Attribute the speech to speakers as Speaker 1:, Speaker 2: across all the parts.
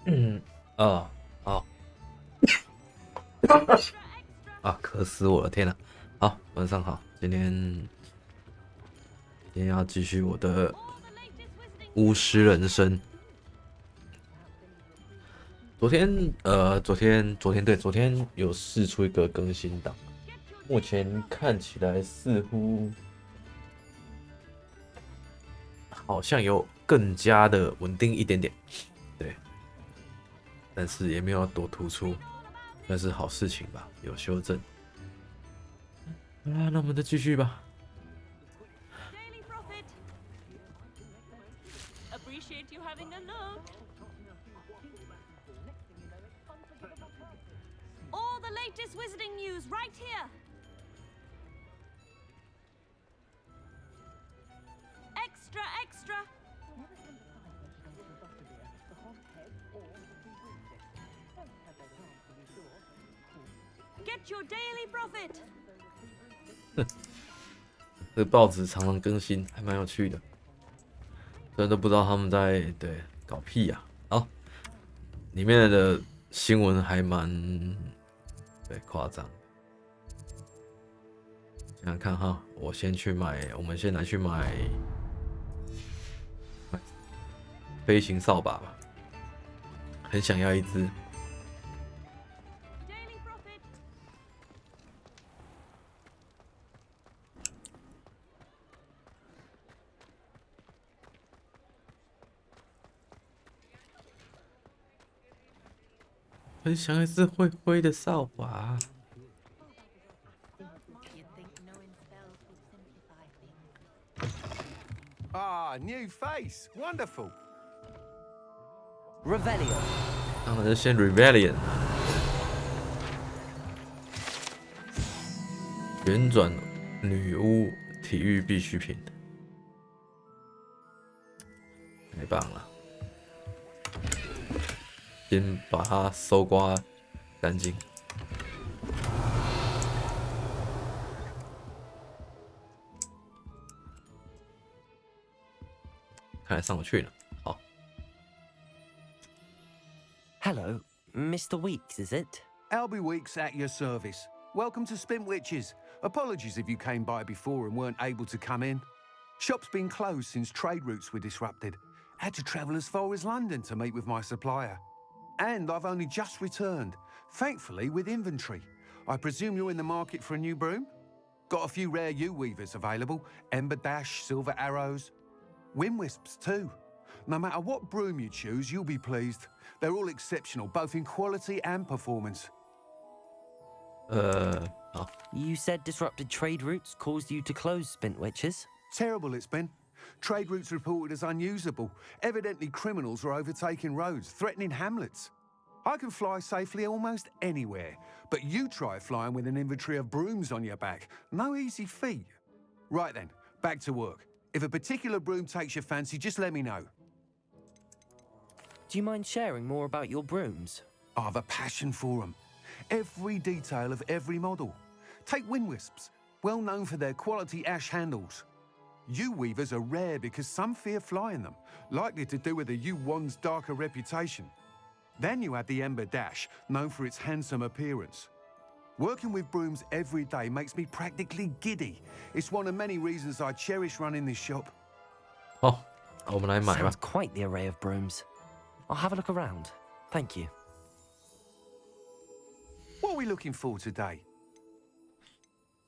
Speaker 1: 嗯，好啊，渴死我了，天哪！好，晚上好，今天要继续我的巫师人生。昨天有试出一个更新档，目前看起来似乎好像有更加的稳定一点点，对，但是也没有多突出，算是好事情吧，有修正。好啦，那我们再继续吧。
Speaker 2: All the latest wizarding news right here. Extra, extra. Get your daily profit.
Speaker 1: 这报纸常常更新，还蛮有趣的。真的不知道他们在搞屁呀、好，里面的新闻还蛮夸张。想想看哈，我们先来去买飞行扫把吧，很想要一只。
Speaker 2: Daily profit.
Speaker 1: 很想要一只会挥的扫把。
Speaker 3: Ah, new face. Wonderful.
Speaker 4: Revelio.
Speaker 1: 当然是先 Rebellion，旋转女巫体育必需品，太棒了！先把它搜刮干净。看来上不去了。好，
Speaker 4: Hello, Mr. Weeks, is it?
Speaker 3: Albie Weeks at your service. Welcome to Spin Witches. Apologies if you came by before and weren't able to come in. Shop's been closed since trade routes were disrupted. Had to travel as far as London to meet with my supplier. And I've only just returned, thankfully with inventory. I presume you're in the market for a new broom? Got a few rare U-weavers available. Ember Dash, Silver Arrows. Wind Wisps too. No matter what broom you choose, you'll be pleased. They're all exceptional, both in quality and performance.
Speaker 1: 好，
Speaker 4: You said disrupted trade routes caused you to close Spint Witches?
Speaker 3: Terrible it's been. Trade routes reported as unusable. Evidently criminals are overtaking roads, threatening hamlets. I can fly safely almost anywhere, but you try flying with an inventory of brooms on your back. No easy feat. Right then, back to work. If a particular broom takes your fancy, just let me know.
Speaker 4: Do you mind sharing more about your brooms?
Speaker 3: I've a passion for them. Every detail of every model. Take Wind Wisps, well known for their quality ash handles. U-weavers are rare because some fear flying them, likely to do with the U-wand's darker reputation. Then you have the Ember Dash, known for its handsome appearance. Working with brooms every day makes me practically giddy. It's one of many reasons I cherish running this shop.
Speaker 1: 好，我们来买吧
Speaker 4: Sounds。quite the array of brooms. I'll have a look around. Thank you.
Speaker 3: What are we looking for today?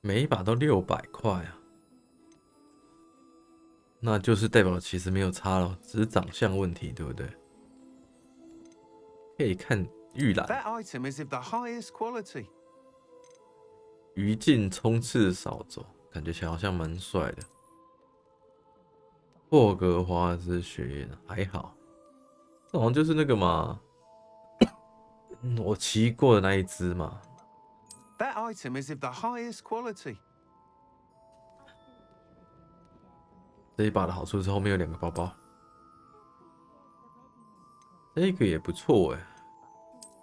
Speaker 1: 每一把都600块啊，那就是代表其实没有差咯，只是长相问题，对不对？可以看预览，
Speaker 3: That item is of the highest quality.
Speaker 1: 余烬冲刺扫帚，感觉起来好像蛮帅的。霍格华兹学院还好，这好像就是那个嘛，我骑过的那一只嘛。
Speaker 3: That item is of the highest quality.
Speaker 1: 这一把的好处是后面有2个包包，这个也不错哎。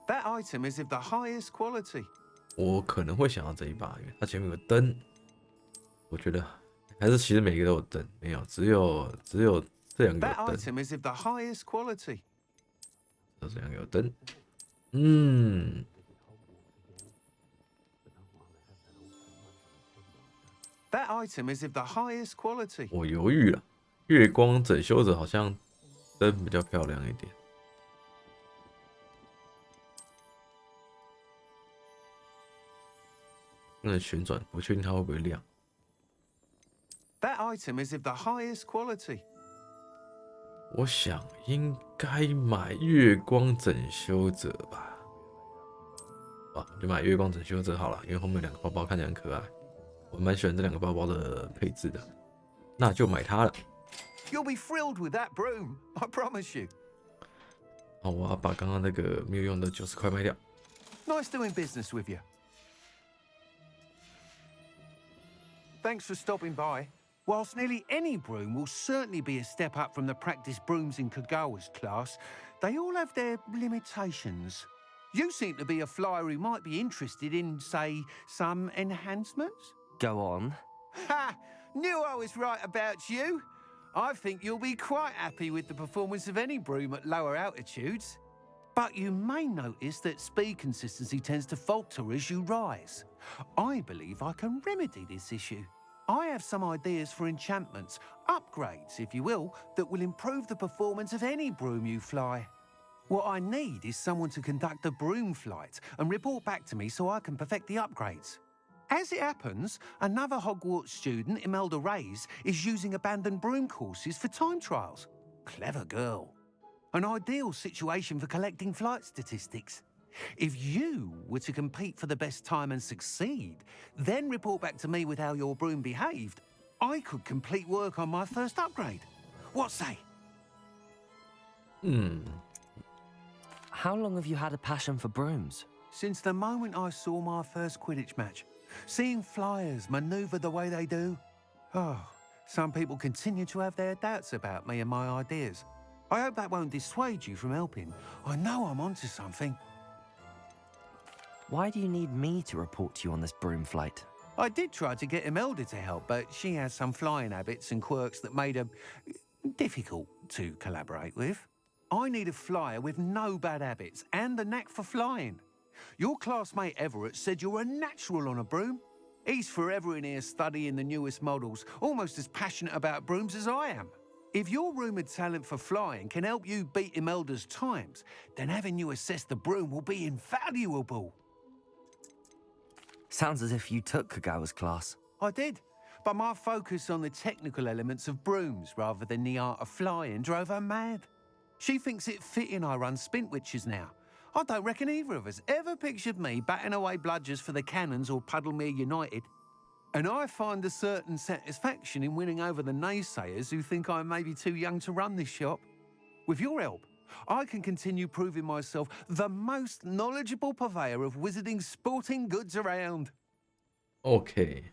Speaker 3: That item is of the highest quality.
Speaker 1: 我可能会想要这一把，因为它前面有个灯，我觉得还是其实每个都有灯，没有，只有这2个
Speaker 3: That
Speaker 1: 有灯，
Speaker 3: item is of the highest quality.
Speaker 1: 这样有灯。嗯，
Speaker 3: That item is of the highest quality.
Speaker 1: 我犹豫了，月光整修者好像灯比较漂亮一点。不能旋转，不确定它会不会亮。
Speaker 3: That item is of the highest quality.
Speaker 1: 我想应该买月光整修者吧。啊，就买月光整修者好了，因为后面两个包包看起来很可爱，我蛮喜欢这两个包包的配置的，那就买它了。
Speaker 3: You'll be thrilled with that broom, I promise you.
Speaker 1: 好，我要把刚刚那个没有用的90块卖掉。
Speaker 3: Nice doing business with you. Thanks for stopping by. Whilst nearly any broom will certainly be a step up from the practice brooms in Kagawa's class, they all have their limitations. You seem to be a flyer who might be interested in, say, some enhancements?
Speaker 4: Go on.
Speaker 3: Ha! Knew I was right about you. I think you'll be quite happy with the performance of any broom at lower altitudes. But you may notice that speed consistency tends to falter as you rise. I believe I can remedy this issue. I have some ideas for enchantments, upgrades, if you will, that will improve the performance of any broom you fly. What I need is someone to conduct a broom flight and report back to me so I can perfect the upgrades. As it happens, another Hogwarts student, Imelda Reyes, is using abandoned broom courses for time trials. Clever girl. An ideal situation for collecting flight statistics. If you were to compete for the best time and succeed, then report back to me with how your broom behaved, I could complete work on my first upgrade. What say?
Speaker 4: How long have you had a passion for brooms?
Speaker 3: Since the moment I saw my first Quidditch match, seeing flyers maneuver the way they do. Oh, some people continue to have their doubts about me and my ideas. I hope that won't dissuade you from helping. I know I'm onto something.
Speaker 4: Why do you need me to report to you on this broom flight?
Speaker 3: I did try to get Imelda to help, but she has some flying habits and quirks that made her difficult to collaborate with. I need a flyer with no bad habits and the knack for flying. Your classmate Everett said you're a natural on a broom. He's forever in here studying the newest models, almost as passionate about brooms as I am. If your rumoured talent for flying can help you beat Imelda's times, then having you assess the broom will be invaluable.
Speaker 4: Sounds as if you took Kagawa's class.
Speaker 3: I did, but my focus on the technical elements of brooms rather than the art of flying drove her mad. She thinks it fitting I run Spintwitches now. I don't reckon either of us ever pictured me batting away bludgers for the Cannons or Puddlemere United. And I find a certain satisfaction in winning over the naysayers who think I may be too young to run this shop. With your help, I can continue proving myself the most knowledgeable purveyor of wizarding sporting goods around.
Speaker 1: OK，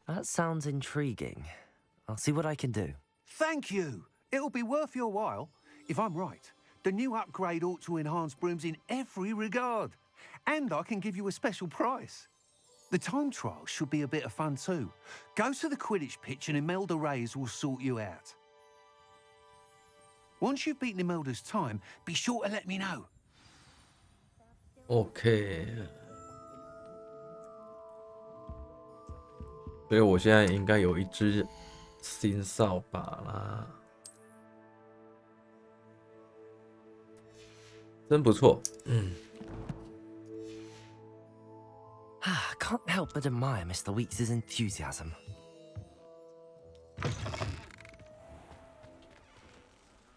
Speaker 4: That sounds intriguing. I'll see what I can do.
Speaker 3: Thank you. It'll be worth your while. If I'm right, the new upgrade ought to enhance brooms in every regard. And I can give you a special price. The time trial should be a bit of fun too. Go to the Quidditch pitch and Imelda Reyes will sort you out. Once you've beaten Imelda's time, be sure to let me know.
Speaker 1: OK， 所以我现在应该有一支新扫把啦，真不错。
Speaker 4: Can't help but admire Mr. Weeks' enthusiasm.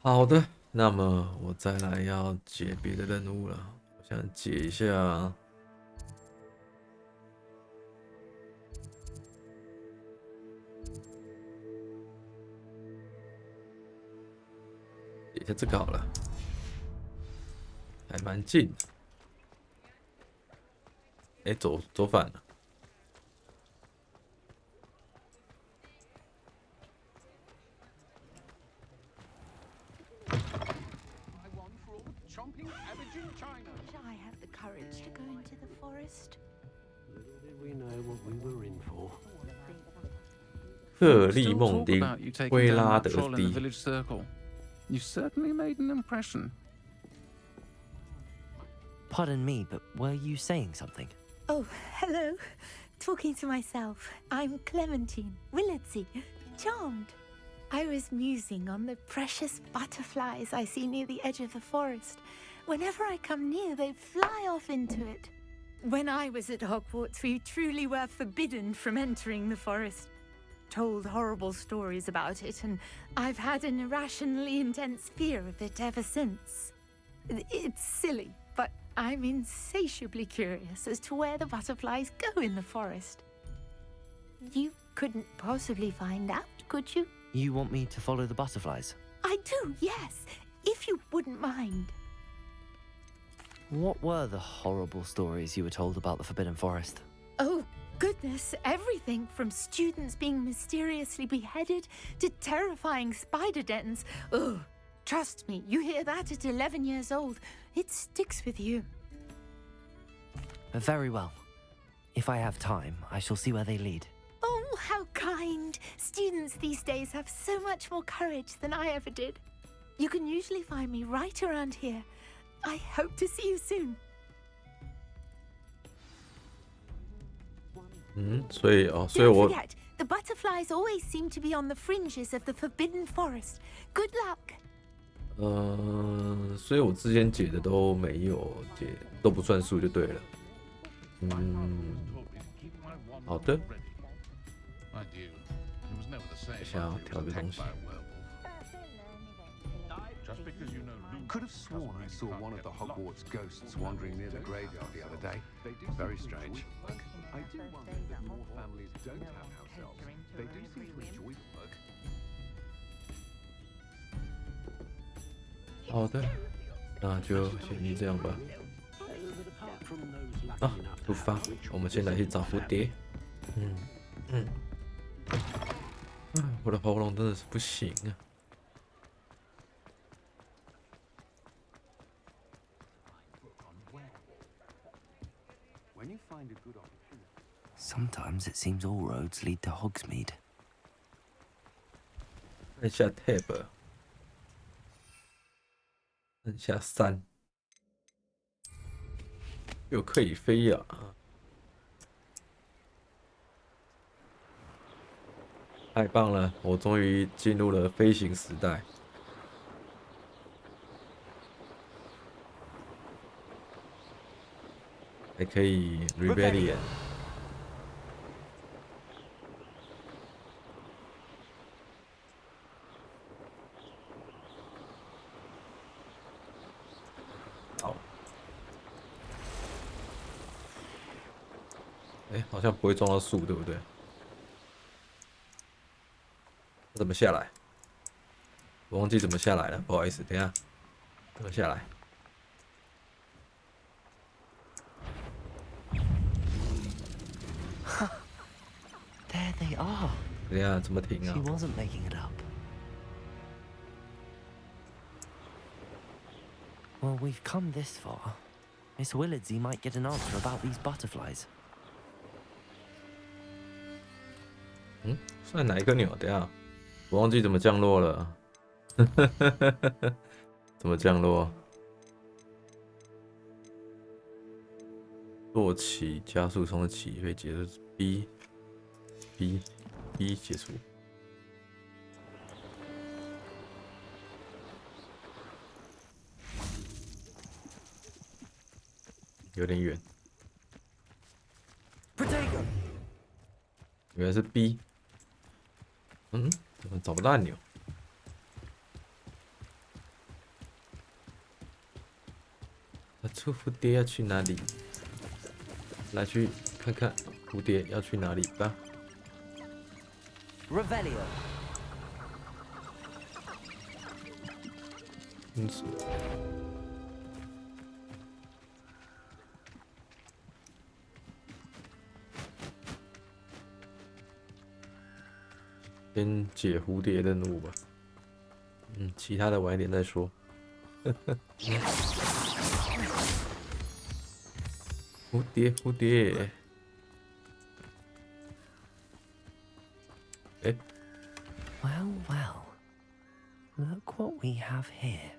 Speaker 1: 好的，那么我再来要解别的任务了。我想解一下，解一下这个好了，还蛮近的。哎，走反了。
Speaker 2: Wish I had the courage to go into the forest.
Speaker 5: We know what we were in for.
Speaker 1: 克利
Speaker 6: Still
Speaker 1: 梦
Speaker 6: talk
Speaker 1: 丁
Speaker 6: about you taking
Speaker 1: 灰
Speaker 6: down
Speaker 1: 拉
Speaker 6: that
Speaker 1: 德
Speaker 6: troll in the
Speaker 1: 蒂。
Speaker 6: village circle. You certainly made an impression.
Speaker 4: Pardon me, but were you saying something?
Speaker 2: Oh, hello. Talking to myself. I'm Clementine, Willardsey, charmed. I was musing on the precious butterflies I see near the edge of the forest. Whenever I come near, they fly off into it. When I was at Hogwarts, we truly were forbidden from entering the forest. Told horrible stories about it, and I've had an irrationally intense fear of it ever since. It's silly, but I'm insatiably curious as to where the butterflies go in the forest. You couldn't possibly find out, could you?
Speaker 4: You want me to follow the butterflies?
Speaker 2: I do, yes, if you wouldn't mind.
Speaker 4: What were the horrible stories you were told about the Forbidden Forest?
Speaker 2: Oh, goodness, everything from students being mysteriously beheaded to terrifying spider dens. Ugh, trust me, you hear that at 11 years old, it sticks with you.
Speaker 4: Very well. If I have time, I shall see where they lead.
Speaker 2: Oh, how kind. Students these days have so much more courage than I ever did. You can usually find me right around here. I hope to see you soon.
Speaker 1: 所以
Speaker 2: Don't
Speaker 1: 我
Speaker 2: forget, the butterflies always seem to be on the fringes of the Forbidden Forest. Good luck.
Speaker 1: 所以我之前解的都没有解，都不算数就对了。好的。想要调个东西。
Speaker 3: Could have sworn I saw one of the Hogwarts ghosts wandering near the graveyard the other day. Very strange. I do wonder that more families don't have house elves. They do seem to enjoy the work.
Speaker 1: 好的，那就先这样吧。出发！我们先来去找蝴蝶。我的喉咙真的是不行啊。
Speaker 4: Sometimes it seems all roads lead to Hogsmeade.
Speaker 1: 按下 Tab， 按下3，又可以飞呀！太棒了，我终于进入了飞行时代。还可以 Rebellion。好。好像不会撞到树，对不对？怎么下来？我忘记怎么下来了，不好意思，等一下，怎么下来？
Speaker 4: There they are.
Speaker 1: 等一下怎么停啊
Speaker 4: She wasn't making it up. Well, we've come this far. Miss Willardsey might get an answer about these butterflies.
Speaker 1: 算哪一个钮？等一下，我忘记怎么降落了。怎么降落？落起加速从的起飞结束 B 解除。有点远。原来是 B。怎么找不到按钮？出蝴蝶要去哪里？来去看看蝴蝶要去哪里吧。
Speaker 4: Revelio.
Speaker 1: 先解蝴蝶任务吧。其他的晚一点再说。蝴蝶。
Speaker 4: Well, well. Look what we have here.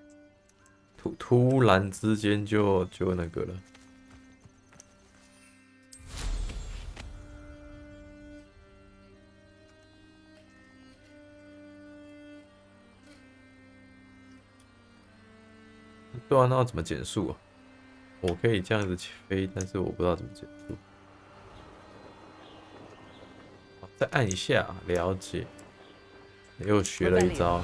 Speaker 1: 突然之间就那个了。对啊，那要怎么减速啊？我可以这样子飞，但是我不知道怎么减速。好，再按一下，了解。又学了一招。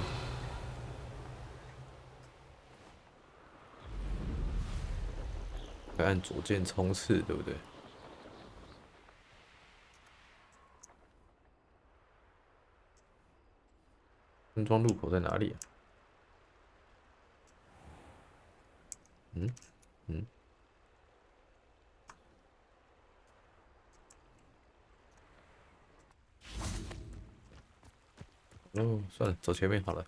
Speaker 1: 可以按左键冲刺，对不对？村庄入口在哪里啊？嗯。哦，算了，走前面好了。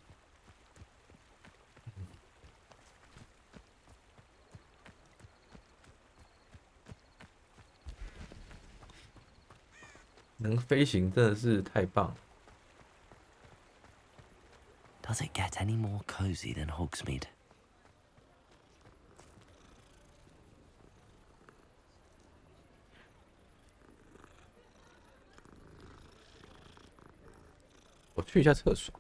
Speaker 1: 能飞行真的是太棒了。
Speaker 4: Does it get any more cozy than Hogsmeade?
Speaker 1: 我去一下厕所。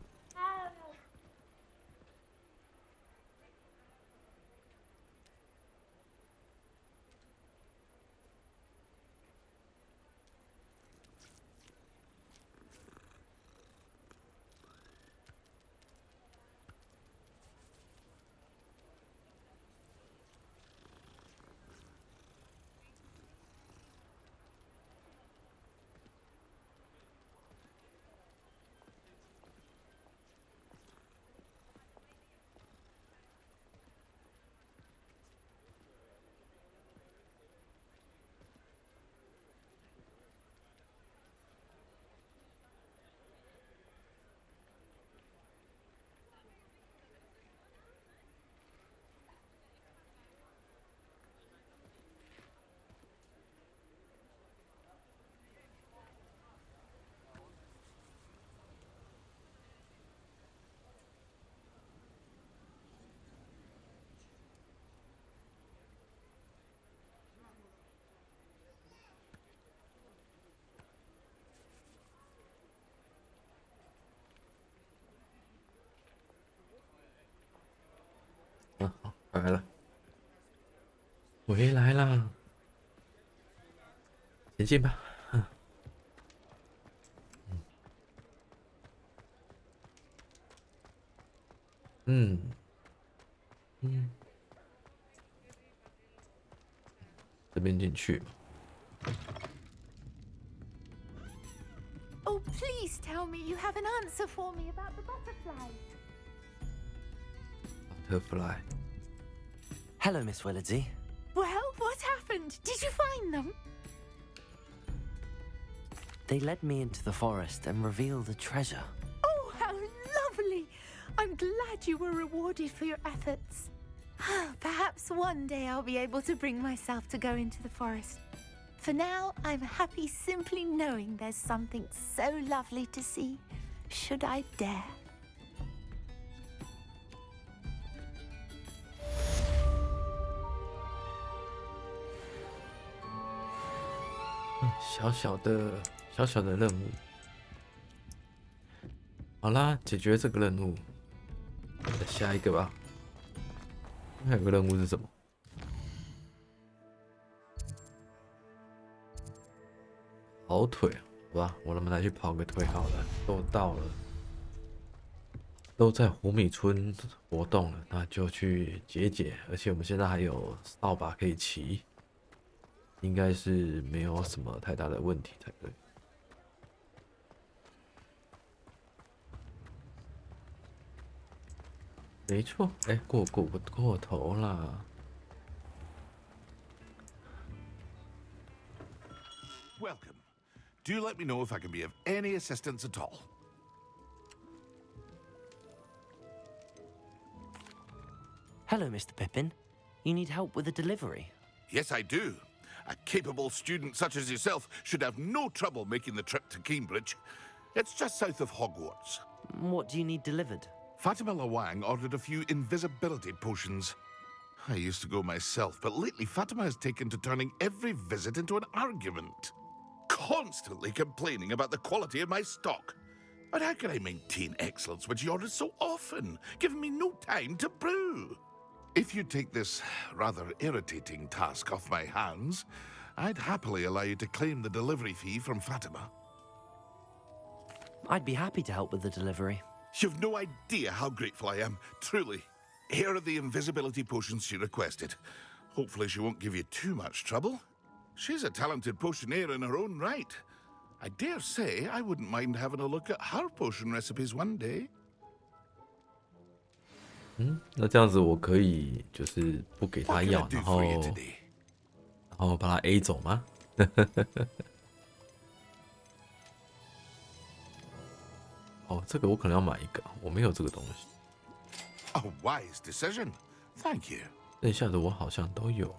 Speaker 1: 好，回来了，回来啦，前进吧。嗯。这边进去。
Speaker 2: Oh, please tell me you have an answer for me about the butterflies.
Speaker 1: Butterfly.
Speaker 4: Hello, Miss Willardsey.
Speaker 2: Well, what happened? Did you find them?
Speaker 4: They led me into the forest and revealed a treasure.
Speaker 2: Oh, how lovely! I'm glad you were rewarded for your efforts. Perhaps one day I'll be able to bring myself to go into the forest. For now, I'm happy simply knowing there's something so lovely to see, should I dare. 小小的任务。好啦，解决这个任务，再下一个吧。还有个任务是什么？跑腿，好吧，我们来去跑个腿好了。都到了，都在湖米村活动了，那就去解解。而且我们现在还有扫把可以骑，应该是没有什么太大的问题才对。没错，哎，过头啦。
Speaker 6: Welcome. Do let me know if I can be of any assistance at all.
Speaker 4: Hello, Mr. Pippin. You need help with a delivery?
Speaker 6: Yes, I do. A capable student such as yourself should have no trouble making the trip to Cambridge. It's just south of Hogwarts.
Speaker 4: What do you need delivered?
Speaker 6: Fatima Lawang ordered a few invisibility potions. I used to go myself, but lately Fatima has taken to turning every visit into an argument. Constantly complaining about the quality of my stock. But how can I maintain excellence when she orders so often, giving me no time to brew? If you take this rather irritating task off my hands, I'd happily allow you to claim the delivery fee from Fatima.
Speaker 4: I'd be happy to help with the delivery.
Speaker 6: You've no idea how grateful I am, truly. Here are the invisibility potions she requested. Hopefully she won't give you too much trouble. She's a talented potioneer in her own right. I dare say I wouldn't mind having a look at her potion recipes one day.
Speaker 1: 那这样子我可以就是不给他
Speaker 6: What can I
Speaker 1: 药，
Speaker 6: do
Speaker 1: 然
Speaker 6: for you
Speaker 1: 后
Speaker 6: today?
Speaker 1: 把他 A 走吗？哦，这个我可能要买一个，我没有这个东西。
Speaker 6: A wise decision. Thank you.
Speaker 1: 剩下的我好像都有了。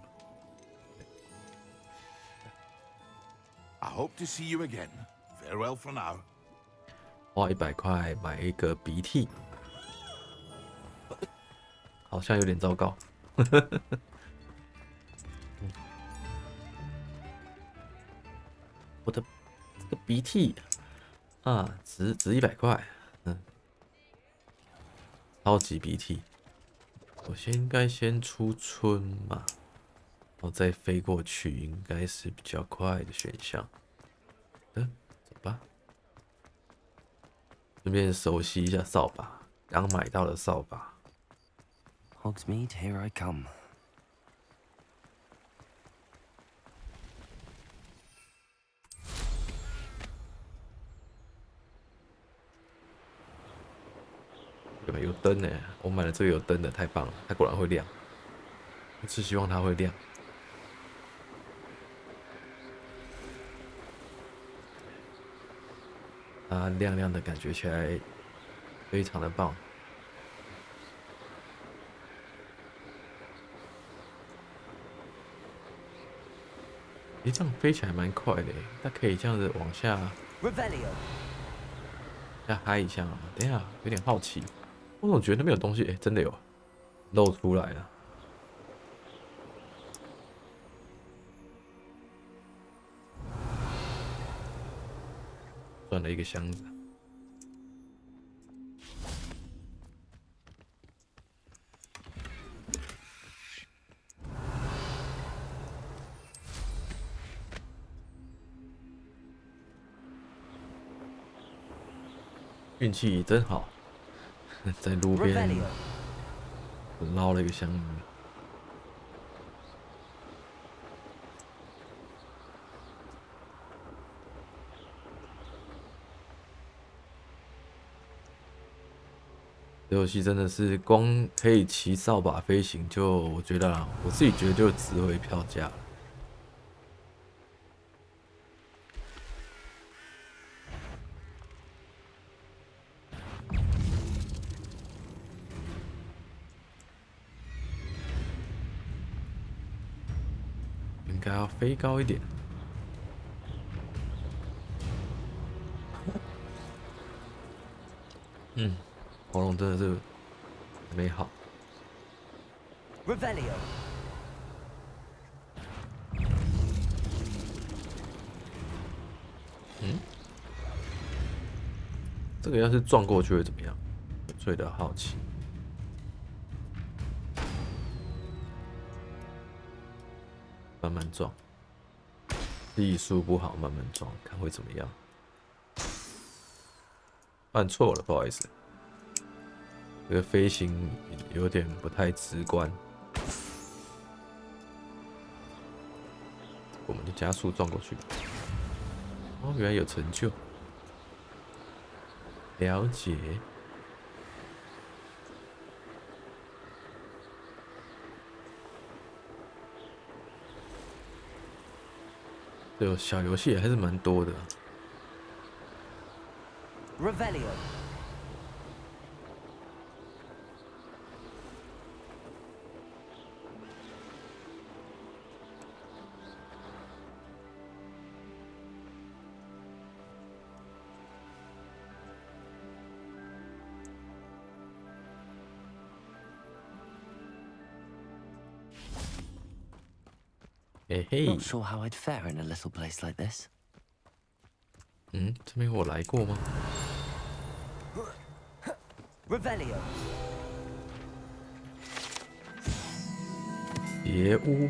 Speaker 6: I hope to see you again. Farewell for now.
Speaker 1: 花100块买一个鼻涕，好像有点糟糕。我的这个鼻涕啊，值100块，超级鼻涕。我应该先出村嘛，然后再飞过去，应该是比较快的选项。走吧。顺便熟悉一下扫把，刚买到的扫把。
Speaker 4: Hogsmeade, here I come.
Speaker 1: 有灯呢，我买了这个有灯的，太棒了，它果然会亮。我只希望它会亮。它亮亮的感觉起来非常的棒。诶，这样飞起来蛮快的，它可以这样子往下
Speaker 4: Revelio.
Speaker 1: 下嗨一下吗？等一下，有点好奇，我总觉得那边有东西，真的有露出来了。转了一个箱子。运气真好，在路边
Speaker 4: Revelio.
Speaker 1: 捞了一个香鱼。这游戏真的是光可以骑扫把飞行，就我觉得啊，我自己觉得就值回票价了。应该要飞高一点。喉咙真的是美好。
Speaker 4: Revelio.
Speaker 1: 这个要是撞过去会怎么样？最的好奇。慢慢撞，技术不好，慢慢撞，看会怎么样。按错了，不好意思。这个飞行有点不太直观。我们就加速撞过去。哦，原来有成就。了解。这个小游戏还是蛮多的。
Speaker 4: Revelio.
Speaker 1: 嘿嘿
Speaker 4: Not，sure how I'd fare in a little place like this.
Speaker 1: 这边我来过吗？
Speaker 4: Revelio.
Speaker 1: 邪屋，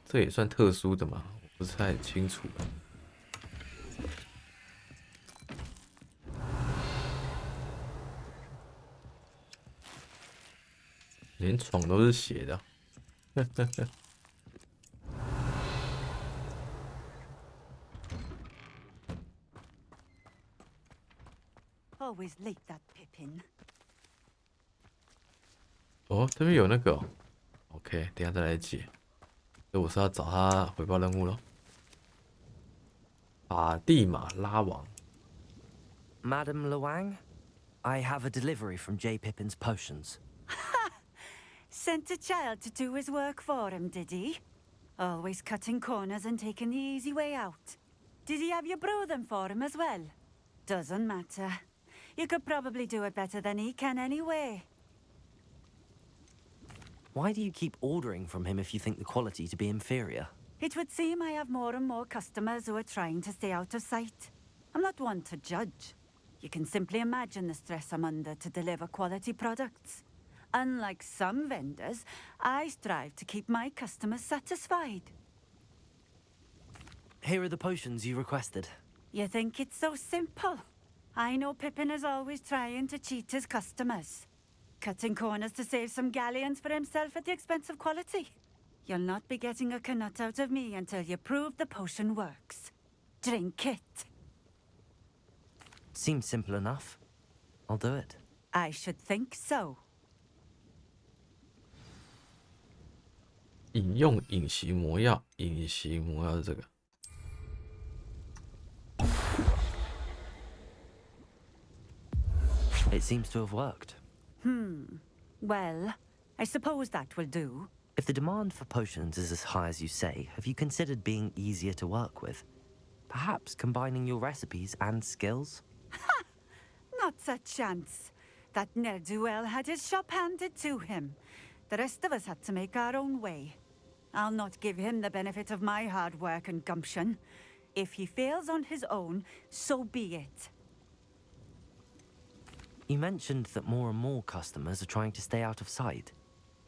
Speaker 1: 这也算特殊的吗？我不是太清楚。连床都是血的。
Speaker 7: Always late, that Pippin.
Speaker 1: 哦，这边有那个、哦、，OK， 等一下再来解。所以我是要找他回报任务咯。法蒂玛拉王，
Speaker 4: Madam Luang, I have a delivery from J. Pippin's potions.
Speaker 7: Sent a child to do his work for him, did he? Always cutting corners and taking the easy way out. Did he have you brew them for him as well? Doesn't matter. You could probably do it better than he can anyway.
Speaker 4: Why do you keep ordering from him if you think the quality to be inferior?
Speaker 7: It would seem I have more and more customers who are trying to stay out of sight. I'm not one to judge. You can simply imagine the stress I'm under to deliver quality products. Unlike some vendors, I strive to keep my customers satisfied.
Speaker 4: Here are the potions you requested.
Speaker 7: You think it's so simple? I know Pippin is always trying to cheat his customers. Cutting corners to save some galleons for himself at the expense of quality. You'll not be getting a canut out of me until you prove the potion works. Drink it.
Speaker 4: Seems simple enough. I'll do it.
Speaker 7: I should think so.
Speaker 1: 饮用隐形魔药，隐形魔药是这个。
Speaker 4: It seems to have worked.
Speaker 7: Well, I suppose that will do.
Speaker 4: If the demand for potions is as high as you say, have you considered being easier to work with? Perhaps combining your recipes and skills?
Speaker 7: Not a chance. That ne'er-do-well had his shop handed to him. The rest of us had to make our own way. I'll not give him the benefit of my hard work and gumption. If he fails on his own, so be it.
Speaker 4: You mentioned that more and more customers are trying to stay out of sight.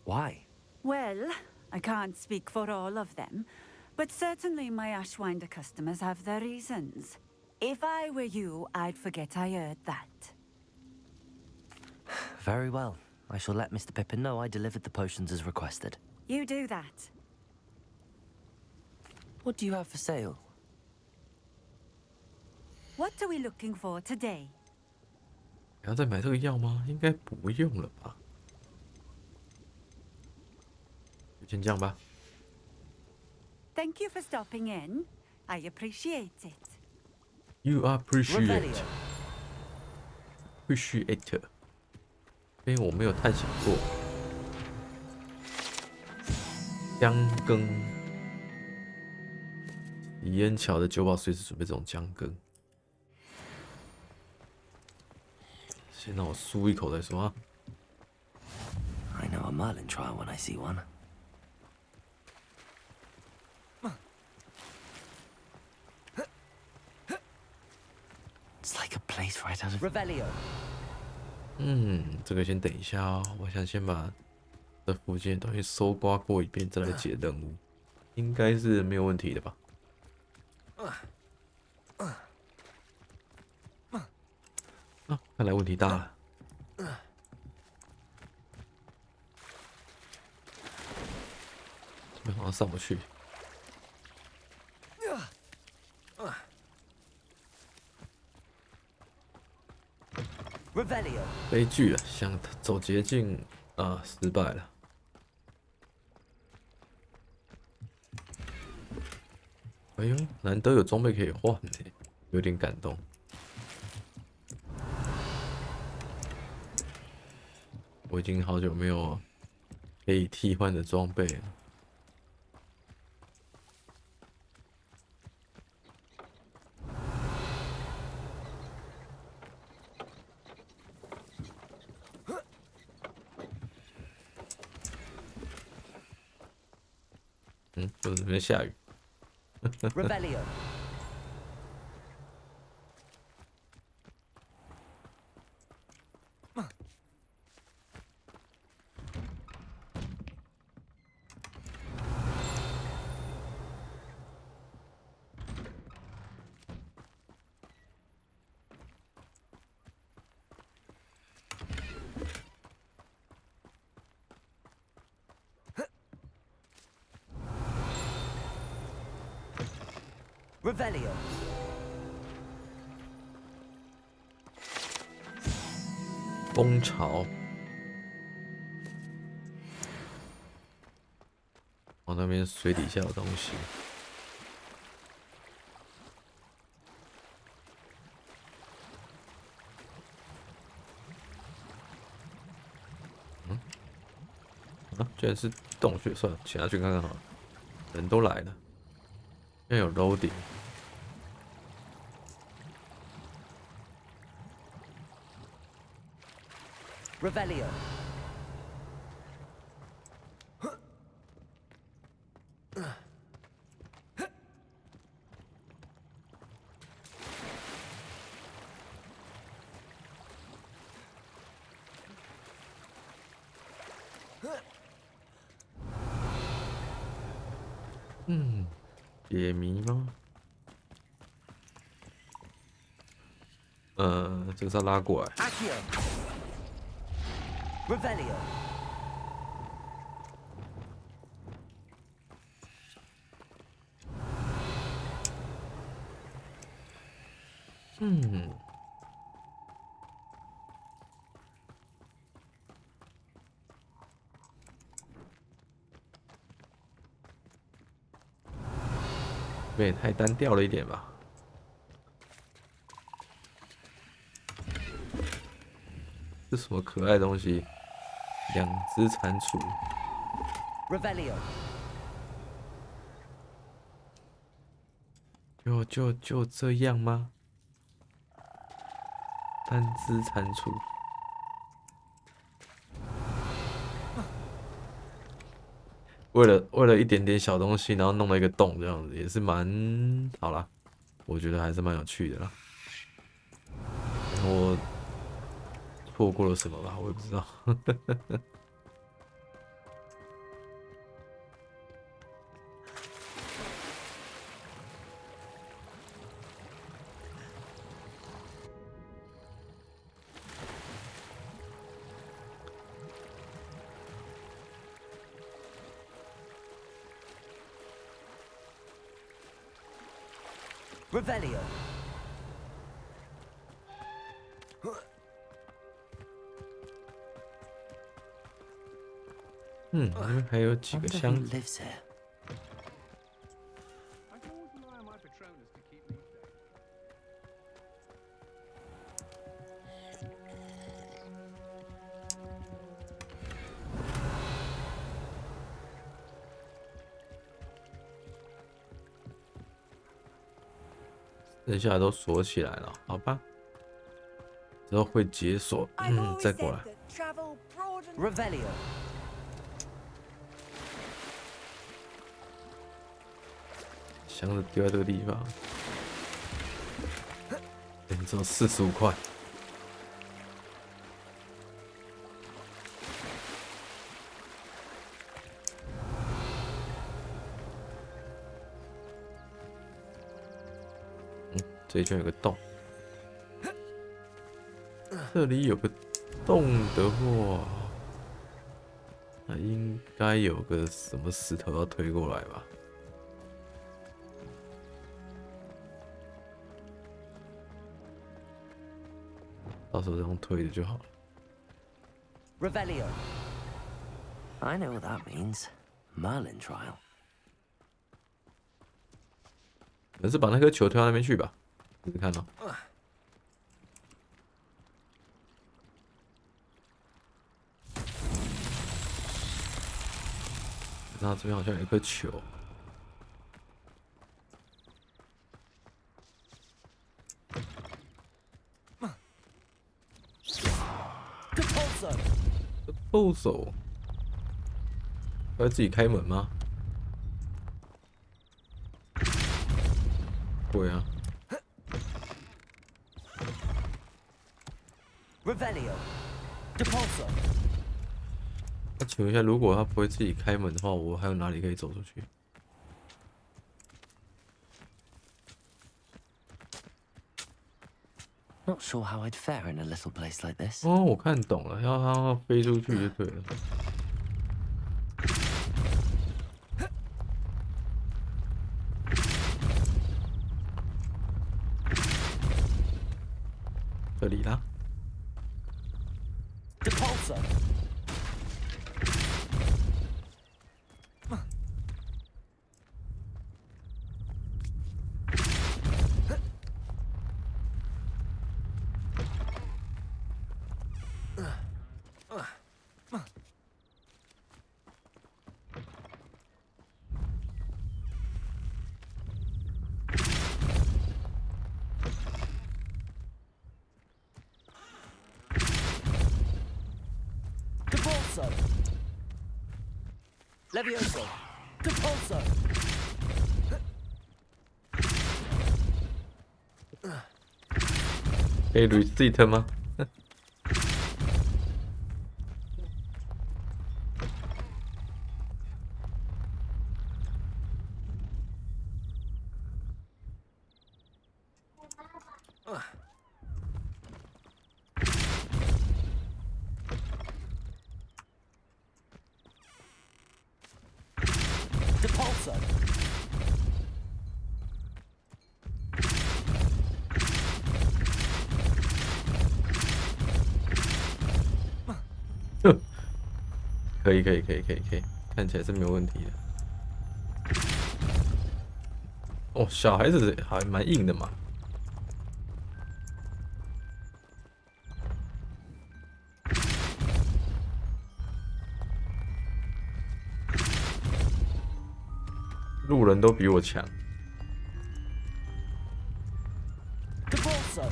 Speaker 4: Why?
Speaker 7: Well, I can't speak for all of them, but certainly my Ashwinder customers have their reasons. If I were you, I'd forget I heard that.
Speaker 4: Very well. I shall let Mr. Pippin know I delivered the potions as requested.
Speaker 7: You do that.
Speaker 4: What do you have for sale?
Speaker 7: What are we looking for today?
Speaker 1: 还要再买这个药吗？应该不用了吧。就先这样吧。
Speaker 7: Thank you for stopping in. I appreciate it.
Speaker 1: You appreciate
Speaker 4: Revelio.
Speaker 1: appreciate， 因为我没有探险过。姜羹，李烟桥的酒保随时准备这种姜羹。先让我漱一口再说啊。
Speaker 4: I know a Merlin trial when I see one. It's like a place right out of Revelio.
Speaker 1: 这个先等一下哦，我想先把这附近的东西搜刮过一遍，再来解任务，应该是没有问题的吧？啊，看来问题大了。这边好像上不去。
Speaker 4: Revelio.
Speaker 1: 悲剧了，想走捷径失败了。哎呦，难得有装备可以换呢，有点感动。我已经好久没有可以替换的装备了。就是没下雨。
Speaker 4: Revelio. Revelio.
Speaker 1: 蜂巢。哦，那边水底下有东西。居然是洞穴，算了，潜下去看看好了。人都来了，现在有 loading。
Speaker 4: Revelio.
Speaker 1: 嗯，解谜吗？这个是要拉过来。
Speaker 4: Accio. Revelio.
Speaker 1: 这也太单调了一点吧。这什么可爱的东西？两只蟾蜍。
Speaker 4: Revelio.
Speaker 1: 就这样吗？单只蟾蜍。为了一点点小东西，然后弄了一个洞，这样子也是蛮好啦。我觉得还是蛮有趣的啦。我错过了什么吧？我也不知道。
Speaker 4: Revelio.
Speaker 1: 那边还有几个
Speaker 4: Wonder
Speaker 1: 箱
Speaker 4: who
Speaker 1: 子。
Speaker 4: lives here.
Speaker 3: I can always rely on my Patronus to keep me safe.
Speaker 1: 剩下的都锁起来了，好吧？之后会解锁，再过来。
Speaker 4: Revelio.
Speaker 1: 箱子丢在这个地方，只有45块。这一圈有个洞，这里有个洞的话，那应该有个什么石头要推过来吧？到时候这样推的就好了。
Speaker 4: Revelio. I know what that means. Merlin trial.
Speaker 1: 可能是把那颗球推到那边去吧，试试看哦。然后这边好像有一颗球。 后手，要自己开门吗？会啊。
Speaker 4: Revelio. Depulso.
Speaker 1: 那请问一下，如果他不会自己开门的话，我还有哪里可以走出去？
Speaker 4: Not sure how I'd fare in a little place like this.
Speaker 1: 哦，我看懂了，要飞出去就对了。这里啦。
Speaker 4: Depulso. Depulso. Levioso. Depulso.
Speaker 1: 可以 reset 吗？Depulso. 可以，看起来是没有问题的。哦，小孩子还蛮硬的嘛。路人都比我强。
Speaker 4: Depulso.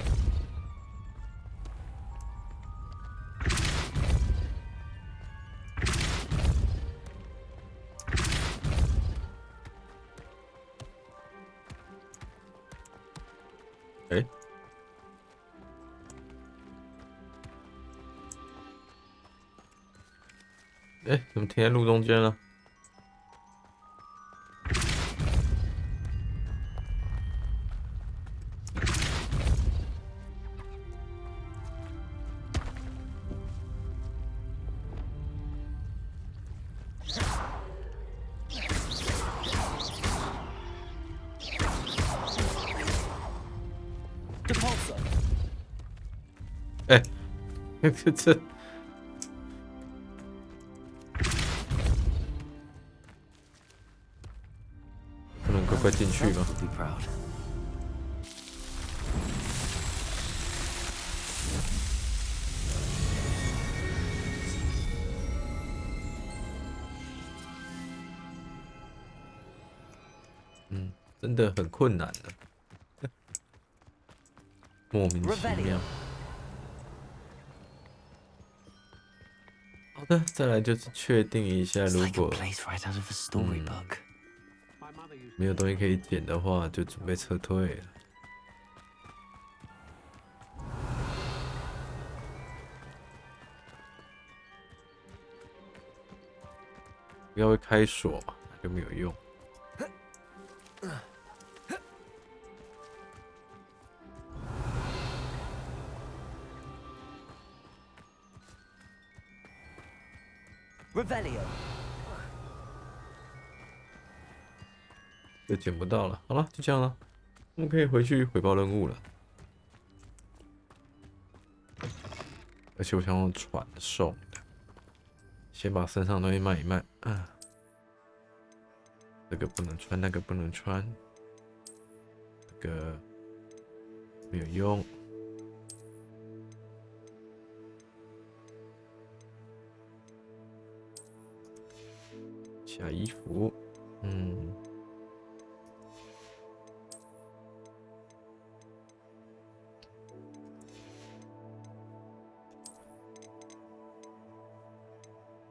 Speaker 1: Eh? 哎，怎么停在路中间了？Depulso. 哎，这不能乖乖进去吗？
Speaker 4: Would be proud.
Speaker 1: 真的很困难的，莫名其妙。好的，再来就是确定一下，
Speaker 4: It's
Speaker 1: 如
Speaker 4: like a
Speaker 1: 果
Speaker 4: place right out of a storybook.
Speaker 5: My mother used
Speaker 1: 没有东西可以捡的话，就准备撤退了。不要会开锁嘛，那就没有用。
Speaker 4: Revelio.
Speaker 1: 就捡不到了。好了，就这样了，我们可以回去回报任务了。而且我想用传送的，先把身上的东西卖一卖啊。这个不能穿，那个不能穿，这个没有用。下衣服，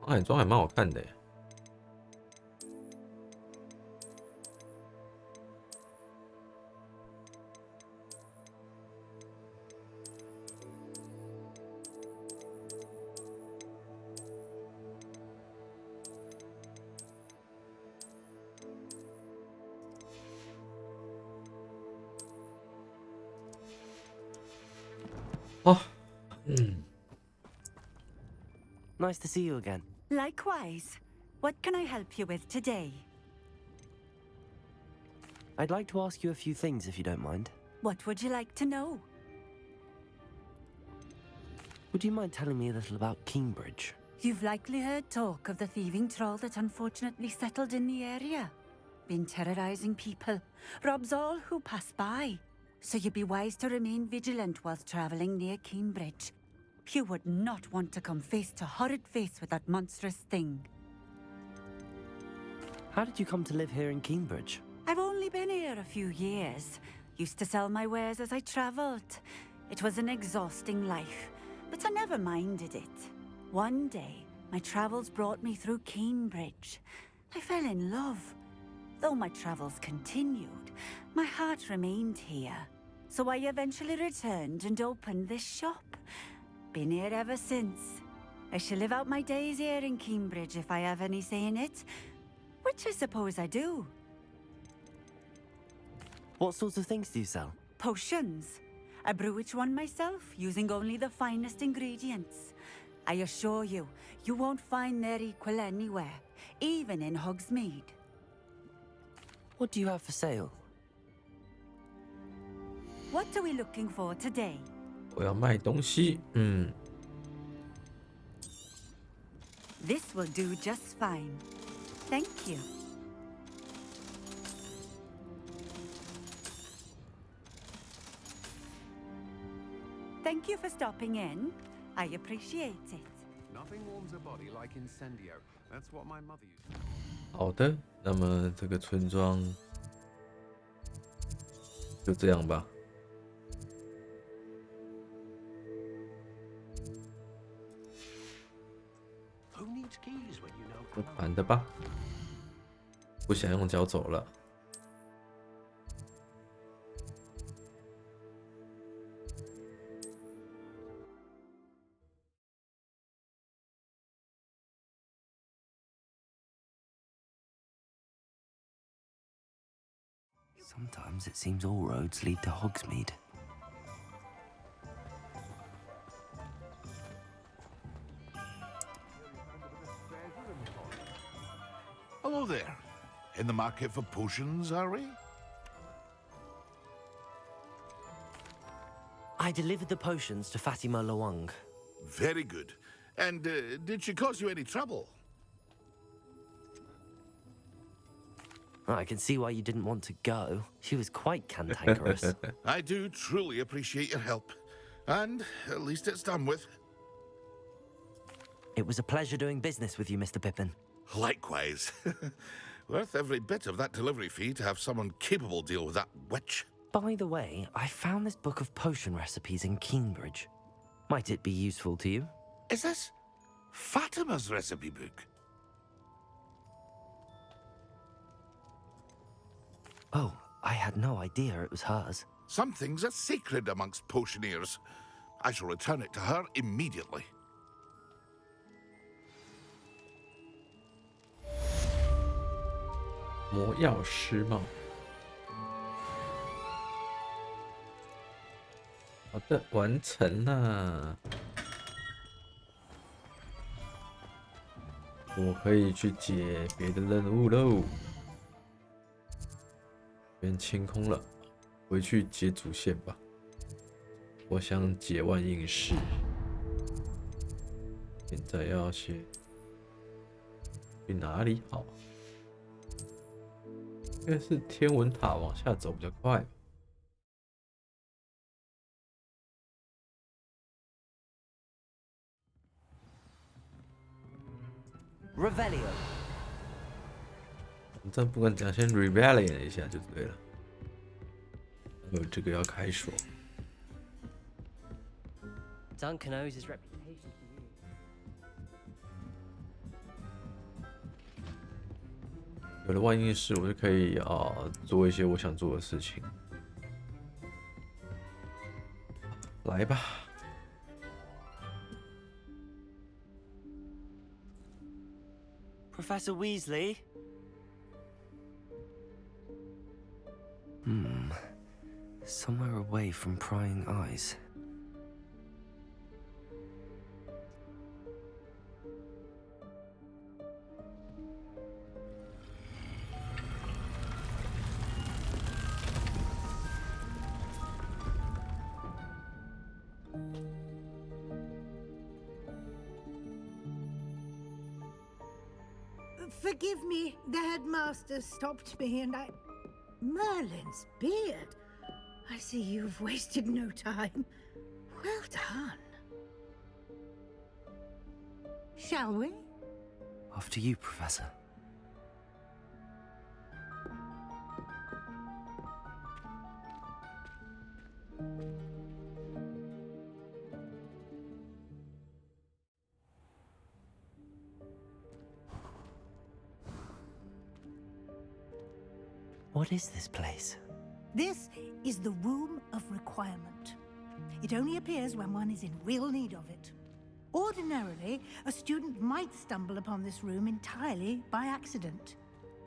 Speaker 1: 海装还蛮好看的耶。
Speaker 4: Nice to see you again.
Speaker 7: Likewise. What can I help you with today?
Speaker 4: I'd like to ask you a few things if you don't mind.
Speaker 7: What would you like to know?
Speaker 4: Would you mind telling me a little about Cambridge?
Speaker 7: You've likely heard talk of the thieving troll that unfortunately settled in the area. Been terrorizing people, robs all who pass by. So you'd be wise to remain vigilant whilst traveling near Cambridge. You would not want to come face to horrid face with that monstrous thing.
Speaker 4: How did you come to live here in Cambridge?
Speaker 7: I've only been here a few years. Used to sell my wares as I traveled. It was an exhausting life, but I never minded it. One day, my travels brought me through Cambridge. I fell in love. Though my travels continued, my heart remained here. So I eventually returned and opened this shop. Been here ever since. I shall live out my days here in Cambridge if I have any say in it, which I suppose I do.
Speaker 4: What sorts of things do you sell?
Speaker 7: Potions. I brew each one myself, using only the finest ingredients. I assure you, you won't find their equal anywhere, even in Hogsmeade.
Speaker 4: What do you have for sale?
Speaker 7: What are we looking for today?
Speaker 1: 我要卖东西。
Speaker 7: This will do just fine. Thank you. Thank you for stopping in. I appreciate it.
Speaker 3: Nothing warms a body like incendio. That's what my mother used to.
Speaker 1: 好的，那么这个村庄就这样吧。
Speaker 5: Who needs keys when you know
Speaker 1: 不盘的吧，不想用脚走了。
Speaker 4: Sometimes it seems all roads lead to Hogsmeade.
Speaker 6: Hello there. In the market for potions, are we?
Speaker 4: I delivered the potions to Fatima Lawang.
Speaker 6: Very good. And did she cause you any trouble?
Speaker 4: I can see why you didn't want to go. She was quite cantankerous.
Speaker 6: I do truly appreciate your help. And at least it's done with.
Speaker 4: It was a pleasure doing business with you, Mr. Pippin.
Speaker 6: Likewise. Worth every bit of that delivery fee to have someone capable deal with that witch.
Speaker 4: By the way, I found this book of potion recipes in Cambridge. Might it be useful to you?
Speaker 6: Is this Fatima's recipe book?
Speaker 4: Oh, I had no idea it was hers.
Speaker 6: Some things are sacred amongst potioneers. I shall return it to her immediately.
Speaker 1: 魔药师帽。好的，完成了。我可以去解别的任务喽。边清空了，回去解主线吧。我想解万应室。现在要先去哪里好？应该是天文塔往下走比较快。
Speaker 4: Revelio.
Speaker 1: 反正不管怎样，先 rebellion 一下就对了。这个要开锁。
Speaker 8: Duncan owes his reputation to you.
Speaker 1: 有了万应室，我就可以做一些我想做的事情。来吧。
Speaker 4: Professor Weasley? Somewhere away from prying eyes.
Speaker 9: Forgive me, the headmaster stopped me and I... Merlin's beard. I see you've wasted no time. Well done. Shall we?
Speaker 4: After you, Professor. What is this place?
Speaker 9: This is the Room of Requirement. It only appears when one is in real need of it. Ordinarily, a student might stumble upon this room entirely by accident.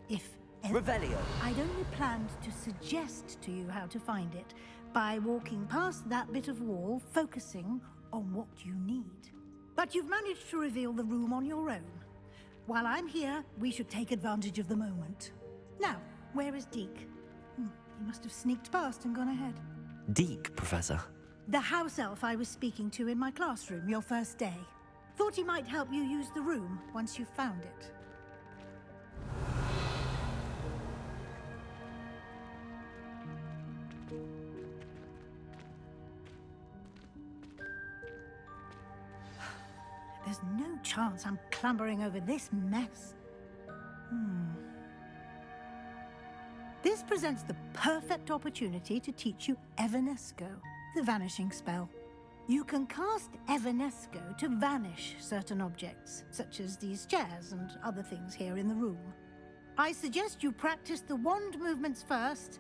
Speaker 9: If ever.
Speaker 4: Revelio.
Speaker 9: I'd only planned to suggest to you how to find it by walking past that bit of wall, focusing on what you need. But you've managed to reveal the room on your own. While I'm here, we should take advantage of the moment. Now, where is Deke? He must have sneaked past and gone ahead.
Speaker 4: Deke, Professor.
Speaker 9: The house elf I was speaking to in my classroom your first day. Thought he might help you use the room once you found it. There's no chance I'm clambering over this mess. This presents the perfect opportunity to teach you Evanesco, the vanishing spell. You can cast Evanesco to vanish certain objects, such as these chairs and other things here in the room. I suggest you practice the wand movements first,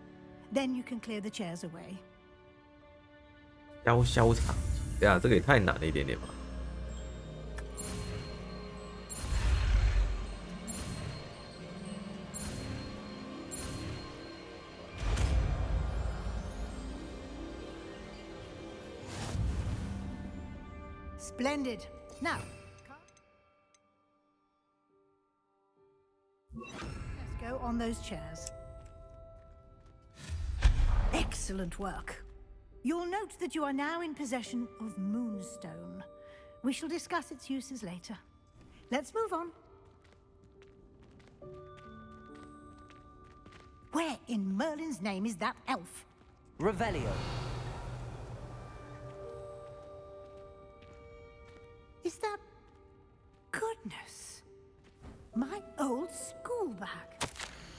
Speaker 9: then you can clear the chairs away.
Speaker 1: 消场，对啊，这个也太难了一点点吧。
Speaker 9: Splendid. Now, let's go on those chairs. Excellent work. You'll note that you are now in possession of Moonstone. We shall discuss its uses later. Let's move on. Where in Merlin's name is that elf?
Speaker 4: Revelio.
Speaker 9: Is that... Goodness. My old school bag.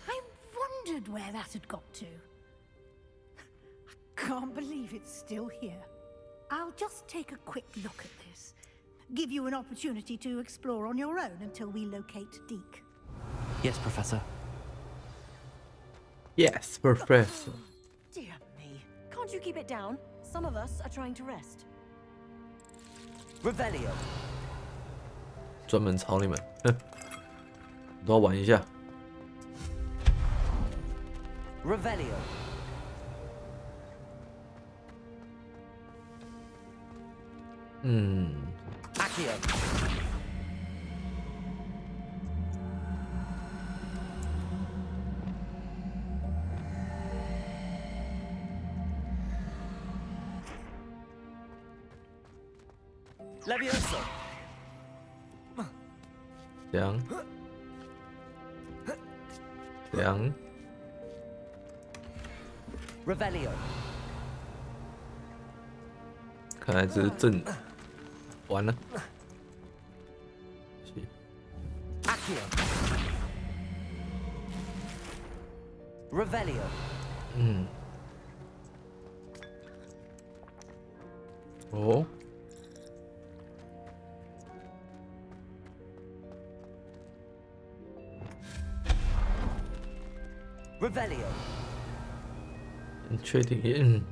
Speaker 9: I wondered where that had got to. I can't believe it's still here. I'll just take a quick look at this. Give you an opportunity to explore on your own until we locate Deke.
Speaker 4: Yes, Professor.
Speaker 1: Yes, Professor.
Speaker 10: Dear me. Can't you keep it down? Some of us are trying to rest.
Speaker 4: Revelio.
Speaker 1: 专门吵你们，哼，都要玩一下。
Speaker 4: Revelio. Accio. Levioso.
Speaker 1: 凉，凉，
Speaker 4: Revelio.
Speaker 1: 看来这是正完了。
Speaker 4: Accio. Revelio.
Speaker 1: 哦。
Speaker 4: Revelio.
Speaker 1: 你确定？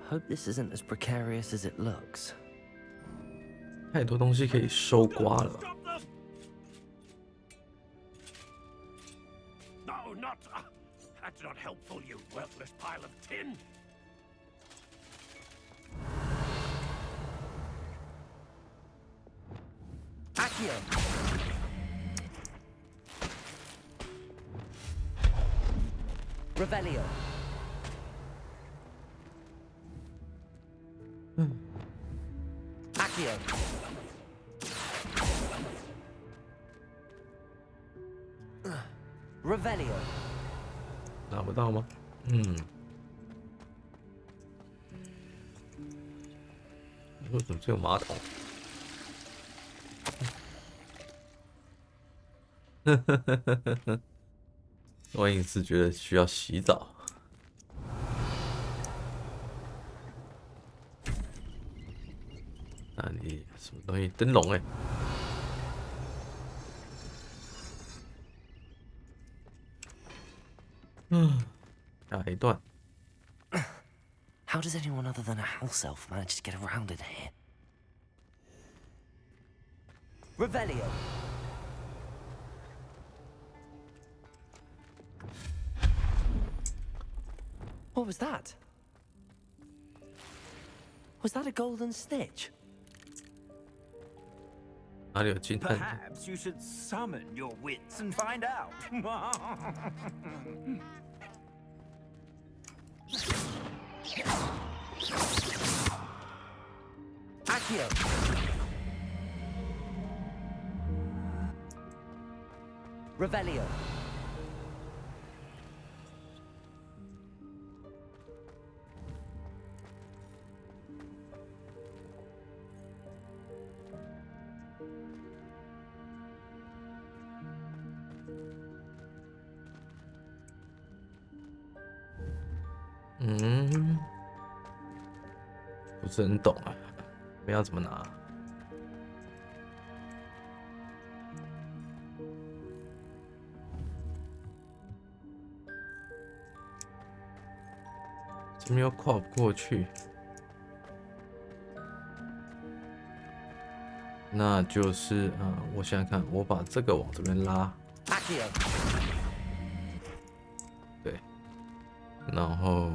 Speaker 4: Hope this isn't as precarious as it looks.
Speaker 1: 太多东西可以收刮了。
Speaker 5: No, not. That's not helpful, you worthless pile of tin.
Speaker 4: Accio. Revelio. Accio. Revelio.
Speaker 1: 拿不到吗？为什么只有马桶？我也是觉得需要洗澡。那你什么东西？灯笼哎。下一段。
Speaker 4: How does anyone other than a house elf manage to get around in here? Revelio. What was that? Was that a golden stitch?
Speaker 1: 哪里有金蛋？
Speaker 11: Perhaps you should summon your wits and find out.
Speaker 4: Accio. Revelio.
Speaker 1: Mm. 不是很懂啊，没要怎么拿？怎么又跨不过去？那就是我想想看，我把这个往这边拉，对，然后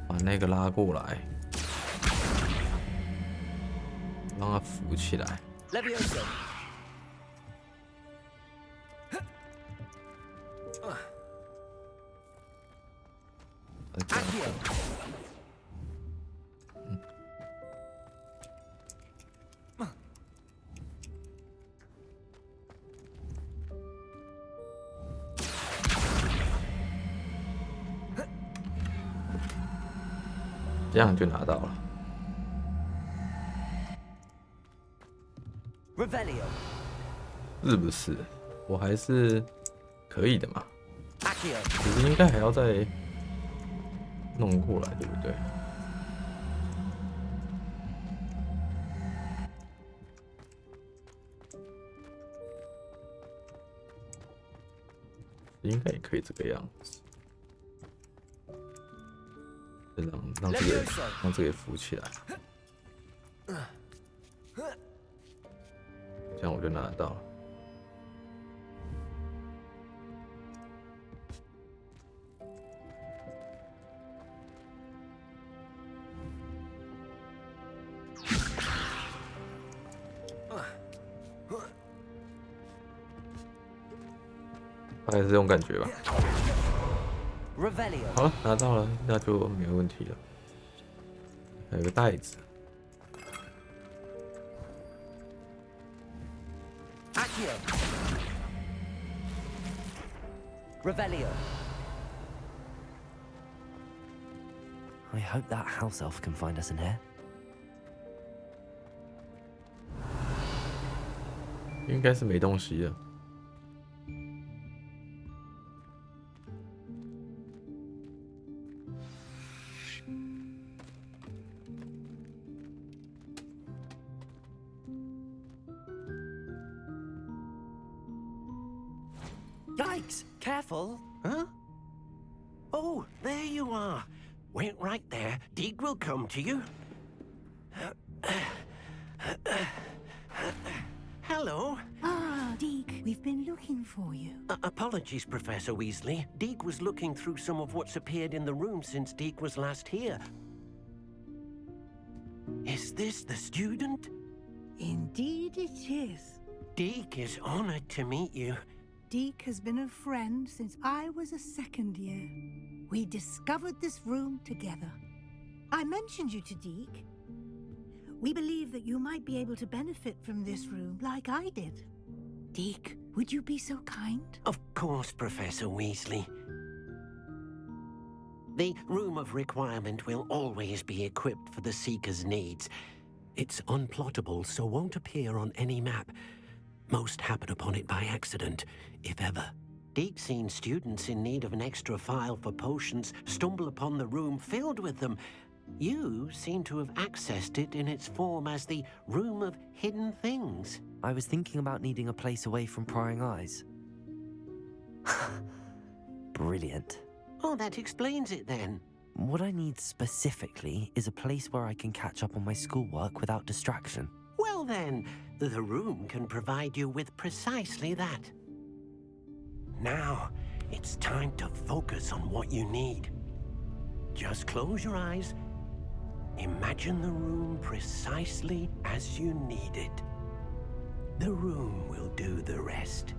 Speaker 1: 把那个拉过来，让它浮起来。这样就拿到了。是不是？我还是可以的嘛。只是应该还要再弄过来，对不对？应该也可以这个样子。让这个也浮起来，这样我就拿得到了。大概是这种感觉吧。好了，拿到了，那就没有问题了。还有个袋子。
Speaker 4: Revelio. I hope that house elf can find us in here.
Speaker 1: 应该是没东西了。
Speaker 5: Yikes! Careful! Huh? Oh, there you are. Wait right there. Deek will come to you. Hello.
Speaker 9: Ah, Deek, we've been looking for you.
Speaker 5: Apologies, Professor Weasley. Deek was looking through some of what's appeared in the room since Deek was last here. Is this the student?
Speaker 9: Indeed it is.
Speaker 5: Deek is honored to meet you.
Speaker 9: Deek has been a friend since I was a second year. We discovered this room together. I mentioned you to Deek. We believe that you might be able to benefit from this room like I did. Deke, would you be so kind?
Speaker 5: Of course, Professor Weasley. The Room of Requirement will always be equipped for the Seeker's needs. It's unplottable, so won't appear on any map. Most happen upon it by accident, if ever. Deke's seen students in need of an extra file for potions stumble upon the room filled with them. You seem to have accessed it in its form as the Room of Hidden Things.
Speaker 4: I was thinking about needing a place away from prying eyes. Brilliant.
Speaker 5: Oh, that explains it then.
Speaker 4: What I need specifically is a place where I can catch up on my schoolwork without distraction.
Speaker 5: Well then, the room can provide you with precisely that. Now, it's time to focus on what you need. Just close your eyes. Imagine the room precisely as you need it. The room will do the rest.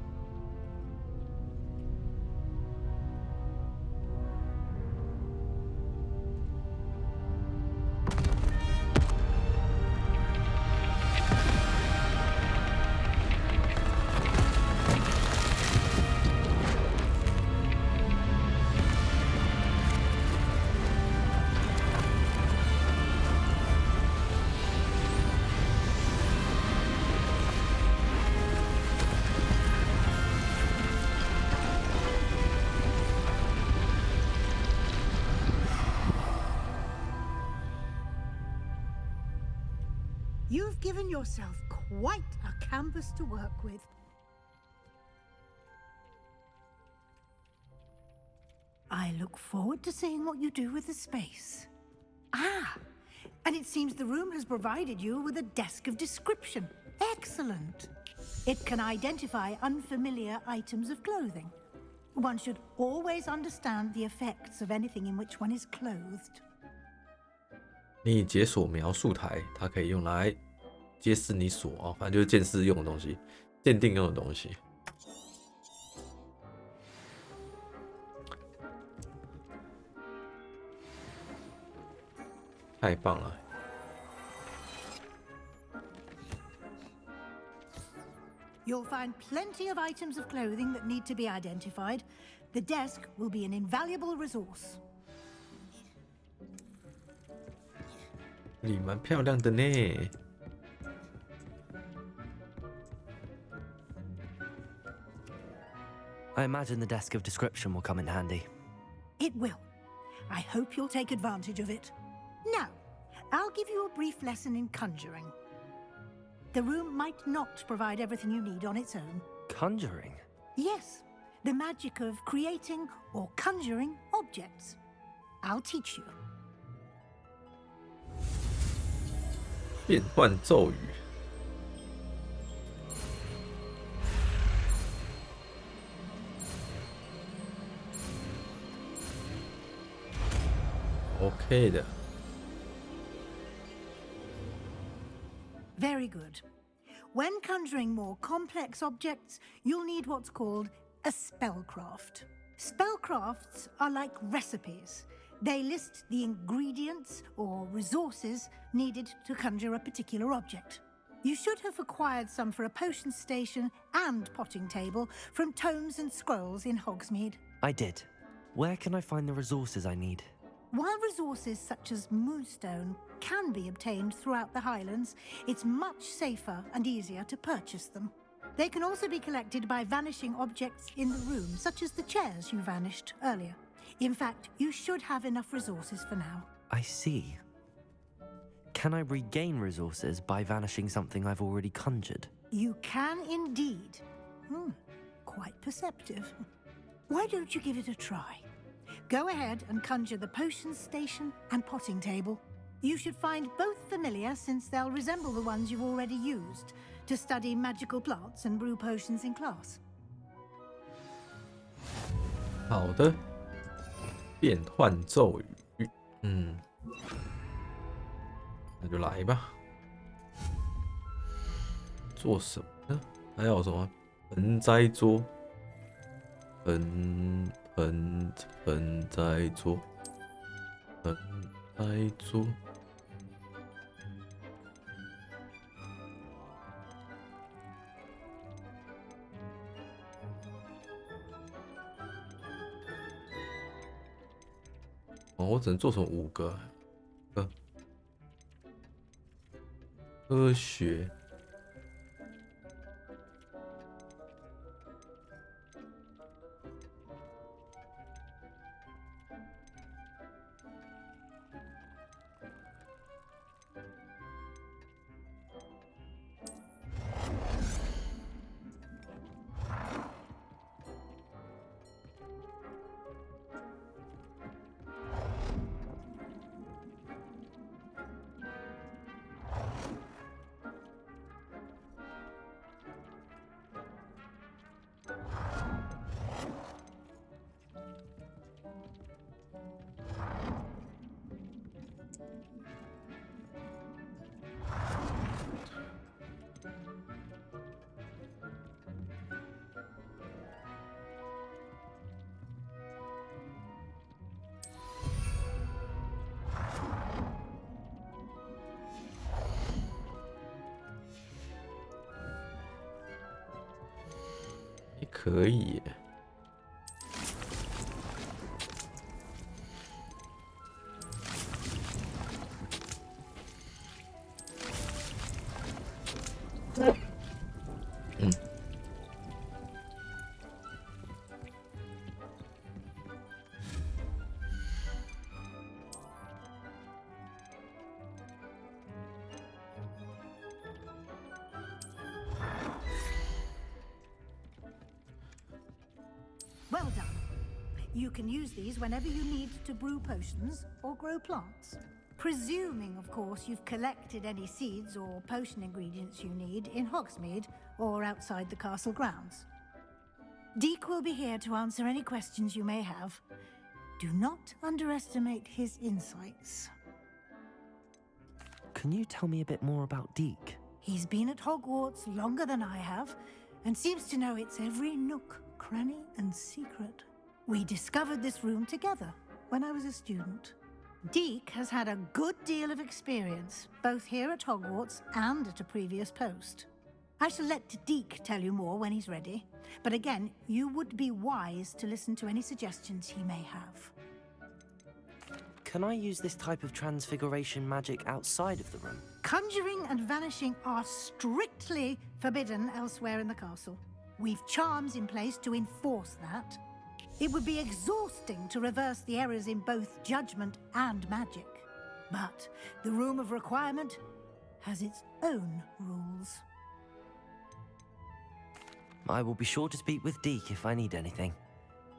Speaker 9: You've given yourself quite a canvas to work with. I look forward to seeing what you do with the space. Ah, and it seems the room has provided you with a desk of description. Excellent. It can identify unfamiliar items of clothing. One should always understand the effects of anything in which one is clothed.
Speaker 1: 你解锁描述台，它可以用来揭示你锁哦，反正就是鉴识用的东西，鉴定用的东西。太棒了！
Speaker 9: You'll find plenty of items of clothing that need to be identified. The desk will be an invaluable resource.
Speaker 1: 你蛮漂亮的呢。
Speaker 4: I imagine the desk of description will come in handy.
Speaker 9: It will. I hope you'll take advantage of it. Now, I'll give you a brief lesson in conjuring. The room might not provide everything you need on its own.
Speaker 4: Conjuring?
Speaker 9: Yes, the magic of creating or conjuring objects. I'll teach you.
Speaker 1: 变换咒语。OK 的。
Speaker 9: Very good. When conjuring more complex objects, you'll need what's called a spellcraft. Spellcrafts are like recipes. They list the ingredients or resources needed to conjure a particular object. You should have acquired some for a potion station and potting table from tomes and scrolls in Hogsmeade.
Speaker 4: I did. Where can I find the resources I need?
Speaker 9: While resources such as moonstone can be obtained throughout the Highlands, it's much safer and easier to purchase them. They can also be collected by vanishing objects in the room, such as the chairs you vanished earlier. In fact, you should have enough resources for now.
Speaker 4: I see. Can I regain resources by vanishing something I've already conjured?
Speaker 9: You can indeed. Quite perceptive. Why don't you give it a try? Go ahead and conjure the potion station and potting table. You should find both familiar since they'll resemble the ones you've already used to study magical plants and brew potions in class.
Speaker 1: 好的，变换咒语，那就来吧。做什么呢？还有什么盆栽桌？盆栽桌，盆栽桌。哦，我只能做成5个。科学。也可以耶。
Speaker 9: Well done. You can use these whenever you need to brew potions or grow plants. Presuming, of course, you've collected any seeds or potion ingredients you need in Hogsmeade or outside the castle grounds. Deek will be here to answer any questions you may have. Do not underestimate his insights.
Speaker 4: Can you tell me a bit more about Deek?
Speaker 9: He's been at Hogwarts longer than I have, and seems to know its every nook, cranny, and secret. We discovered this room together when I was a student. Deek has had a good deal of experience, both here at Hogwarts and at a previous post. I shall let Deek tell you more when he's ready, but again, you would be wise to listen to any suggestions he may have.
Speaker 4: Can I use this type of transfiguration magic outside of the room?
Speaker 9: Conjuring and vanishing are strictly forbidden elsewhere in the castle. We've charms in place to enforce that. It would be exhausting to reverse the errors in both judgment and magic. But the Room of Requirement has its own rules.
Speaker 4: I will be sure to speak with Deek if I need anything.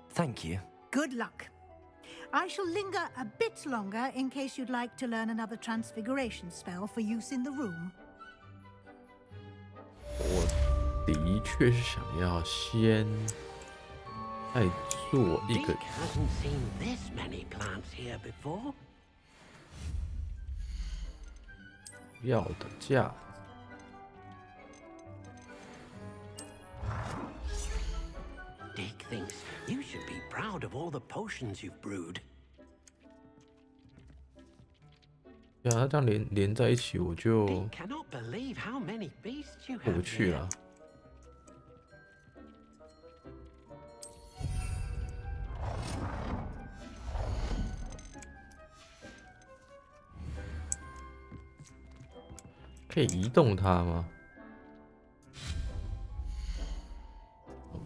Speaker 4: Thank you.
Speaker 9: Good luck. I shall linger a bit longer in case you'd like to learn another transfiguration spell for use in the room.
Speaker 1: 我的确是想要先再做一个
Speaker 5: Deek hasn't seen this many plants here before.
Speaker 1: 要的架子。
Speaker 5: Deek thinks you should be proud of all the potions you've brewed.
Speaker 1: 对啊，它这样连在一起，我就
Speaker 5: Deek cannot believe how many beasts you
Speaker 1: 过不
Speaker 5: have
Speaker 1: 去
Speaker 5: here.
Speaker 1: 了。可以移动它吗？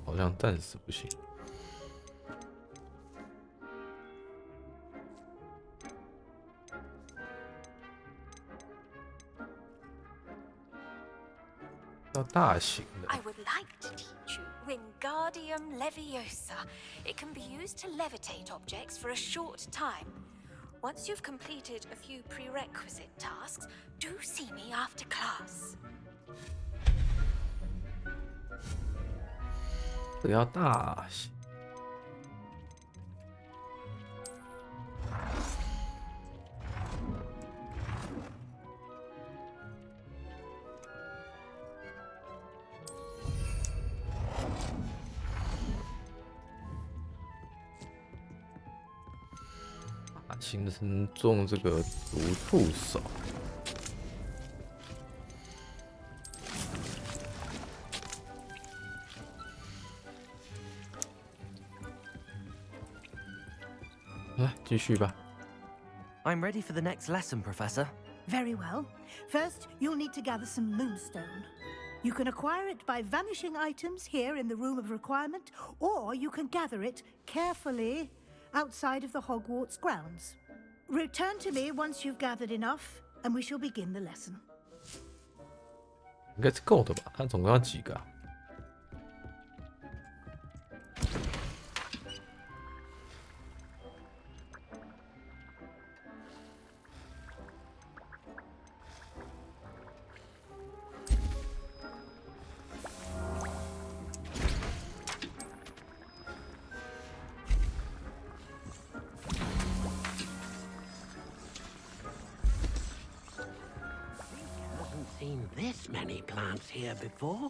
Speaker 1: 好像暂时不行。要大型的。
Speaker 2: I would like to teach you Wingardium Leviosa. It can be used to levitate objects for a short time. Once you've completed a few prerequisite tasks, do see me after class.
Speaker 1: 这个要大型。形成中这个毒兔手，来继续吧。
Speaker 4: I'm ready for the next lesson, Professor.
Speaker 9: Very well. First, you'll need to gather some moonstone. You can acquire it by vanishing items here in the Room of Requirement, or you can gather it carefully outside of the Hogwarts grounds. Return to me once you've gathered enough, and we shall begin the lesson.
Speaker 1: 应该是够的吧？它总共要几个啊？Seen
Speaker 5: this many plants here before?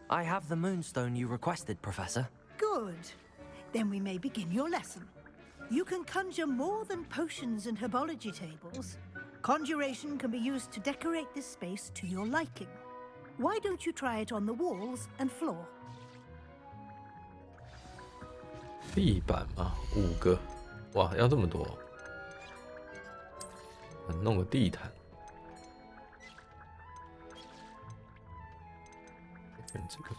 Speaker 4: I have the moonstone you requested, Professor.
Speaker 9: Good. Then we may begin your lesson. You can conjure more than potions and herbology tables. Conjuration can be used to decorate this space to your liking. Why don't you try it on the walls and floor?
Speaker 1: 地板嘛，5个，哇，要这么多，弄个地毯。选这个。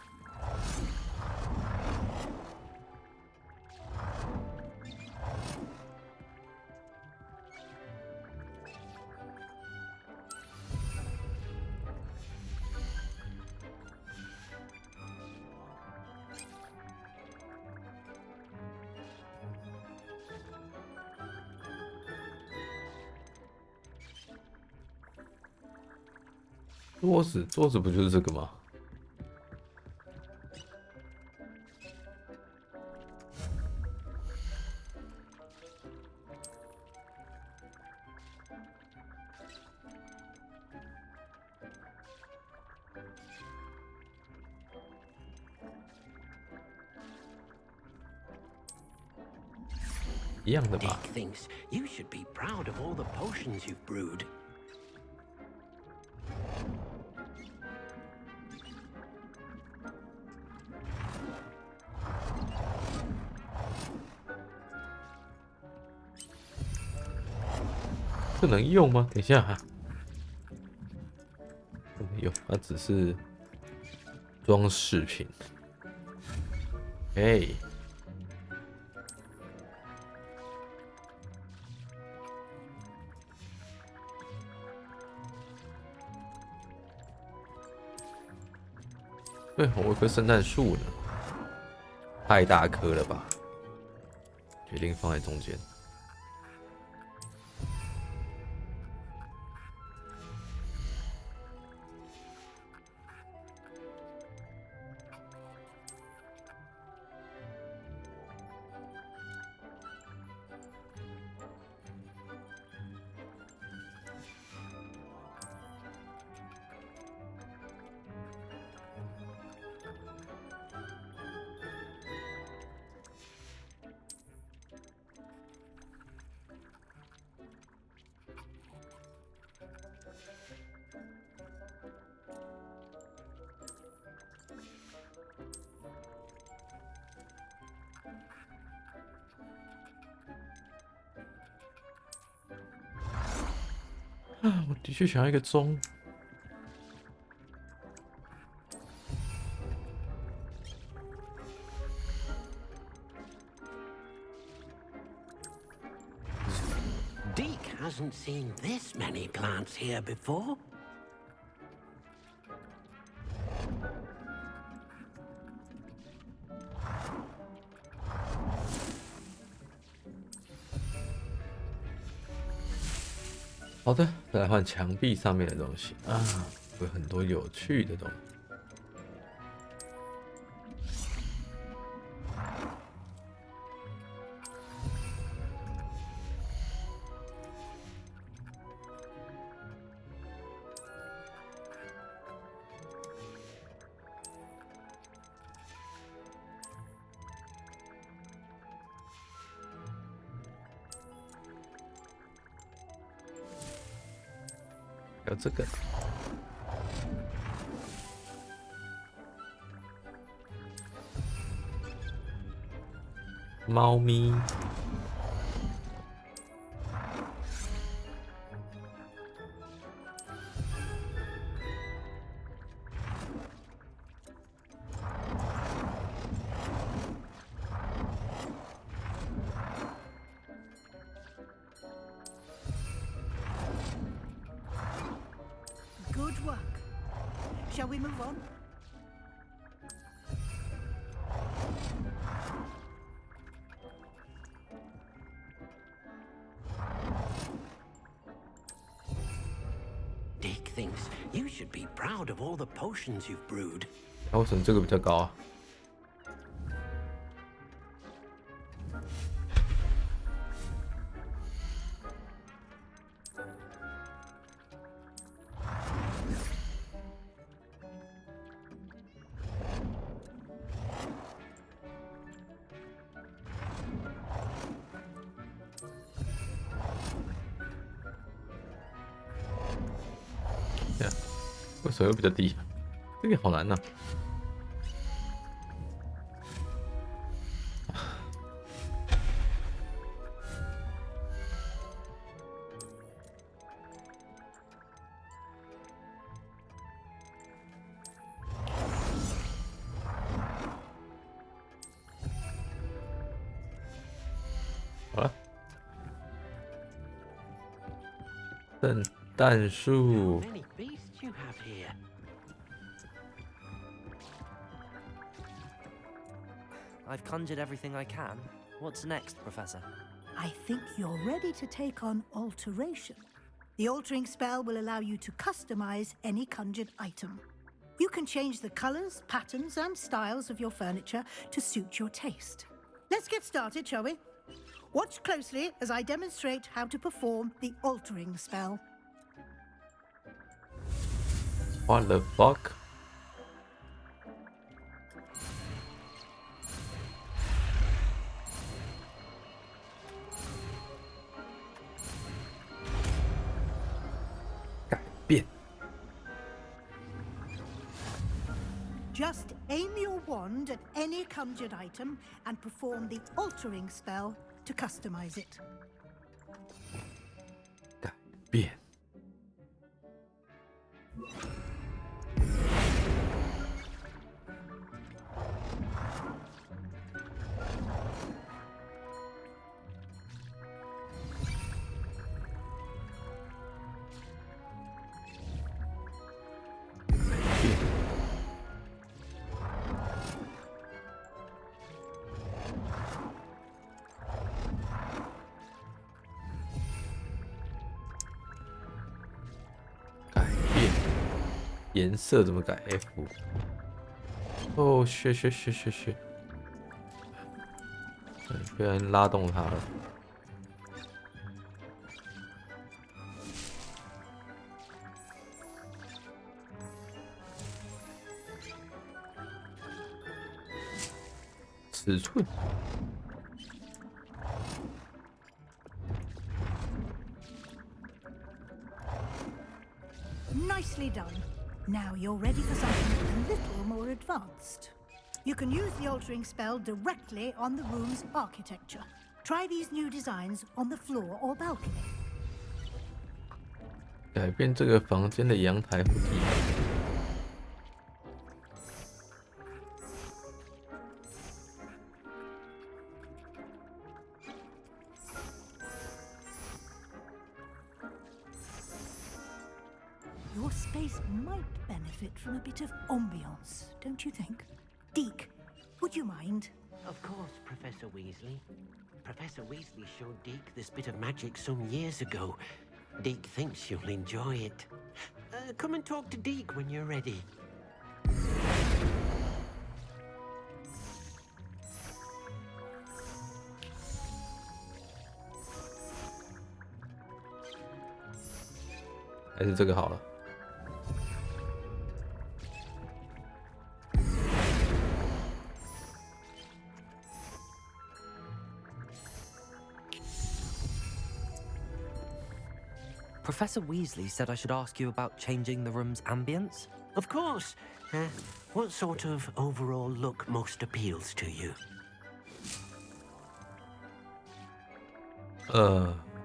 Speaker 1: 桌子不就是这个吗？一样的吧。
Speaker 5: Dick thinks you should be proud of all the potions you've brewed.
Speaker 1: 这能用吗？等一下哈，没有，它只是装饰品。哎，对，我有棵圣诞树呢，太大棵了吧？决定放在中间。啊，我的确想要一个钟。
Speaker 5: Deke hasn't seen this many plants here before.
Speaker 1: 好的，再来换墙壁上面的东西啊，有很多有趣的东西。还有这个，猫咪，
Speaker 9: Good work. Shall we move on?
Speaker 5: Dick thinks you should be proud of all the potions you've brewed.
Speaker 1: 那为什么这个比较高啊？为什么又比较低？这个好难呐、好了，圣诞树。
Speaker 5: Many beasts you have here.
Speaker 4: I've conjured everything I can. What's next, Professor?
Speaker 9: I think you're ready to take on alteration. The altering spell will allow you to customize any conjured item. You can change the colors, patterns, and styles of your furniture to suit your taste. Let's get started, shall we? Watch closely as I demonstrate how to perform the altering spell.
Speaker 1: What the fuck?
Speaker 9: Just aim your wand at any conjured item and perform the altering spell to customize it.
Speaker 1: 改变。颜色怎么改 ？F。哦，学，不小心拉动它了。尺寸。
Speaker 9: Nicely done. Now you're ready for something a little more advanced. You can use the altering spell directly on the room's architecture. Try these new designs on the floor or balcony.
Speaker 1: 改变这个房间的阳台或地板。
Speaker 9: Your space might benefit from a bit of ambiance, don't you think? Deke, would you mind?
Speaker 5: Of course, Professor Weasley. Professor Weasley showed Deke this bit of magic some years ago. Deke thinks you'll enjoy it. Come and talk to Deke when you're ready.
Speaker 1: 还是这个好了。
Speaker 4: Professor Weasley said I should ask you about changing the room's ambience.
Speaker 5: Of course. What sort of overall look most appeals to you?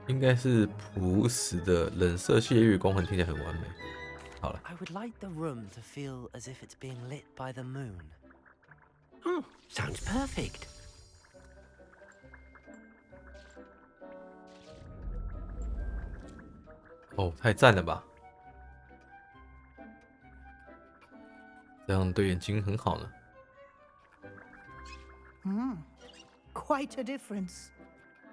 Speaker 1: 应该是朴实的冷色系月光环，听起来很完美。好了，
Speaker 4: I would like the room to feel as if it's being lit by the moon.
Speaker 5: Oh, sounds perfect.
Speaker 1: 哦，太赞了吧！这样对眼睛很好呢。
Speaker 9: Quite a difference.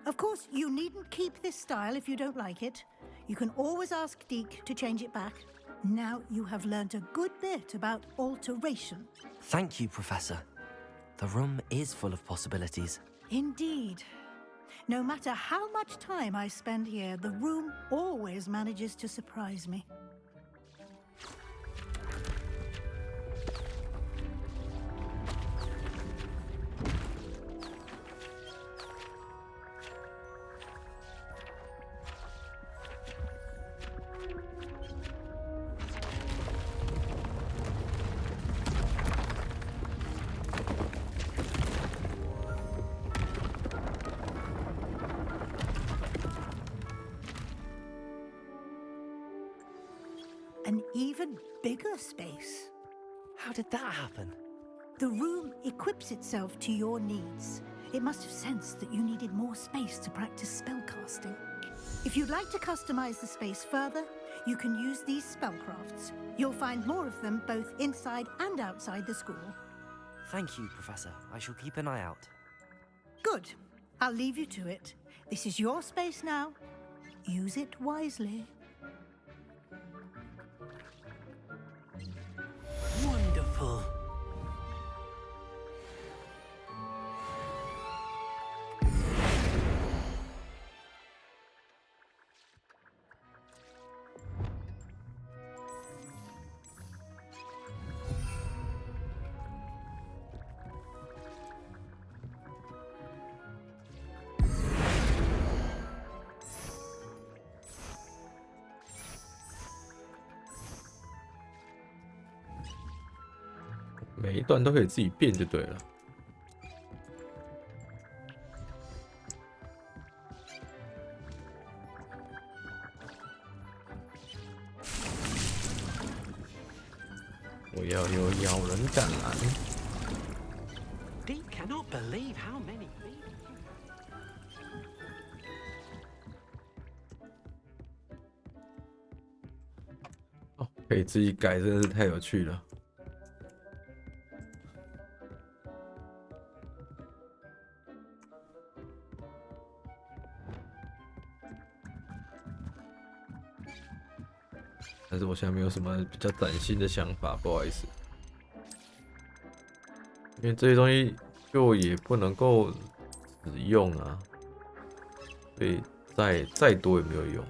Speaker 9: Of course, you needn't keep this style if you don't like it. You can always ask Deke to change it back. Now you have learnt a good bit about alteration.
Speaker 4: Thank you, Professor. The room is full of possibilities.
Speaker 9: Indeed. No matter how much time I spend here, the room always manages to surprise me. 'An even bigger space.
Speaker 4: How did that happen?
Speaker 9: The room equips itself to your needs. It must have sensed that you needed more space to practice spellcasting. If you'd like to customize the space further, you can use these spellcrafts. You'll find more of them both inside and outside the school.
Speaker 4: Thank you, Professor. I shall keep an eye out.
Speaker 9: Good. I'll leave you to it. This is your space now. Use it wisely.
Speaker 5: Wonderful.
Speaker 1: 每一段都可以自己变就对了。我要有咬人橄榄。
Speaker 5: Deke cannot believe how many bees.
Speaker 1: 哦，可以自己改，真的是太有趣了。 但是我现在没有什么比较崭新的想法，不好意思，因为这些东西就也不能够使用啊，所以再多也没有用。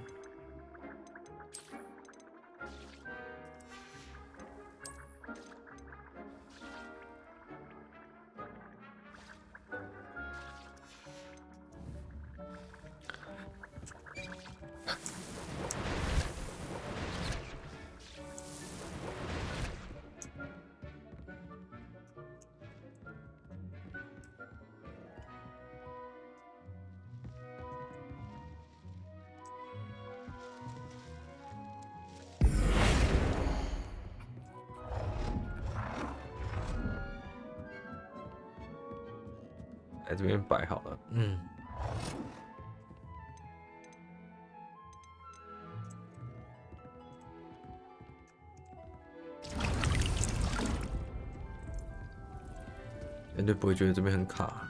Speaker 1: 在这边摆好了，绝对不会觉得这边很卡。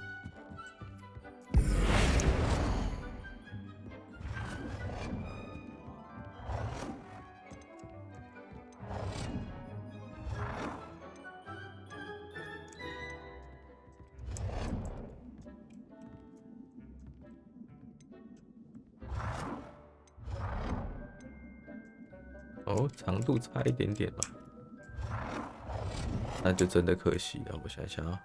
Speaker 1: 哦，长度差一点点吧，那就真的可惜了。我想想啊，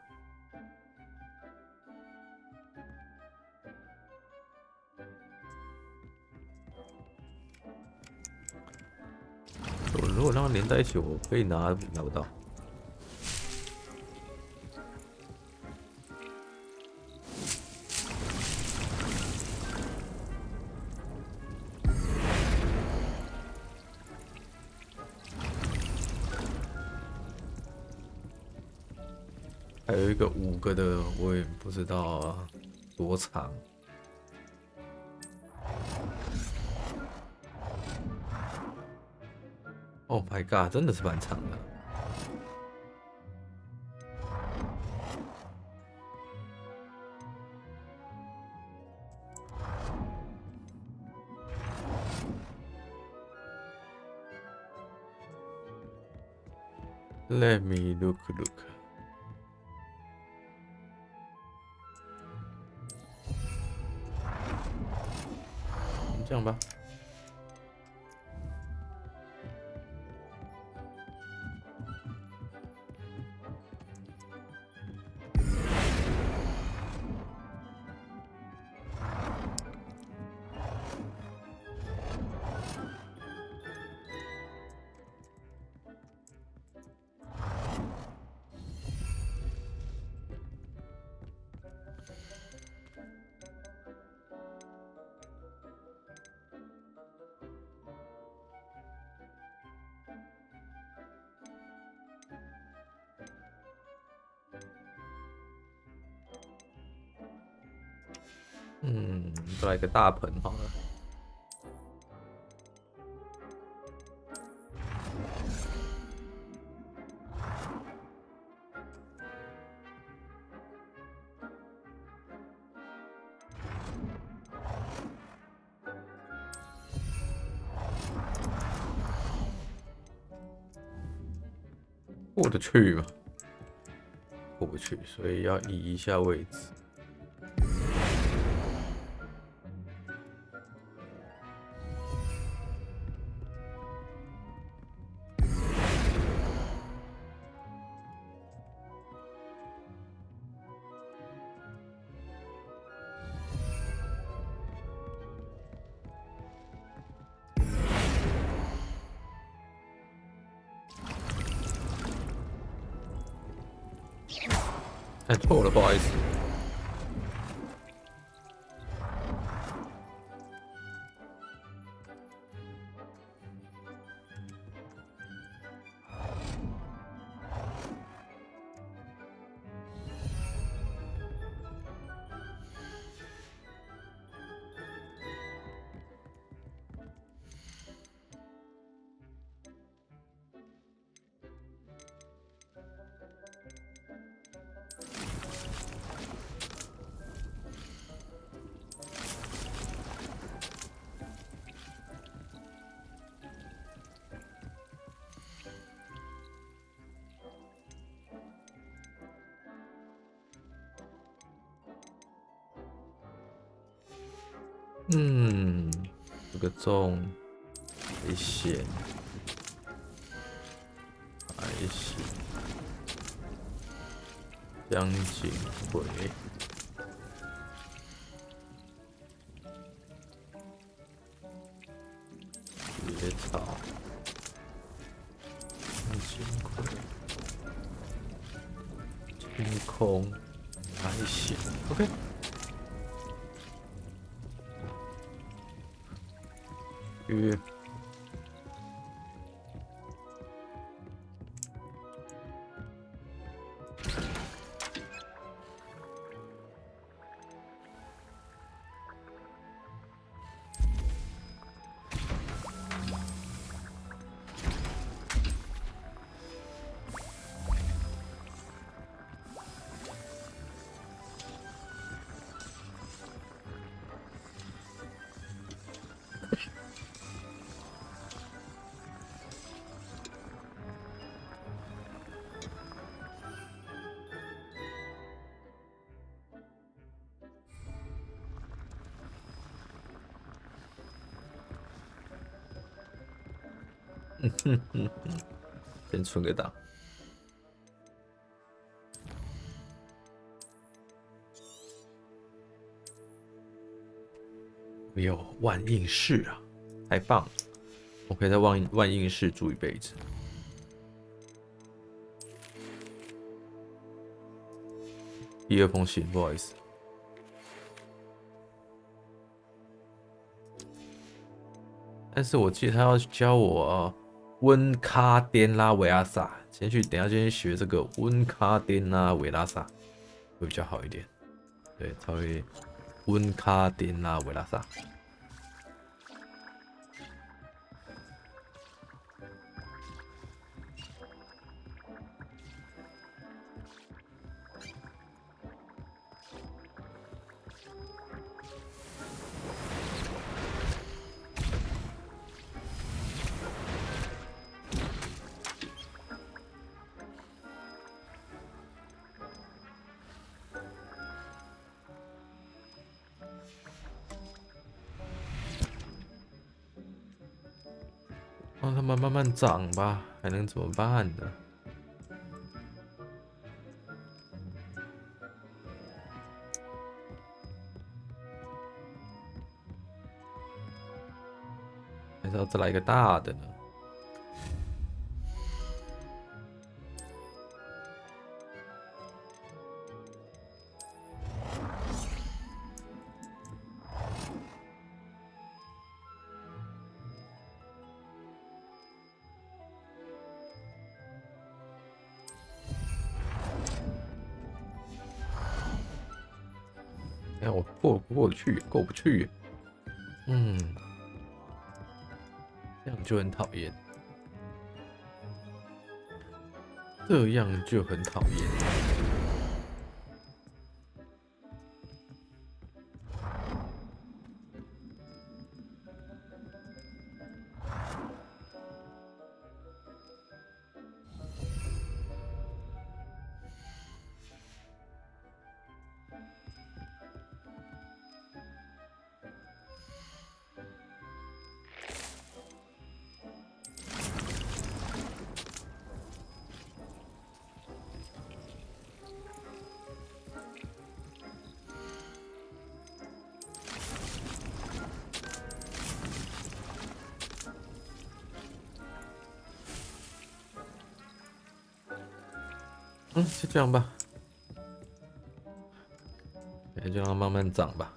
Speaker 1: 如果让它连在一起，我可以拿不到。 还有一个5个的，我也不知道多长。Oh my god， 真的是蛮长的。Let me look. 这样吧。再来个大盆好了。过得去吗？过不去，所以要移一下位置。看错了，不好意思。这个钟危险，还行，将警回。野草，将警回，清空，还行 ，OK。先存个档。没有万应室啊，太棒了！我可以在万应室住一辈子。第二封信，不好意思。但是我记得他要教我温卡颠拉维拉萨，等一下去学这个温卡颠拉维拉萨会比较好一点。对，才会温卡颠拉维拉萨。他们慢慢长吧，还能怎么办呢？还是要再来一个大的呢？哎，我过得去，过不去。这样就很讨厌，这样就很讨厌。就这样吧，就让它慢慢长吧。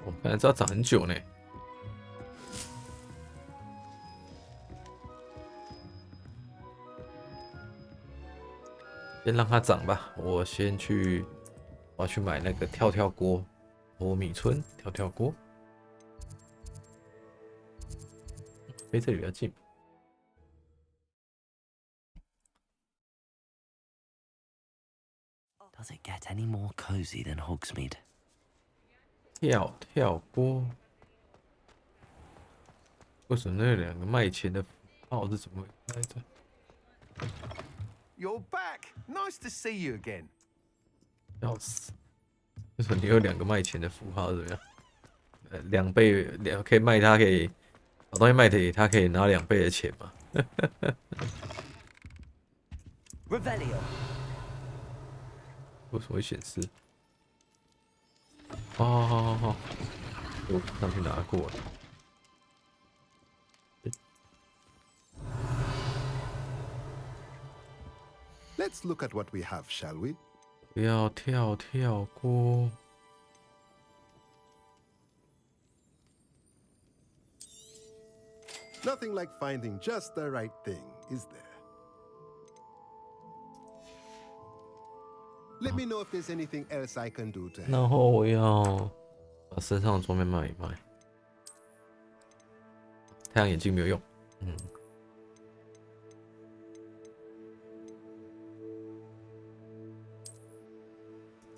Speaker 1: 我看来这要长很久呢。先让它长吧，我要去买那个跳跳锅，欧米村跳跳锅，飞这里比较近。
Speaker 4: Does it get any more cozy than Hogsmeade?
Speaker 1: 跳跳锅，为什么那两个卖钱的符号是怎么来着？
Speaker 3: You're back. Nice to see you again.
Speaker 1: 要死！为什么你有两个卖钱的符号？怎么样？2倍可以卖它，可以把东西卖给他，可以拿2倍的钱嘛
Speaker 8: Revelio.
Speaker 1: 为什么会显示？好，我上去拿过了。
Speaker 12: Let's look at what we have, shall we?
Speaker 1: 不要跳锅。
Speaker 12: Nothing like finding just the right thing, is there? Let me know if there's anything else I can do to help.
Speaker 1: 然后我要把身上的装备卖一卖。太阳眼镜没有用，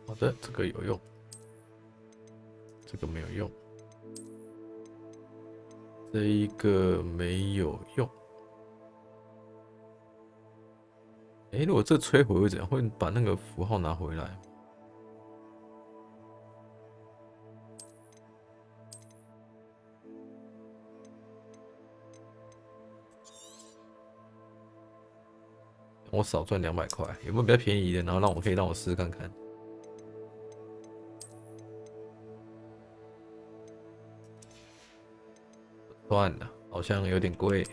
Speaker 1: 好的，这个有用，这个没有用，这一个没有用。如果这摧毁会怎样？会把那个符号拿回来？我少赚200块，有没有比较便宜的？然后让我试试看看。算了，好像有点贵。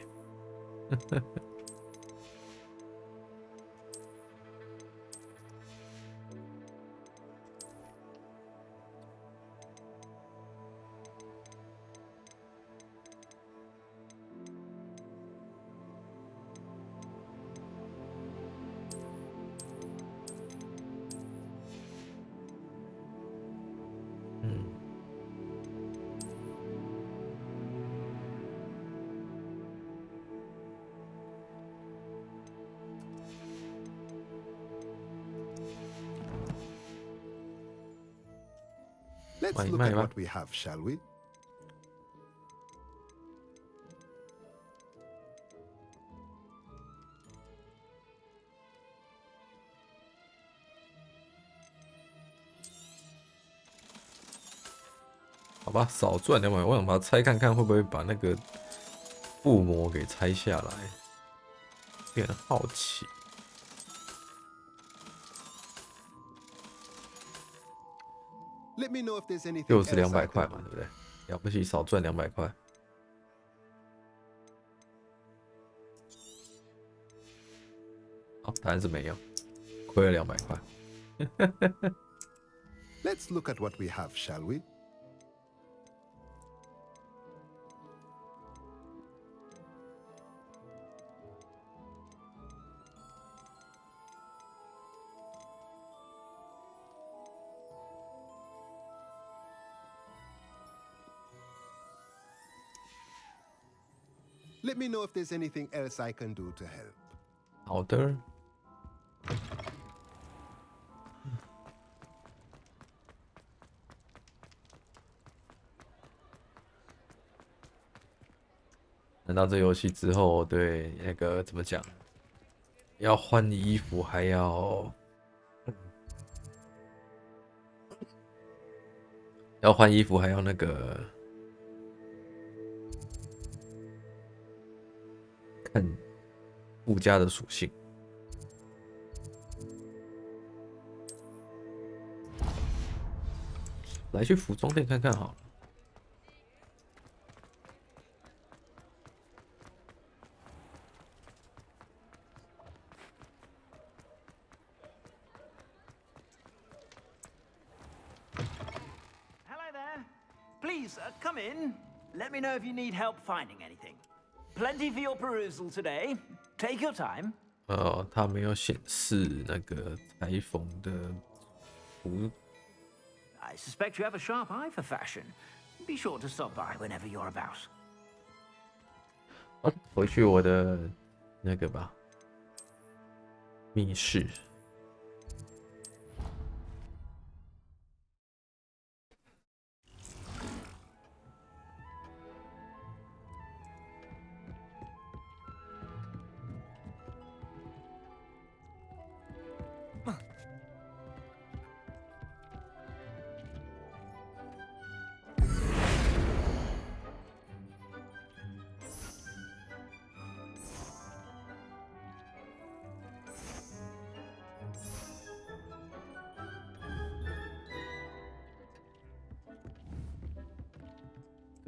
Speaker 12: Let's look at what we have, shall we?
Speaker 1: 好吧，少赚200，我想把它拆看看会不会把那个附魔给拆下来，有点好奇。又是200块嘛，对不对？了不起，少赚200块。好，答案是没有，亏了200块。
Speaker 12: Let's look at what we have, shall we? Let me know if there's anything else I can do to help.
Speaker 1: 好的。等到这游戏之后，对那个怎么讲，要换衣服，还要换衣服，还要那个看附加的属性。来去服装店看看好了。
Speaker 11: Please, come in. Let me know if you need help finding anything. Plenty for your perusal today. Take your time.
Speaker 1: 它没有显示那个裁缝的图。
Speaker 11: I suspect you have a sharp eye for fashion. Be sure to stop by whenever you're about.
Speaker 1: 回去我的那个吧，密室。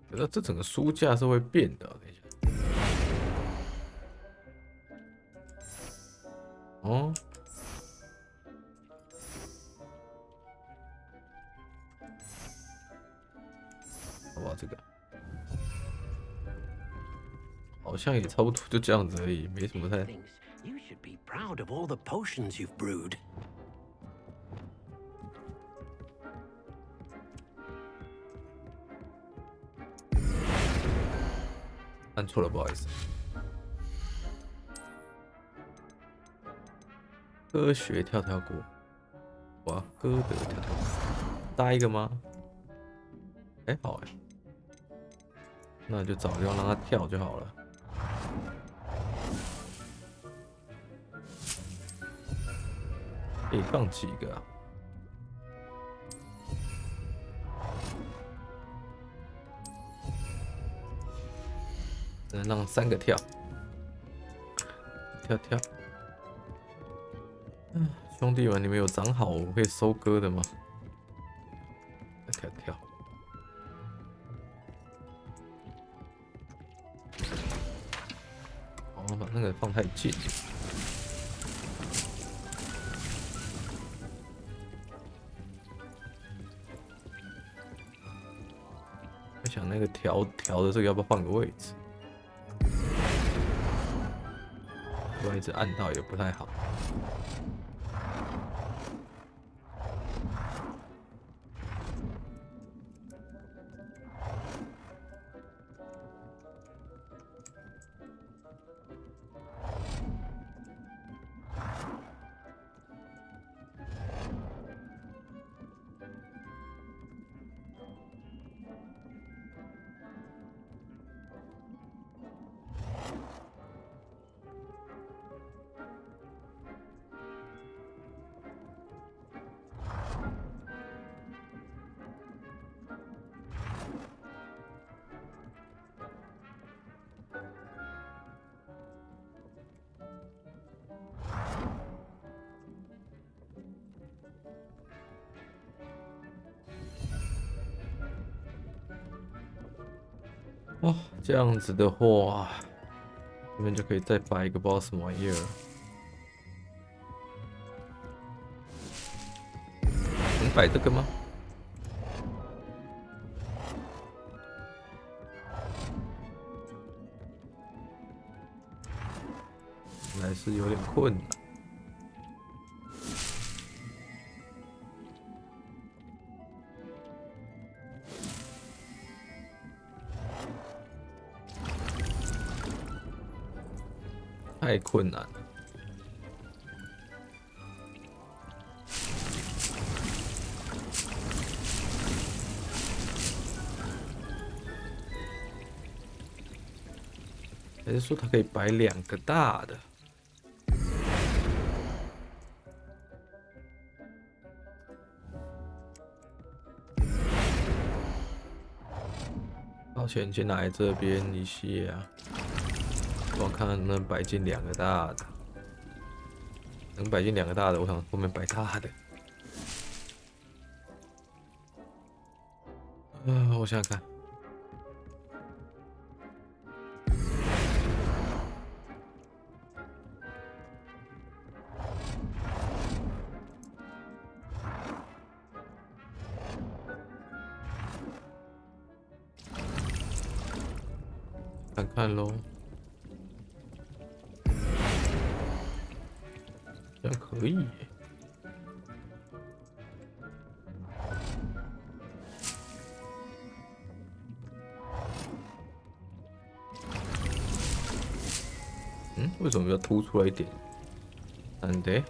Speaker 1: 可是这整个书架是会变的，等一下。哦，好吧，这个好像也差不多就这样子而已，没什么太。
Speaker 5: You should be proud of all the potions you've brewed.
Speaker 1: 按错了，不好意思。科学跳跳过，哇，歌德跳跳过，搭一个吗？哎，好哎，那就找地方让他跳就好了。可以放几个啊？只能让3个跳，跳跳。兄弟们，你们有长好我可以收割的吗？跳跳。哦，把那个放太近。我想那个调的这个要不要换个位置？不然一直按到也不太好。这样子的话，这边就可以再摆一个不知道什么玩意儿。能摆这个吗？还是有点困难。太困难了。还是说它可以摆2个大的？抱歉，先来这边一下，我看看能不能摆进2个大的。能摆进2个大的，我想后面摆大的。我想想看。看看咯，这样可以耶。为什么要凸出来一点？なんで？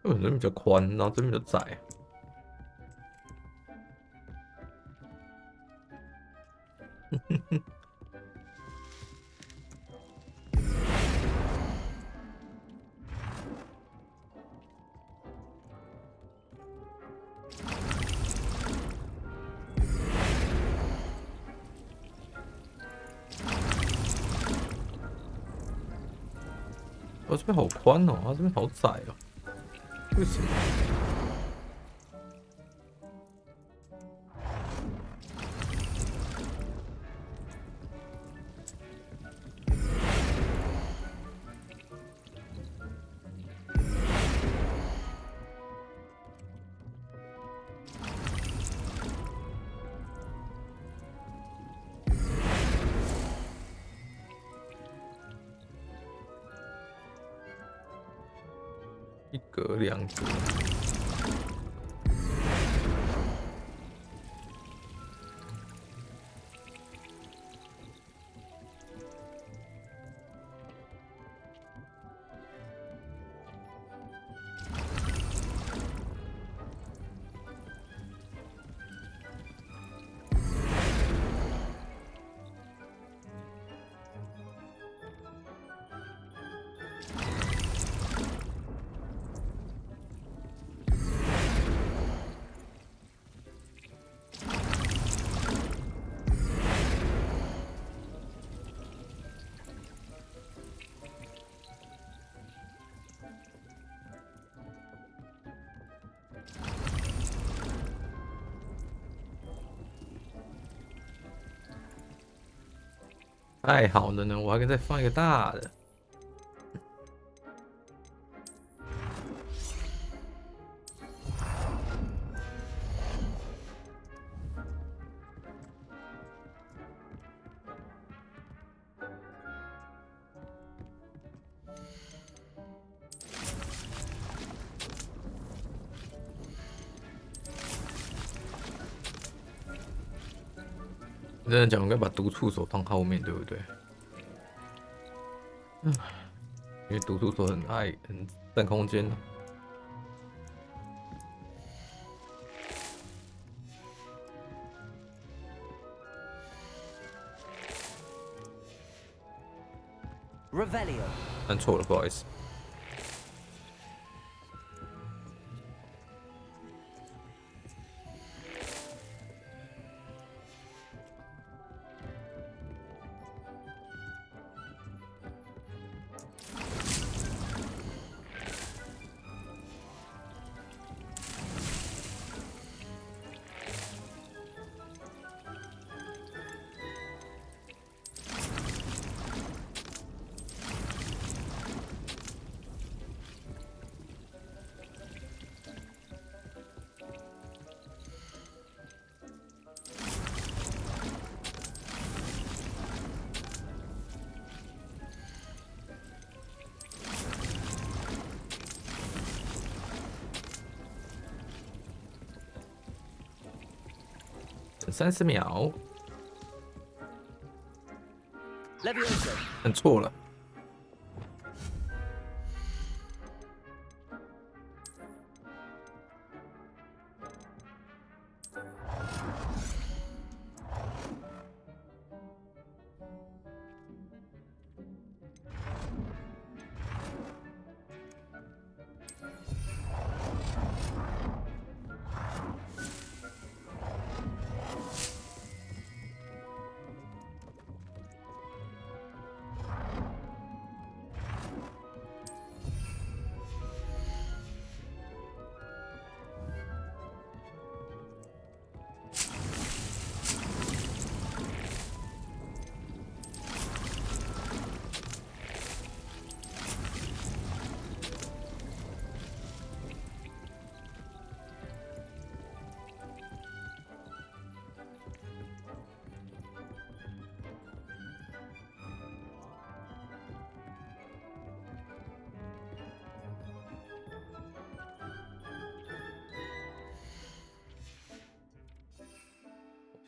Speaker 1: 这边比较宽，然后这边比较窄。哦，这边好宽哦，这边好窄哦，为什么？一格两格。太好了呢，我还可以再放一个大的。真的讲，应该把毒触手放后面，对不对？因为毒触手很占空间。
Speaker 8: Revelio。
Speaker 1: 按错了，不好意思。30秒，按错了。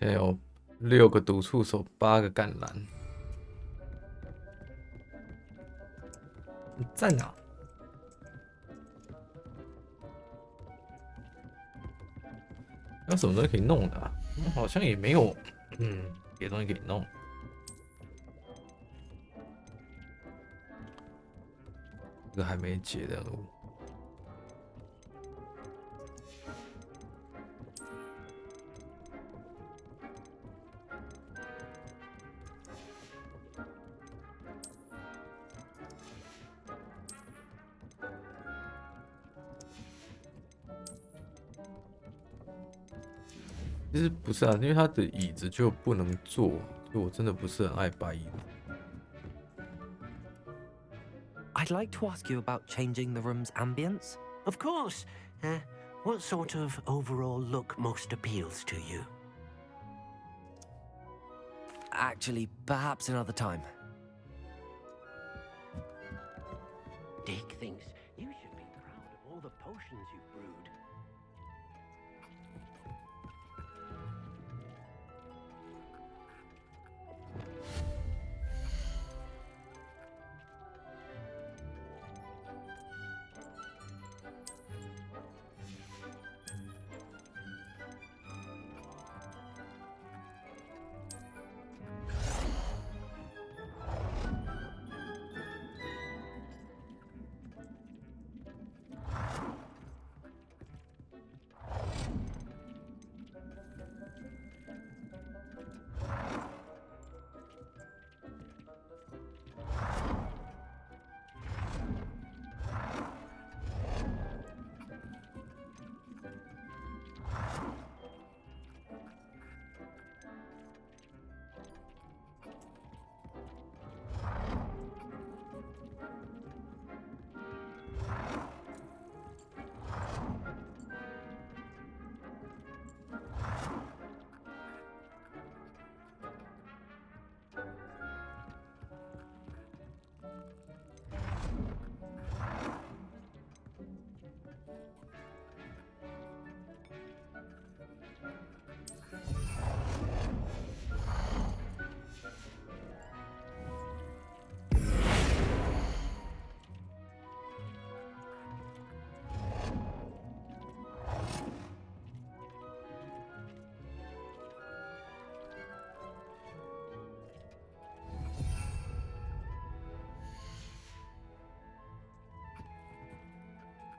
Speaker 1: 现在有6个毒触手，8个橄榄，赞啊！有什么东西可以弄的啊？好像也没有，别的东西可以弄。这个还没解的任务。其实不是啊，因为他的椅子就不能坐，所以我真的不是很爱摆椅子。
Speaker 4: I'd like to ask you about changing the room's ambience.
Speaker 5: Of course. What sort of overall look most appeals to you?
Speaker 4: Actually, perhaps another time.
Speaker 5: Dick thinks you should be proud of potions you've brewed.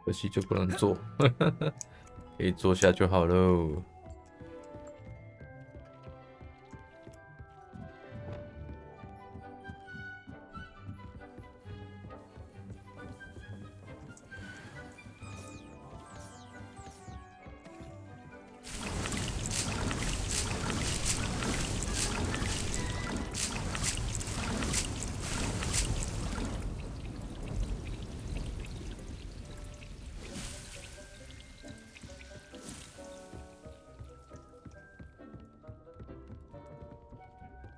Speaker 1: 可惜就不能做，可以坐下就好喽。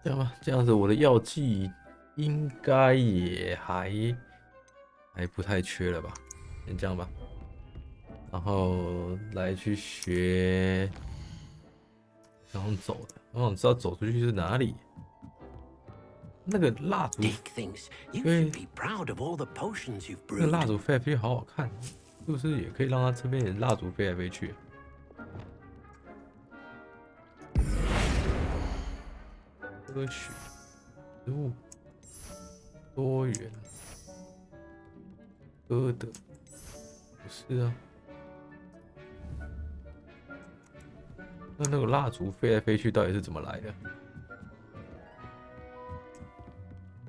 Speaker 1: 这样吧，这样子我的药剂应该也还不太缺了吧？先这样吧，然后来去学刚刚走的，我想知道走出去是哪里。那个蜡烛，对，那个蜡烛飞来飞去好好看，是不是也可以让它这边的蜡烛飞来飞去？科学、植物、多元、歌的，不是啊？那个蜡烛飞来飞去到底是怎么来的？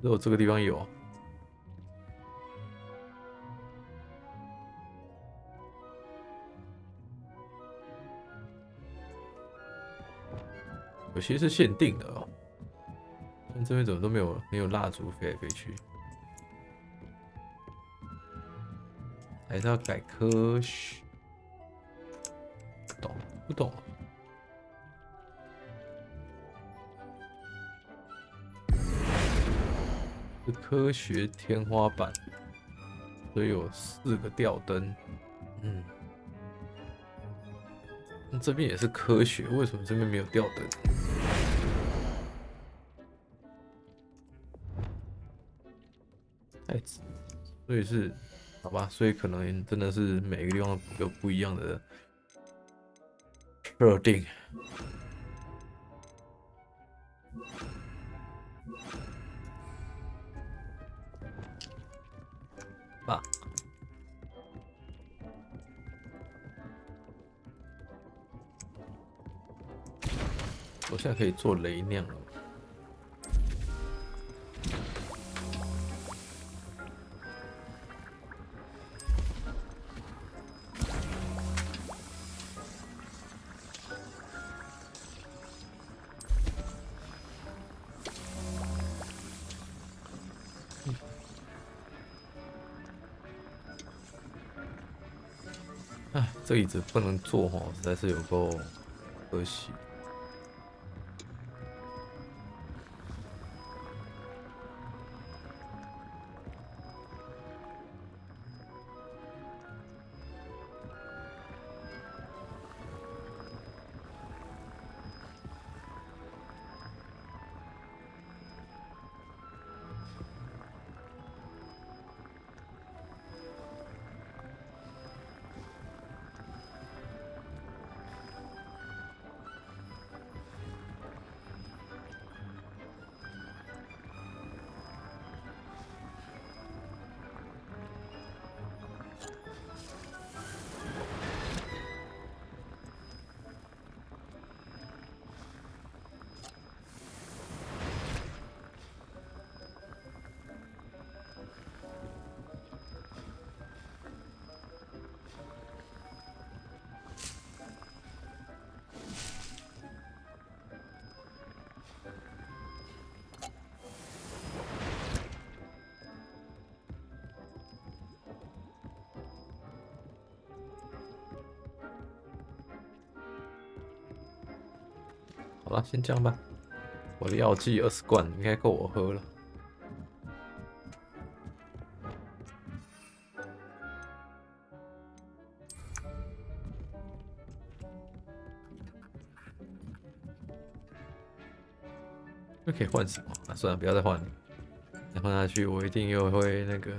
Speaker 1: 只有这个地方有。有些是限定的哦。但这边怎么都没有蜡烛飞来飞去？还是要改科学？不懂。是科学天花板，所以有4个吊灯。那这边也是科学，为什么这边没有吊灯？太直，所以是好吧，所以可能真的是每个地方有不一样的设定。吧，我现在可以做雷酿了。哎，这椅子不能坐哦，实在是有够可惜。吧，先这样吧。我的药剂20罐应该够我喝了。那可以换什么？啊，算了，不要再换了。再换下去，我一定又会那个。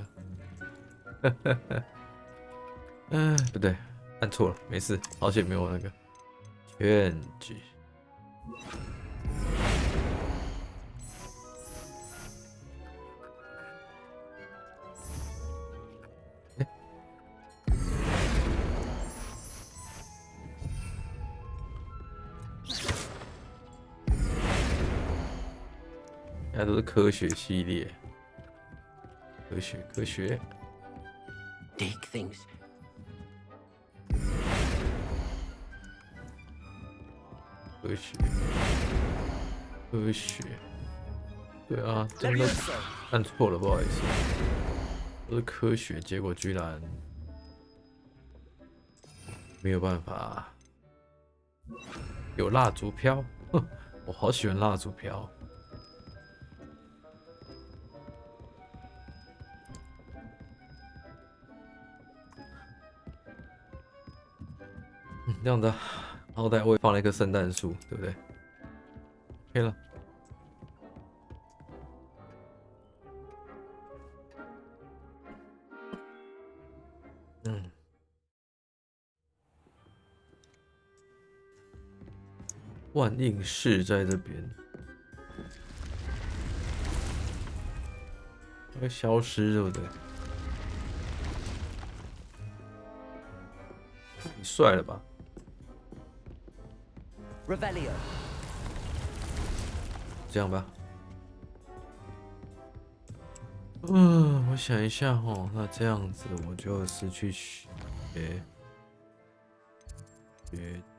Speaker 1: 不对，按错了，没事，好险没有那个劝举。现在都是科学系列，科学。
Speaker 5: Dig things.
Speaker 1: 科学。对啊，真的按错了，不好意思。都是科学，结果居然没有办法。有蜡烛飘，哼，我好喜欢蜡烛飘。这样的，好歹我也放了一棵圣诞树，对不对 ？OK 了。万应室在这边，会消失，对不对？太帅了吧！
Speaker 8: Revelio，
Speaker 1: 这样吧。我想一下哦，那这样子我就是去学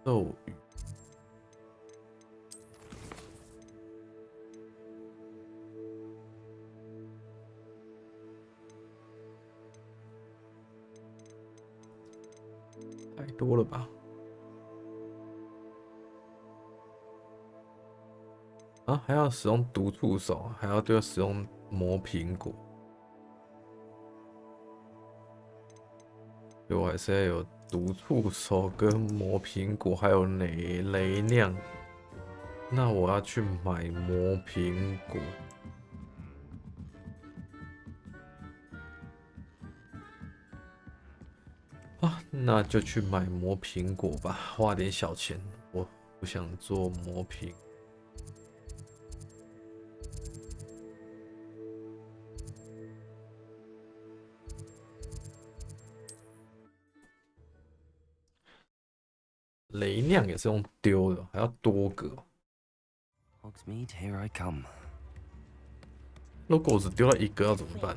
Speaker 1: 咒语。太多了吧？啊，还要使用毒触手，还要使用磨苹果。所以我还是要有毒触手跟磨苹果，还有雷酿。那我要去买磨苹果。啊，那就去买磨苹果吧，花点小钱。我不想做磨苹。雷酿也是用丢的，还要多个。
Speaker 4: Hogsmeade, here I come.
Speaker 1: 如果我只丢到一个，要怎么办？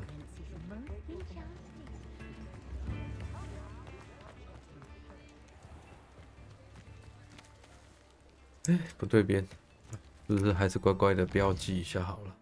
Speaker 1: 哎，不对边，是不是还是乖乖的标记一下好了？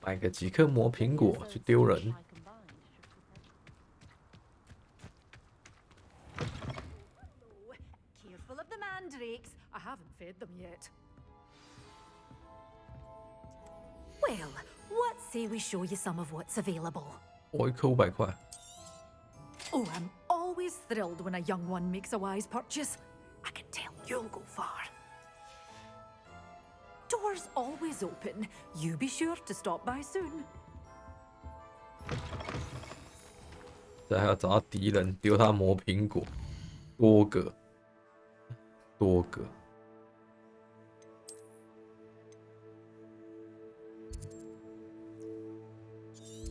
Speaker 1: 买个几颗磨苹果去丢人。
Speaker 13: Careful of the mandrakes. I haven't fed them yet. Well, what say we show you some of what's available?
Speaker 1: 我一颗500块。
Speaker 13: Oh, I'm always thrilled when a young one makes a wise purchase. I can tell you'll go far. Doors always open. You be sure to stop by soon.
Speaker 1: 这还要找到敌人，丢他磨苹果，多个。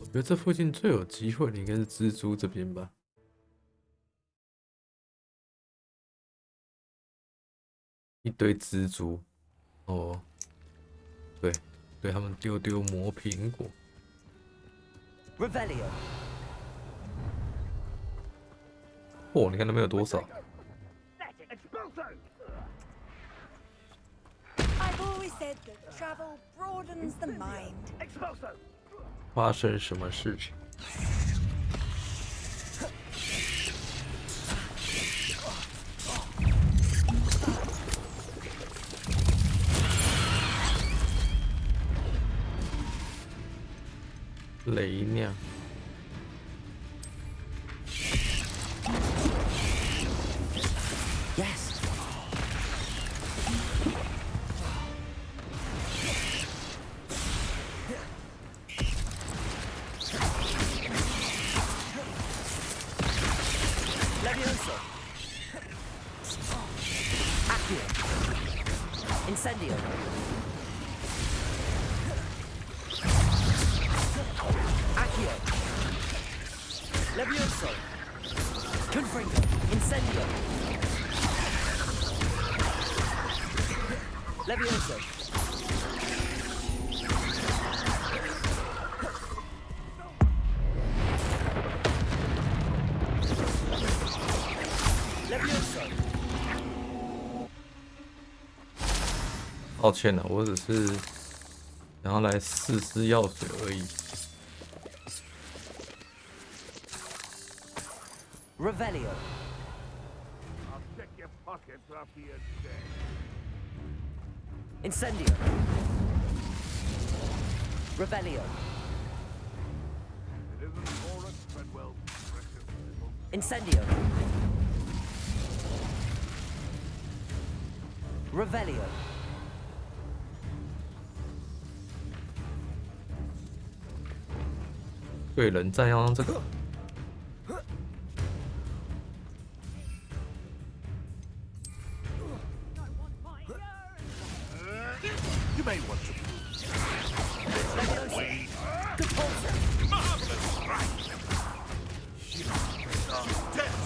Speaker 1: 觉得这附近最有机会的应该是蜘蛛这边吧。一堆蜘蛛，哦，对，对他们丢磨苹果。
Speaker 8: Revelio。
Speaker 1: 哦，你看那边有多少？
Speaker 14: I've always said that travel broadens the mind.
Speaker 1: 发生什么事情？雷酿。
Speaker 8: Yes. Levioso. Accio. Incendio. Accio. Levioso. Confringo. Incendio. Levioso. Levioso.
Speaker 1: 抱歉了，我只是想要来试试药水而已。
Speaker 8: Revelio.
Speaker 15: I'll check your pockets after your day.
Speaker 8: Incendio. Revelio.
Speaker 15: It isn't Horace Treadwell's precious little...
Speaker 8: Incendio. Revelio.
Speaker 1: 对，冷战要用这个。
Speaker 15: You may want to wait. Marvelous strike. Death.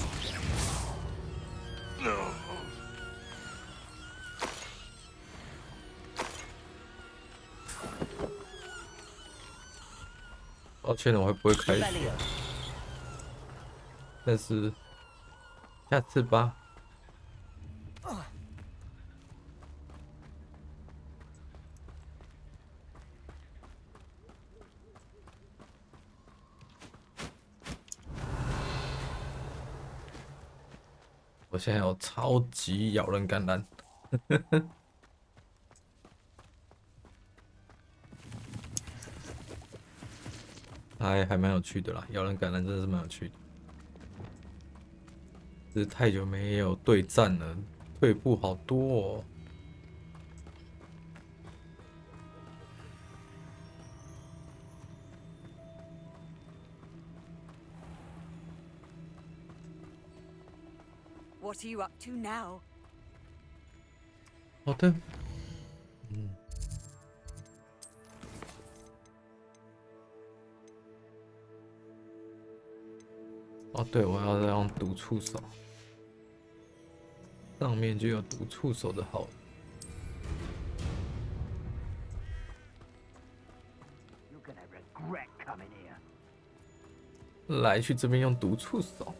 Speaker 15: No.
Speaker 1: 抱歉了，我还不会开始，但是下次吧。我现在有超级咬人橄榄，还蛮有趣的啦，咬人橄榄真的是蛮有趣的。只是太久没有对战了，退步好多哦。
Speaker 14: What are you up to now?
Speaker 1: 好的，哦，对，我要再用毒触手，上面就有毒触手的好。
Speaker 11: You're gonna regret coming here.
Speaker 1: 来，去这边用毒触手。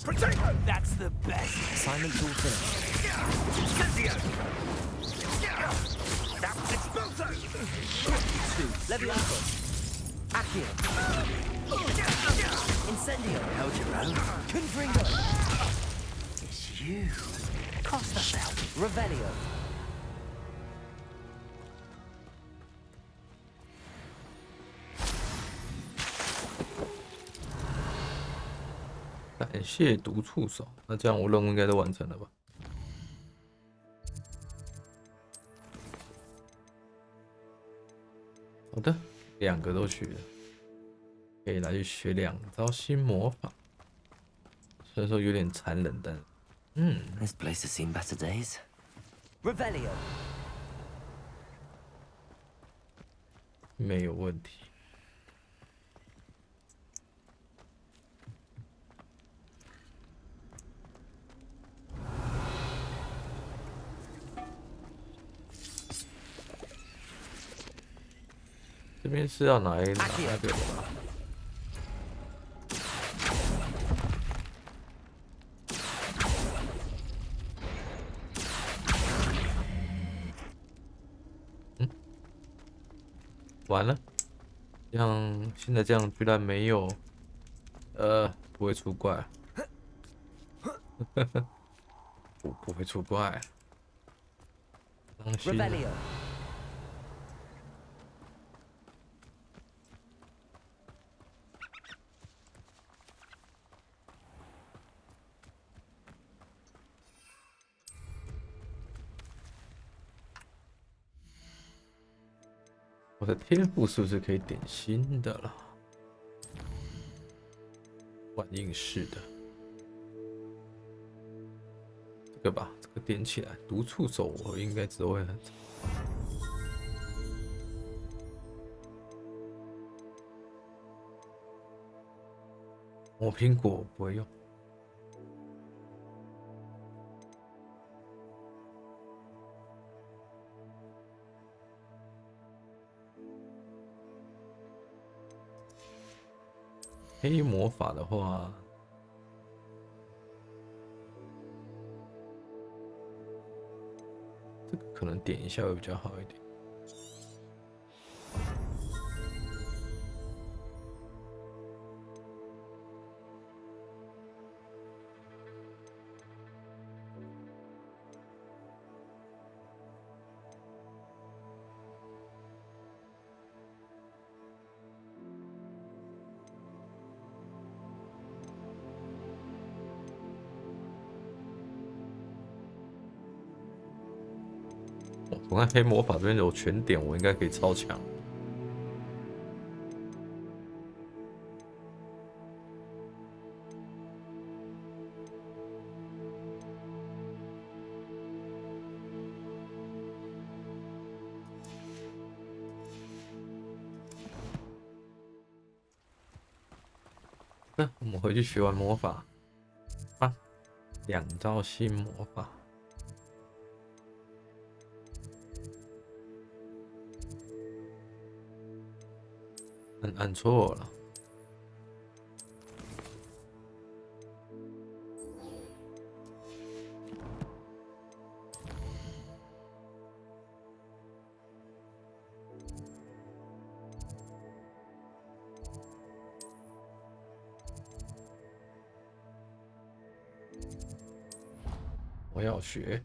Speaker 15: Protect! That's the best.
Speaker 8: Assignment's all finished.
Speaker 15: Incendio! Expulso!
Speaker 8: Levioso. Accio. Incendio.
Speaker 5: Held your own.
Speaker 8: Confringo.
Speaker 5: It's you. Cost us out.
Speaker 8: Revelio.
Speaker 1: 感谢毒触手，那这样我任务应该都完成了吧？好的，2个都学了，可以来去学2招新魔法。虽然说有点残忍，但
Speaker 4: This place has seen better days.
Speaker 8: Revelio.
Speaker 1: 没有问题。这边是要拿个吧？完了，像现在这样居然没有，不会出怪，不会出怪，当心。我的天赋是不是可以点新的了？反应式的，这个吧，这个点起来，毒触手我应该只会很长。我苹果不会用。黑魔法的话，这个可能点一下会比较好一点。我看黑魔法这边有全点，我应该可以超强。我们回去学完魔法啊，2招新魔法。按错了。我要学。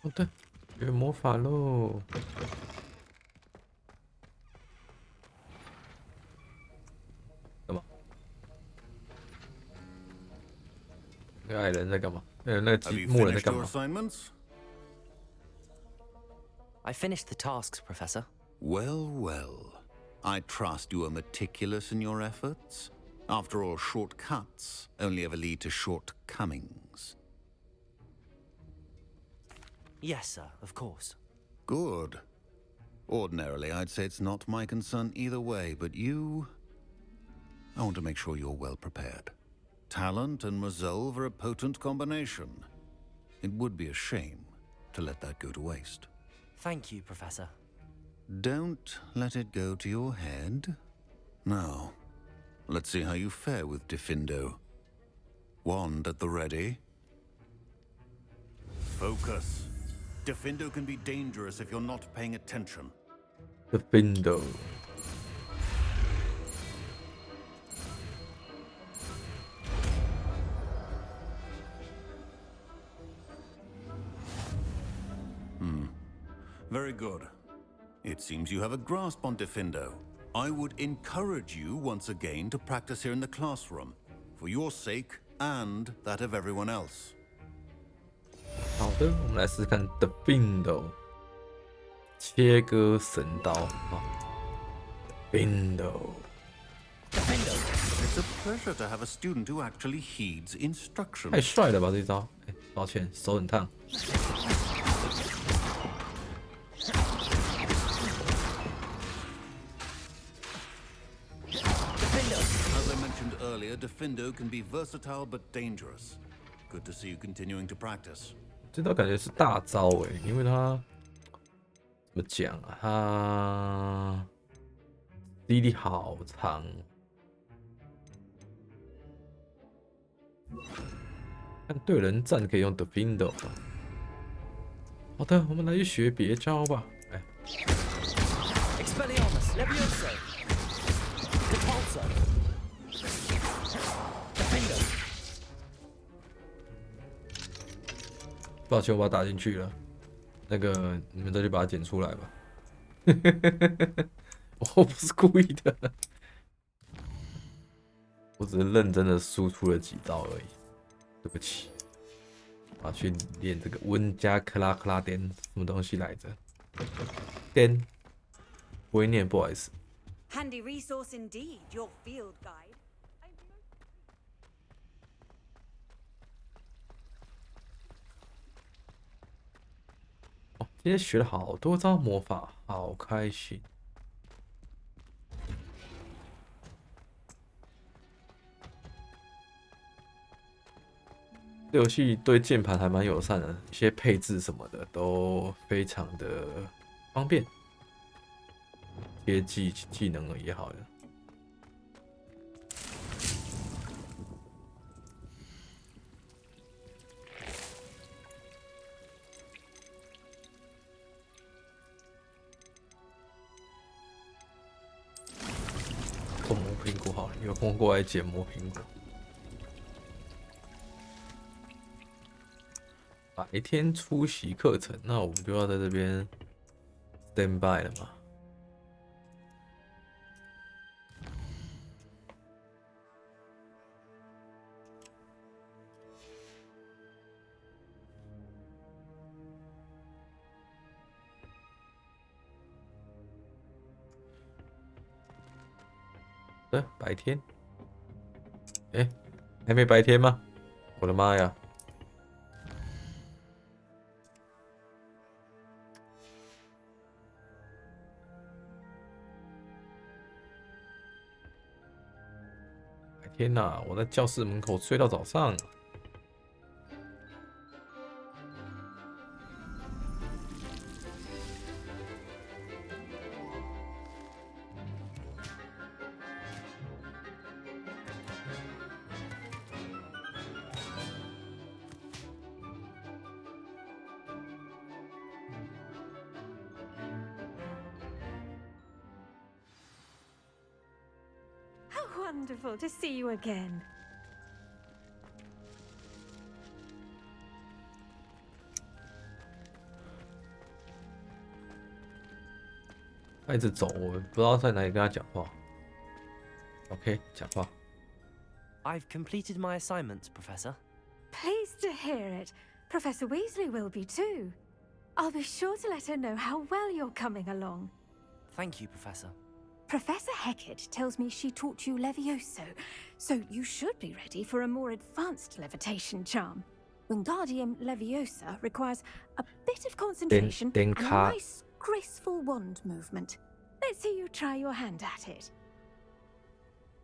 Speaker 1: 哦对，学魔法喽！干嘛？那个矮人在干嘛？那个木人在干嘛
Speaker 4: I finished the tasks, Professor.
Speaker 16: Well, well. I trust you are meticulous in your efforts. After all, shortcuts only ever lead to shortcomings.
Speaker 4: Yes, sir, of course.
Speaker 16: Good. Ordinarily, I'd say it's not my concern either way, but you... I want to make sure you're well prepared. Talent and resolve are a potent combination. It would be a shame to let that go to waste.
Speaker 4: Thank you, Professor.
Speaker 16: Don't let it go to your head. Now, let's see how you fare with Diffindo. Wand at the ready. Focus. Diffindo can be dangerous if you're not paying attention.
Speaker 1: Diffindo.
Speaker 16: Very good. It seems you have a grasp on Diffindo. I would encourage you once again to practice here in the classroom, for your sake and that of everyone else.
Speaker 1: 好的，我们来试试看 Diffindo 切割神刀啊 ，Diffindo。
Speaker 16: It's a pleasure to have a student who actually heeds instructions.
Speaker 1: 太帅了吧这招！抱歉，手很烫。
Speaker 16: As I mentioned earlier, Defendo can be versatile but dangerous. Good to see you continuing to practice.
Speaker 1: 这招感觉是大招因为它怎么讲啊？它CD 力好长。看对人战可以用 Defendo。好的，我们来去学别招吧。哎
Speaker 8: Expelliarmus, Levioso, Repulsor, Defendo.
Speaker 1: 抱歉，我把它打进去了。那个，你们再去把它剪出来吧。我不是故意的，我只是认真的输出了几招而已。对不起，我要去练这个温加克拉克拉颠，什么东西来着？颠，不会念，不好意思。
Speaker 10: Handy resource indeed, your field guide.
Speaker 1: 哦，今天学了好多招魔法，好开心。这游戏对键盘还蛮友善的，一些配置什么的都非常的方便，贴技能也好的。做磨苹果好了，有空过来捡磨苹果。 白天出席课程，那我不就要在这边 stand by 了吗？白天，哎，还没白天吗？我的妈呀！ 天哪！我在教室门口睡到早上。
Speaker 2: Wonderful to see you again.
Speaker 1: 他一直走，我不知道在哪里跟他讲话。OK， 讲话。
Speaker 4: I've completed my assignments, Professor.
Speaker 2: Pleased to hear it. Professor Weasley will be too. I'll be sure to let her know how well you're coming along.
Speaker 4: Thank you, Professor.
Speaker 2: Professor Hecat tells me she taught you Levioso, so you should be ready for a more advanced levitation charm. Wingardium Leviosa requires a bit of concentration and a nice, graceful wand movement. Let's see you try your hand at it.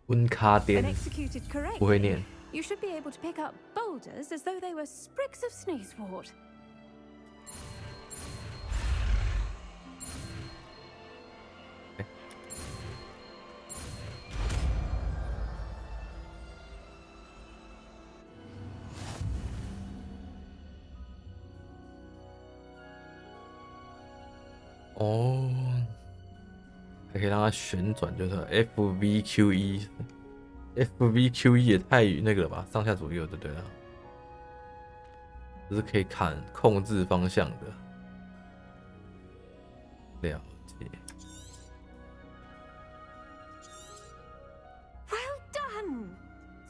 Speaker 1: 温卡颠
Speaker 2: When executed
Speaker 1: 不会
Speaker 2: correctly,
Speaker 1: 念。
Speaker 2: you should be able to pick up boulders as though they were sprigs of sneezewort.
Speaker 1: 哦，还可以让它旋转，就是 FVQE 也太那个了吧，上下左右就对了，这是可以控制方向的。了解。
Speaker 2: Well done!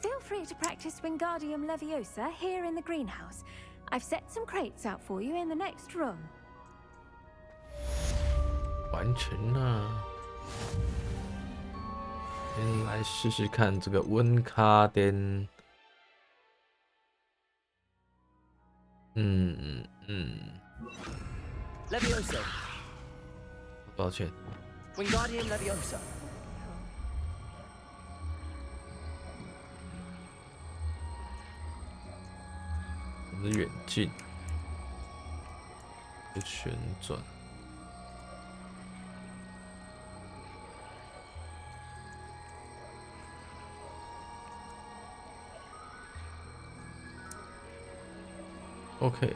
Speaker 2: Feel free to practice Wingardium Leviosa here in the greenhouse. I've set some crates out for you in the next room.
Speaker 1: 完成了，先来试试看这个温卡颠。
Speaker 8: Levioso.
Speaker 1: 抱歉。
Speaker 8: Wingardium Leviosa.
Speaker 1: 我们是远近，旋转。OK。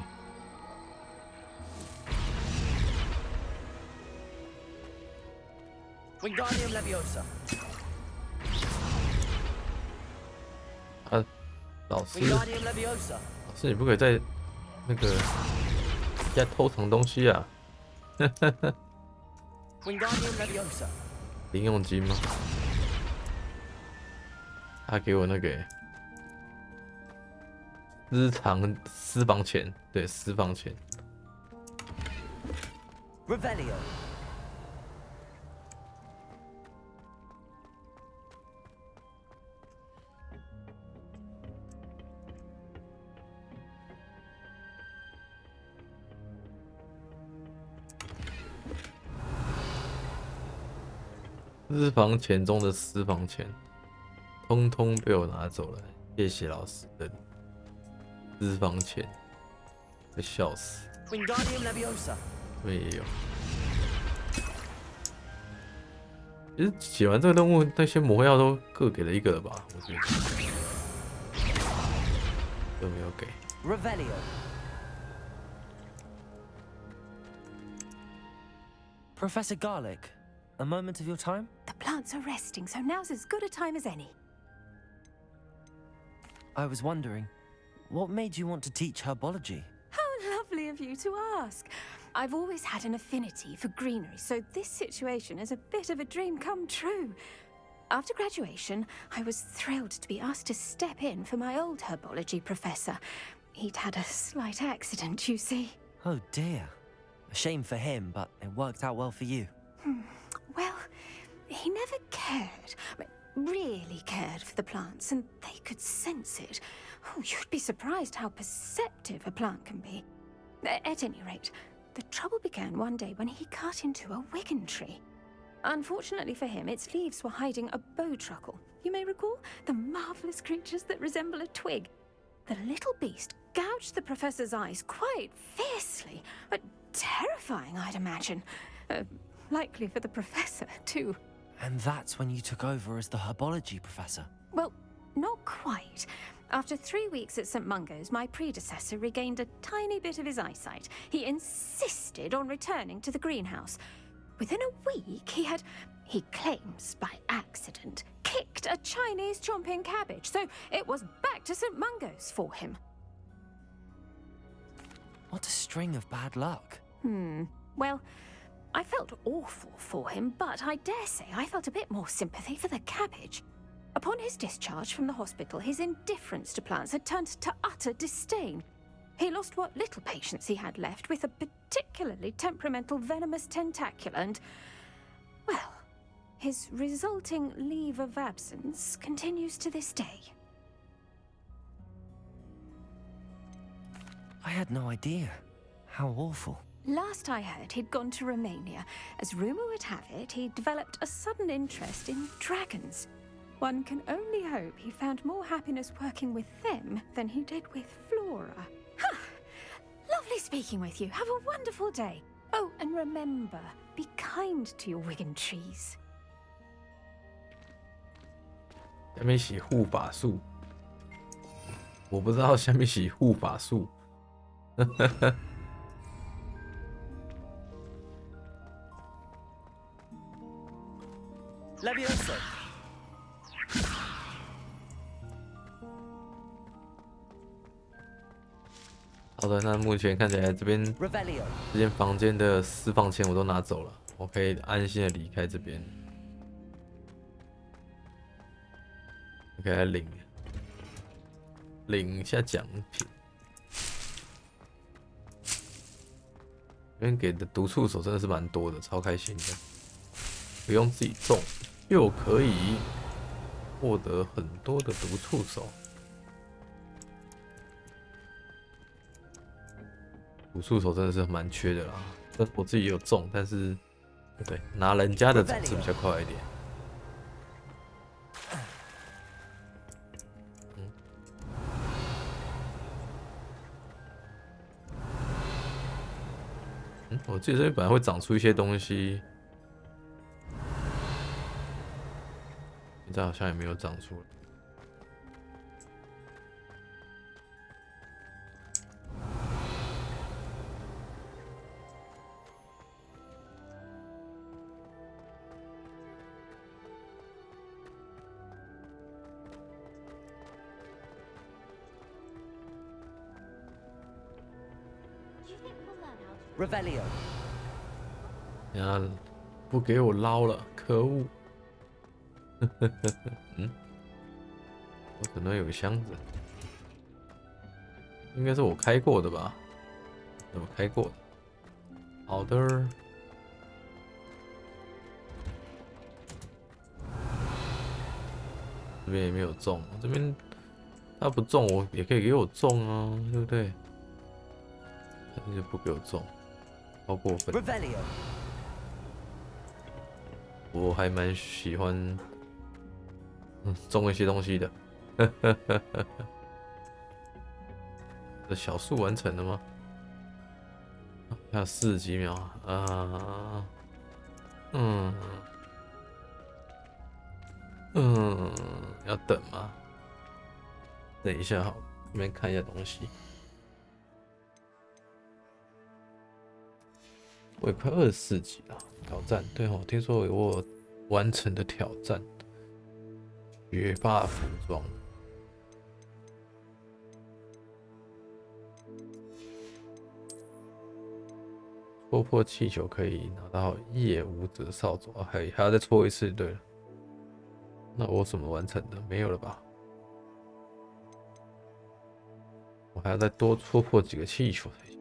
Speaker 8: Wingardium Leviosa.
Speaker 1: 啊，老师，
Speaker 8: Wingardium Leviosa.
Speaker 1: 老师，你不可以在那个在偷藏东西啊！Wingardium
Speaker 8: Leviosa.
Speaker 1: 零用金吗？他给我那个日常私房钱，对，私房钱。
Speaker 8: Revelio.
Speaker 1: 私房钱中的私房钱，通通被我拿走了。谢谢老师的私房钱，会笑死。
Speaker 8: Wingardium Leviosa.
Speaker 1: 这边也有。其实写完这个任务，那些魔药都各给了一个了吧？我觉得都没有给。
Speaker 8: Revelio.
Speaker 4: Professor Garlic, a moment of your time?
Speaker 2: The plants are resting, so now's as good a time as any.
Speaker 4: I was wondering, what made you want to teach herbology?
Speaker 2: How lovely of you to ask. I've always had an affinity for greenery, so this situation is a bit of a dream come true. After graduation, I was thrilled to be asked to step in for my old herbology professor. He'd had a slight accident, you see.
Speaker 4: Oh dear. A shame for him, but it worked out well for you.
Speaker 2: Well, he never cared, really cared for the plants, and they could sense it. Oh, you'd be surprised how perceptive a plant can be. At any rate, the trouble began one day when he cut into a wigan tree. Unfortunately for him, its leaves were hiding a bowtruckle. You may recall the marvelous creatures that resemble a twig. The little beast gouged the professor's eyes quite fiercely, but terrifying, I'd imagine. Likely for the professor, too.
Speaker 4: And that's when you took over as the herbology professor?
Speaker 2: Well, not quite. After 3 weeks at St. Mungo's, my predecessor regained a tiny bit of his eyesight. He insisted on returning to the greenhouse. Within a week, he claims by accident, kicked a Chinese chomping cabbage, so it was back to St. Mungo's for him.
Speaker 4: What a string of bad luck.
Speaker 2: Well, I felt awful for him, but I dare say I felt a bit more sympathy for the cabbage. Upon his discharge from the hospital, his indifference to plants had turned to utter disdain. He lost what little patience he had left with a particularly temperamental venomous tentacula and, well, his resulting leave of absence continues to this day.
Speaker 4: I had no idea. How awful.
Speaker 2: Last I heard, he'd gone to Romania. As rumor would have it, he'd developed a sudden interest in dragons. One can only hope he found more happiness working with them than he did with Flora. Lovely speaking with you. Have a wonderful day. Oh, and remember, be kind to your wigan trees.
Speaker 1: 下面写护法术，我不知道下面写护法术。
Speaker 8: Levioso.
Speaker 1: 好的，那目前看起来这边这间房间的私房钱我都拿走了，我可以安心的离开这边。我可以来领一下奖品。这边给的毒触手真的是蛮多的，超开心的。不用自己种，又可以获得很多的毒触手。武术手真的是蛮缺的啦。我自己也有中，但是对拿人家的总是比较快一点。我记得这边本来会长出一些东西，现在好像也没有长出。
Speaker 8: Revelio。
Speaker 1: 呀，不给我捞了，可恶！我可能有个箱子，应该是我开过的吧？我开过的。好的。这边也没有中，这边他不中，我也可以给我中啊，对不对？他就不给我中，好过分。我还蛮喜欢，中一些东西的。这小树完成了吗？还有40几秒啊！要等吗？等一下好，这边看一下东西。我也快24级了，挑战对哦，听说有我完成的挑战，学霸服装，戳破气球可以拿到夜舞者扫帚，还要再戳一次，对了。那我怎么完成的？没有了吧？我还要再多戳破几个气球才行。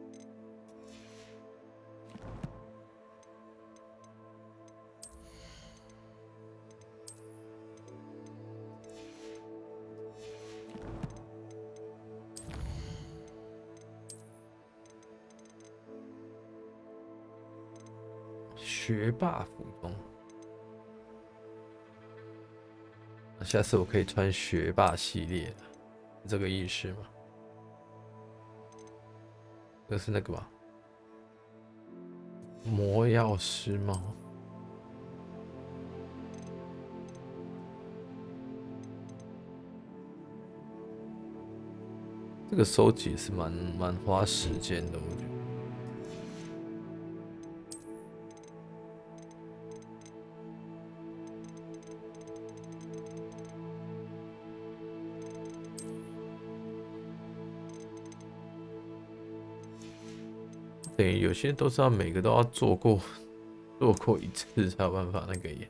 Speaker 1: 学霸服装，下次我可以穿学霸系列的，这个意思吗？这是那个吧？魔药师吗？这个收集是蛮花时间的，我觉得。等于有些都是要每个都要做过一次才有办法那个耶。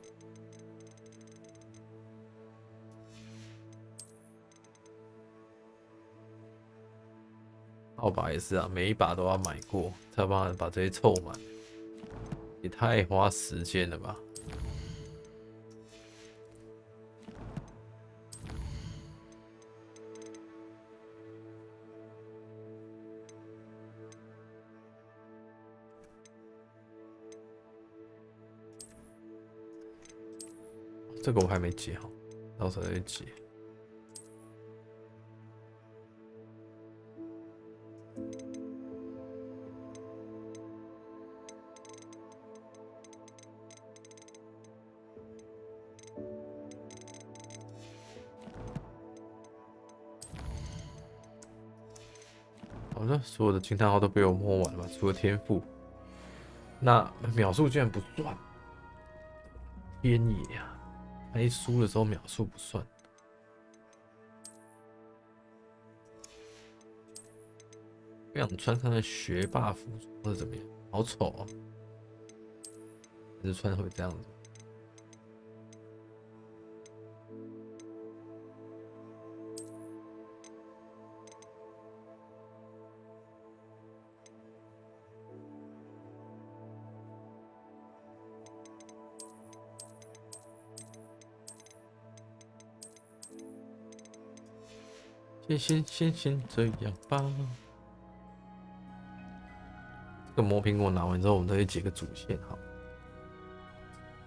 Speaker 1: 号把也是啊，每一把都要买过才有办法把这些凑满，也太花时间了吧。这个我还没解好，到时候再解。好的，所有的惊叹号都被我摸完了吧？除了天赋，那秒数居然不算，天野啊！还输的时候秒数不算。我想穿看看学霸服或者怎么样，好丑啊！还是穿会这样子。先这样吧。这个魔苹果拿完之后，我们再去解个主线，好，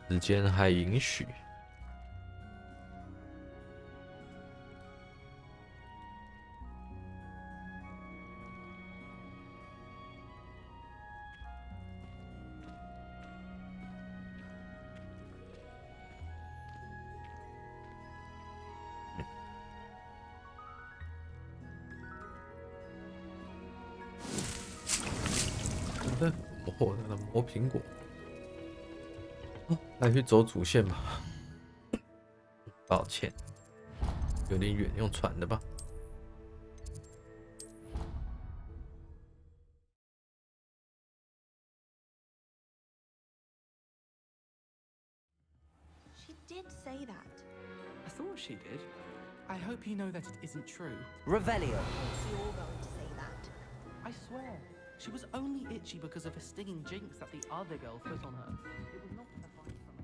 Speaker 1: 时间还允许。我获得了魔苹果，来去走主线吧。抱歉，有点远，用传的吧。
Speaker 17: She did say that.
Speaker 18: I thought she did. I hope you know that it isn't true.
Speaker 8: Revelio.
Speaker 17: You're going to say that.
Speaker 18: I swear, she was only itchy because of a stinging jinx that the other girl put on her. It was not a bite from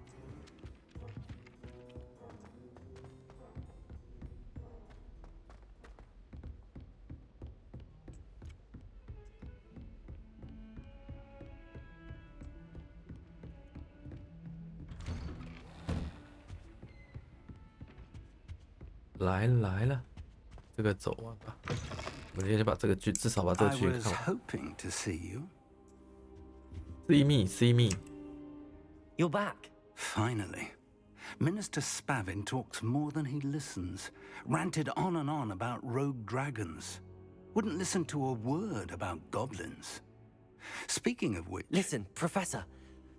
Speaker 18: her.
Speaker 1: 来了，这个走完吧。我今天就把这个剧，至少把这个剧看完。
Speaker 3: I was hoping to see you.
Speaker 1: See me.
Speaker 8: You're back.
Speaker 3: Finally. Minister Spavin talks more than he listens. Ranted on and on about rogue dragons. Wouldn't listen to a word about goblins. Speaking of which...
Speaker 4: Listen, Professor.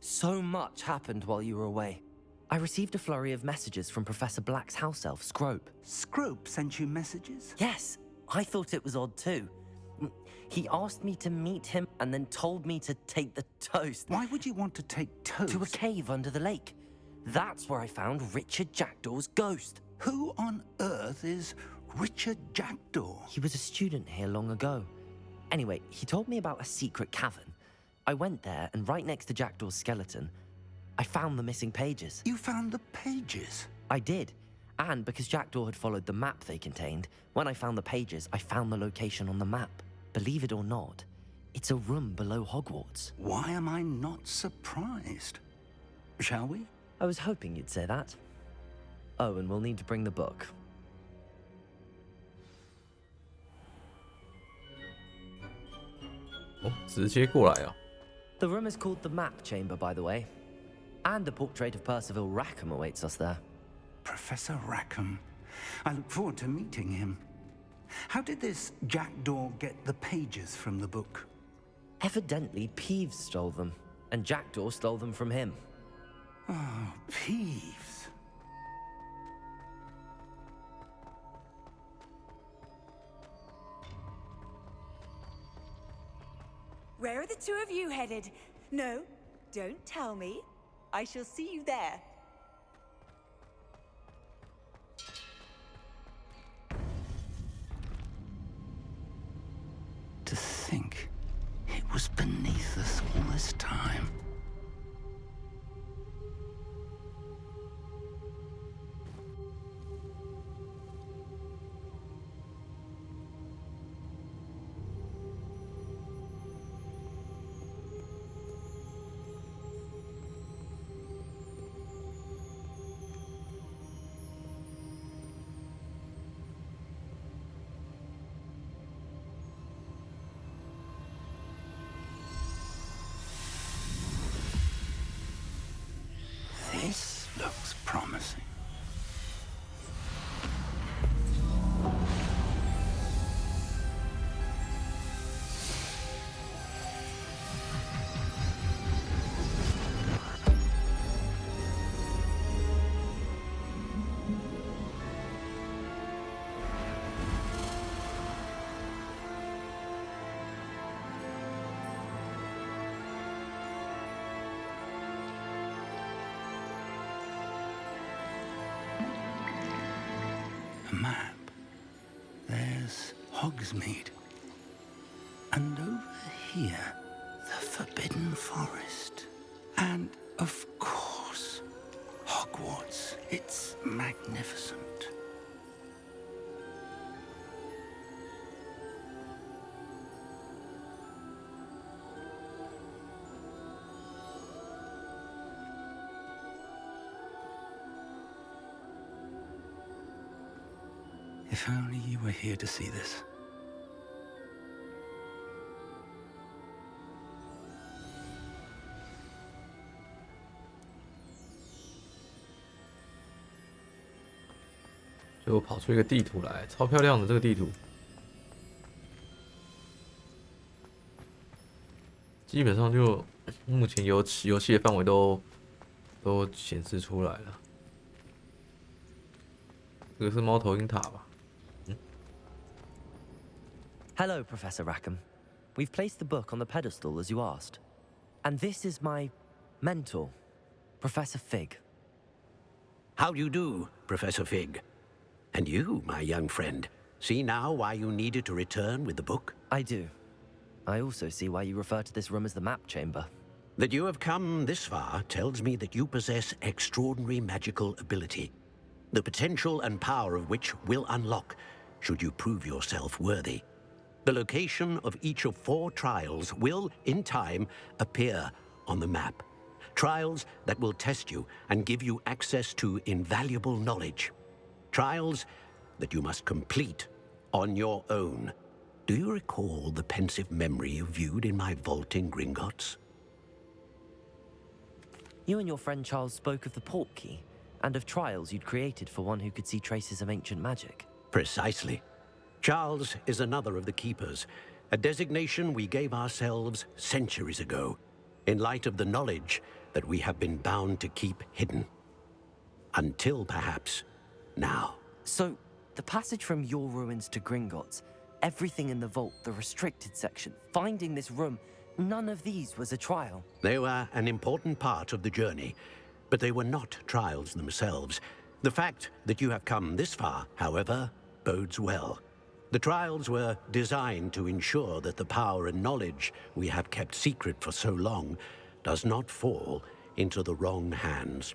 Speaker 4: So much happened while you were away. I received a flurry of messages from Professor Black's house elf, Scrope.
Speaker 3: Scrope sent you messages?
Speaker 4: Yes. I thought it was odd too. He asked me to meet him and then told me to take the toast.
Speaker 3: Why would you want to take toast?
Speaker 4: To a cave under the lake. That's where I found Richard Jackdaw's ghost.
Speaker 3: Who on earth is Richard Jackdaw?
Speaker 4: He was a student here long ago. Anyway, he told me about a secret cavern. I went there, and right next to Jackdaw's skeleton, I found the missing pages.
Speaker 3: You found the pages?
Speaker 4: I did. And because Jackdaw had followed the map they contained, when I found the pages, I found the location on the map. Believe it or not, it's a room below Hogwarts.
Speaker 3: Why am I not surprised? Shall we?
Speaker 4: I was hoping you'd say that. Oh, and we'll need to bring the book.
Speaker 1: Oh, 直接过来啊。
Speaker 4: The room is called the Map Chamber, by the way. And a portrait of Percival Rackham awaits us there.
Speaker 3: Professor Rackham. I look forward to meeting him. How did this Jackdaw get the pages from the book?
Speaker 4: Evidently, Peeves stole them, and Jackdaw stole them from him.
Speaker 3: Oh, Peeves.
Speaker 10: Where are the two of you headed? No, don't tell me. I shall see you there.
Speaker 3: To think it was beneath us all this time. This looks promising. A map. There's Hogsmeade. And over here, the Forbidden Forest. And, of course, Hogwarts. It's magnificent.
Speaker 19: If only you were here to see this.
Speaker 1: 就跑出一个地图来，超漂亮的这个地图，基本上就目前游戏的范围都显示出来了。这个是猫头鹰塔吧
Speaker 4: ？Hello, Professor Rackham. We've placed the book on the pedestal as you asked. And this is my mentor, Professor Fig.
Speaker 5: How do you do, Professor Fig? And you, my young friend, see now why you needed to return with the book?
Speaker 4: I do. I also see why you refer to this room as the map chamber.
Speaker 5: That you have come this far tells me that you possess extraordinary magical ability, the potential and power of which will unlock should you prove yourself worthy. The location of each of 4 trials will, in time, appear on the map. Trials that will test you and give you access to invaluable knowledge. Trials that you must complete on your own. Do you recall the pensive memory you viewed in my vault in Gringotts?
Speaker 4: You and your friend Charles spoke of the portkey and of trials you'd created for one who could see traces of ancient magic.
Speaker 5: Precisely. Charles is another of the Keepers, a designation we gave ourselves centuries ago, in light of the knowledge that we have been bound to keep hidden. Until, perhaps, now.
Speaker 4: So, the passage from your ruins to Gringotts, everything in the vault, the restricted section, finding this room, none of these was a trial.
Speaker 5: They were an important part of the journey, but they were not trials themselves. The fact that you have come this far, however, bodes well. The trials were designed to ensure that the power and knowledge we have kept secret for so long does not fall into the wrong hands.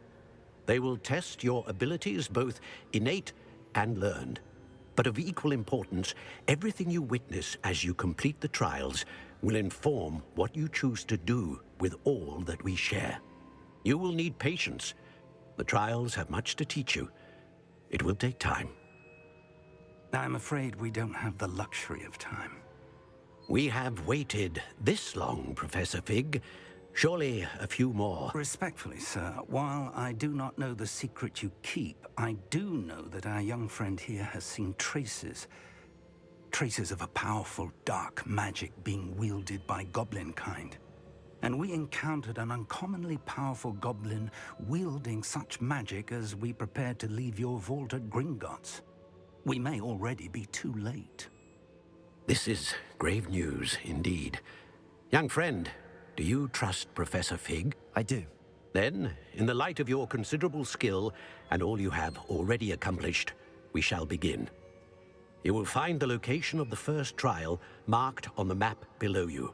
Speaker 5: They will test your abilities, both innate and learned. But of equal importance, everything you witness as you complete the trials will inform what you choose to do with all that we share. You will need patience. The trials have much to teach you. It will take time.
Speaker 19: I'm afraid we don't have the luxury of time.
Speaker 5: We have waited this long, Professor Fig. Surely a few more.
Speaker 19: Respectfully, sir, while I do not know the secret you keep, I do know that our young friend here has seen traces of a powerful dark magic being wielded by goblin kind. And we encountered an uncommonly powerful goblin wielding such magic as we prepared to leave your vault at Gringotts. We may already be too late.
Speaker 5: This is grave news indeed. Young friend, do you trust Professor Fig?
Speaker 4: I do.
Speaker 5: Then, in the light of your considerable skill and all you have already accomplished, we shall begin. You will find the location of the first trial marked on the map below you.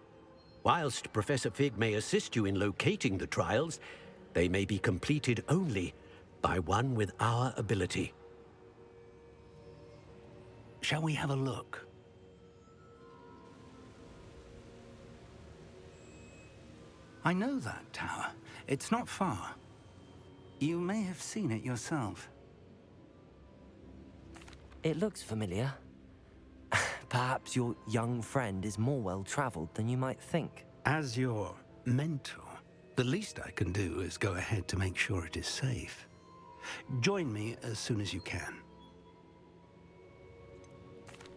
Speaker 5: Whilst Professor Fig may assist you in locating the trials, they may be completed only by one with our ability.
Speaker 19: Shall we have a look? I know that tower. It's not far. You may have seen it yourself.
Speaker 4: It looks familiar. Perhaps your young friend is more well-traveled than you might think.
Speaker 19: As your mentor, the least I can do is go ahead to make sure it is safe. Join me as soon as you can.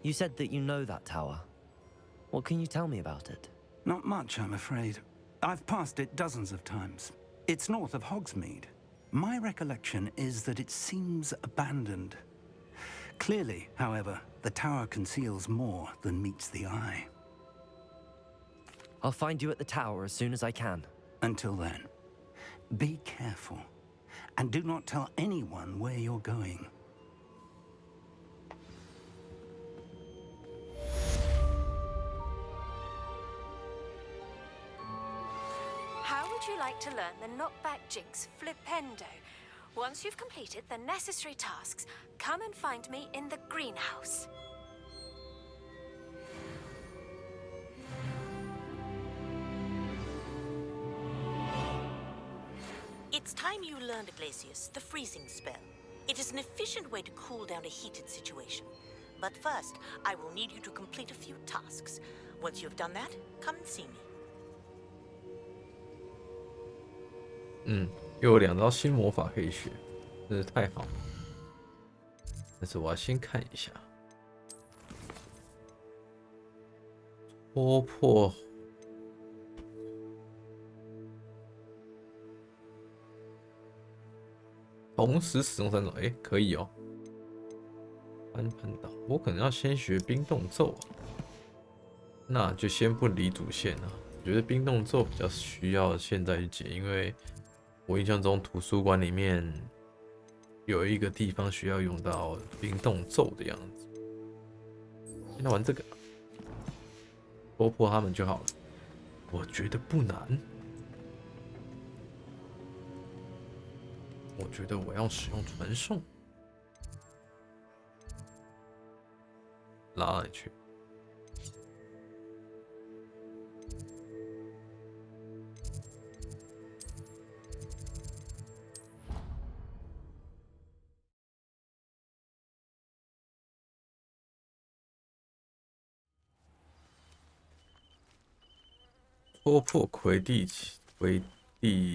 Speaker 4: You said that you know that tower. What can you tell me about it?
Speaker 19: Not much, I'm afraid. I've passed it dozens of times. It's north of Hogsmeade. My recollection is that it seems abandoned. Clearly, however, the tower conceals more than meets the eye.
Speaker 4: I'll find you at the tower as soon as I can.
Speaker 19: Until then, be careful, and do not tell anyone where you're going.
Speaker 20: How would you like to learn the knockback jinx flipendo? Once you've completed the necessary tasks, come and find me in the greenhouse.
Speaker 21: It's time you learned, Glacius, the freezing spell. It is an efficient way to cool down a heated situation. But first, I will need you to complete a few tasks. Once you've done that, come and see me.
Speaker 1: 又有2招新魔法可以学，真是太好了。但是我要先看一下，戳破。同时使用3种，可以哦。翻盘岛，我可能要先学冰冻咒啊，那就先不理主线了。我觉得冰冻咒比较需要现在去解，因为我印象中图书馆里面有一个地方需要用到冰冻咒的样子。现在玩这个，戳破他们就好了。我觉得不难。我觉得我要使用传送，拉哪里去？戳破魁地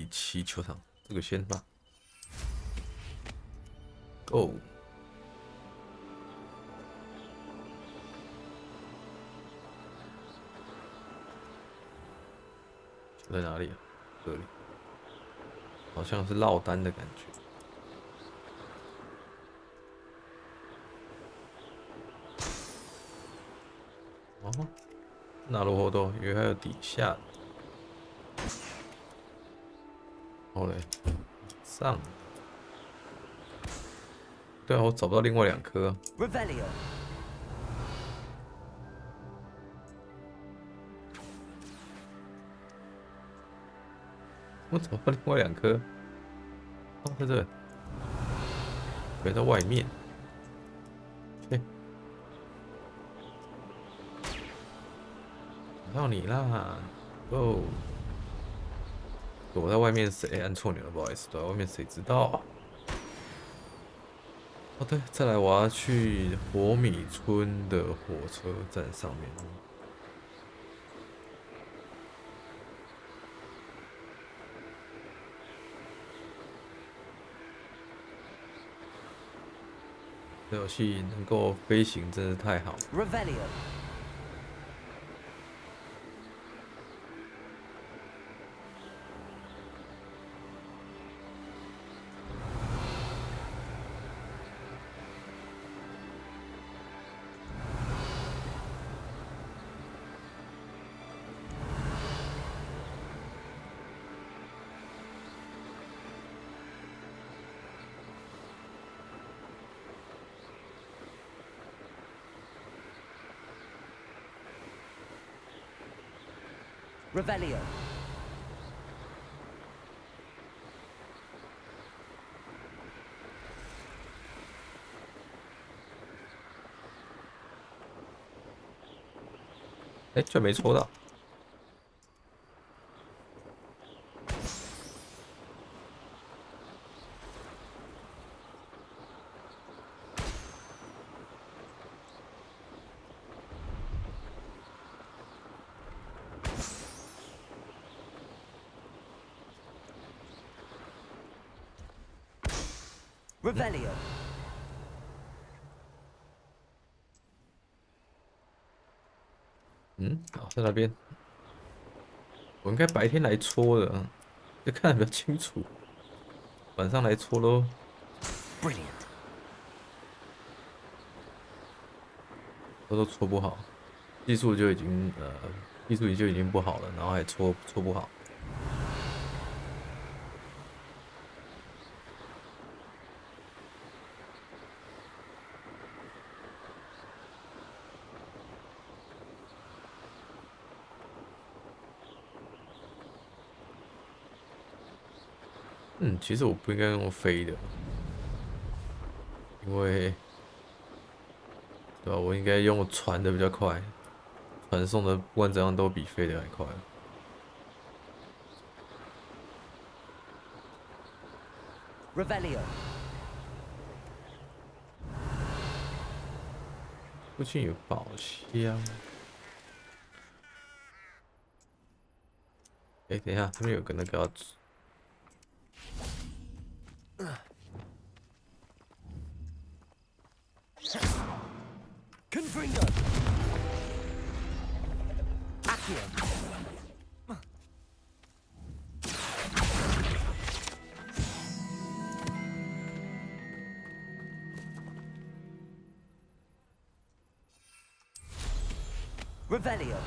Speaker 1: 奇球场，这个先吧。哦，在哪里啊？这里，好像是落单的感觉。哦，那るほど，因为还有底下的。后来上。对啊，我找不到另外2颗。
Speaker 4: Revelio。
Speaker 1: 我找不到另外2颗。哦，在这，可在外面。找到你啦！哦，躲在外面谁按错钮了？不好意思，躲在外面谁知道？哦对，再来我要去火米村的火车站上面。这游戏能够飞行真是太好了。
Speaker 4: Revelio。Revelio。
Speaker 1: 这没抽到。
Speaker 4: Revelio。
Speaker 1: 好，在那边。我应该白天来戳的，就看得比较清楚。晚上来戳咯。
Speaker 4: Brilliant。
Speaker 1: 都戳不好，技术就已经不好了，然后还戳不好。其实我不应该用飞的，因为，对吧？我应该用传的比较快，传送的不管怎样都比飞的还快。
Speaker 4: Revelio。
Speaker 1: 附近有宝箱。哎，等一下，这边有个那个要。
Speaker 4: Confringo! Accio! Revelio!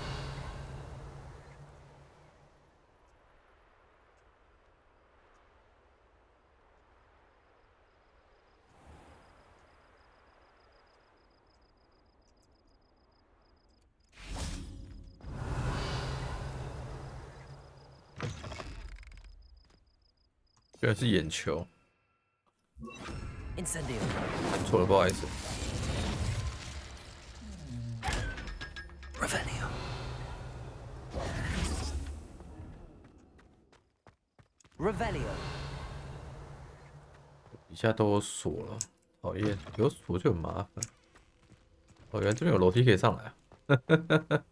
Speaker 1: 原来是眼球，
Speaker 4: Incendio!
Speaker 1: 按错了，不好意思。
Speaker 4: Revelio! Revelio!
Speaker 1: 底下都有锁了，讨厌，有锁就很麻烦。哦，原来这边有楼梯可以上来啊！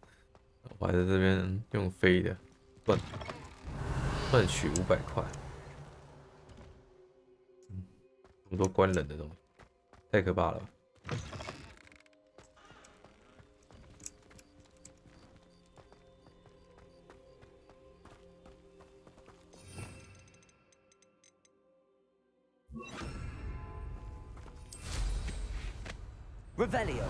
Speaker 1: 我还在这边用飞的，赚取500块。这么多关人的东西，太可怕了吧。
Speaker 4: Revelio!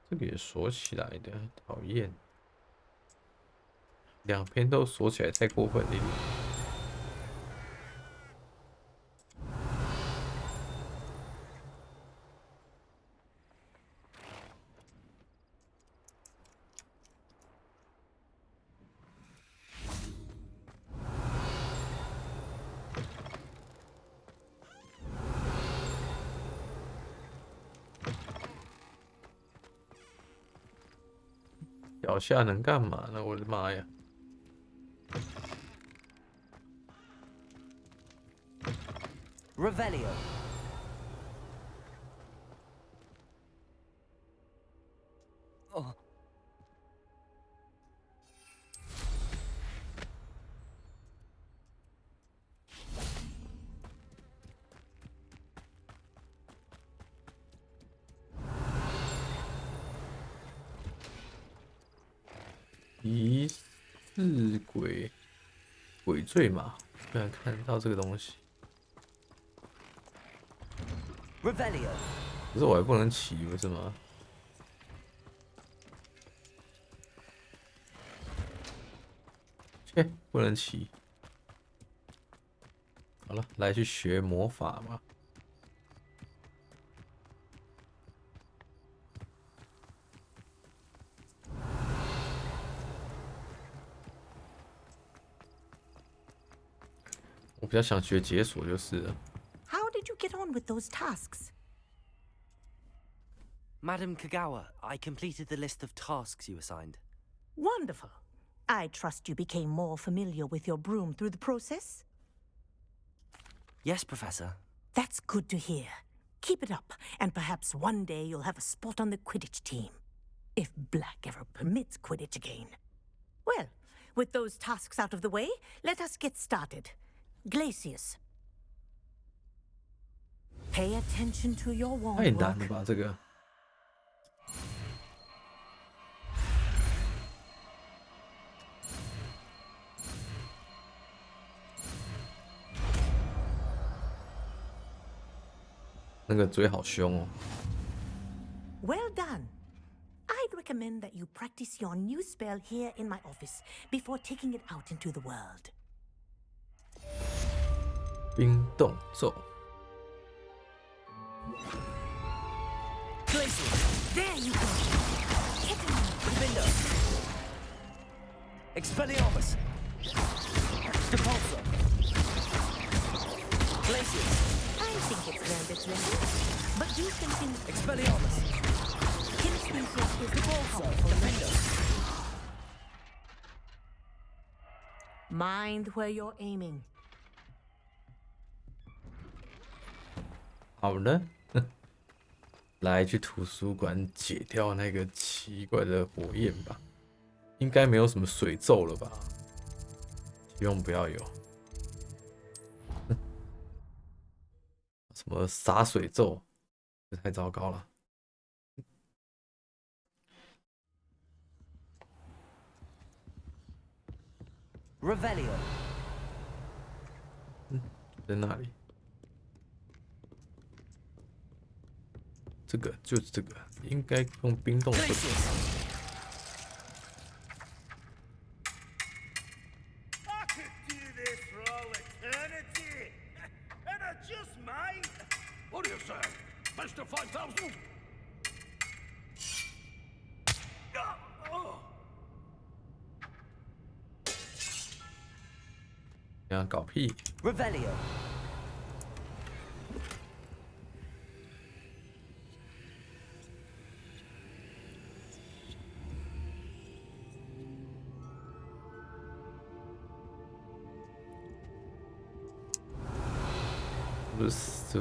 Speaker 1: 这个也锁起来的，讨厌。两边都锁起来，太过分了一点。脚下能干嘛呢？我的妈呀！
Speaker 4: Revelio! 哦，
Speaker 1: 疑似鬼罪嘛？居然看到这个东西。
Speaker 4: Revelio!
Speaker 1: 可是我还不能骑，不是吗？切，不能骑。好了，来去学魔法吧。我比较想学解锁就是了。
Speaker 21: How did you get on with those tasks?
Speaker 4: Madam Kagawa, I completed the list of tasks you assigned.
Speaker 21: Wonderful. I trust you became more familiar with your broom through the process?
Speaker 4: Yes, Professor.
Speaker 21: That's good to hear. Keep it up, and perhaps one day you'll have a spot on the Quidditch team. If Black ever permits Quidditch again. Well, with those tasks out of the way, let us get started. Glacius. Pay attention to your wand
Speaker 1: 太难
Speaker 21: work.
Speaker 1: 了吧，这个。 那个嘴好凶哦。
Speaker 21: Well done. I'd recommend that you practice your new spell here in my office before taking it out into the world.
Speaker 1: 冰冻咒。
Speaker 21: There you go.
Speaker 4: Window. Expelliarmus. Depulso. Glacius.
Speaker 21: I think it's learned its lesson, but do continue.
Speaker 4: Expelliarmus.
Speaker 21: Kinesthesia is the
Speaker 4: Depulso.
Speaker 21: powerful
Speaker 4: Defender.
Speaker 21: Mind where you're aiming.
Speaker 1: 好了，来去图书馆解掉那个奇怪的火焰吧。应该没有什么水咒了吧？希望不要有。什么洒水咒，这太糟糕了。
Speaker 4: Revelio。
Speaker 1: 在那里。这个就是这个，应该用冰冻水。
Speaker 15: What do you say, Mr. 5000?
Speaker 1: 这样搞屁
Speaker 4: ！Revelio。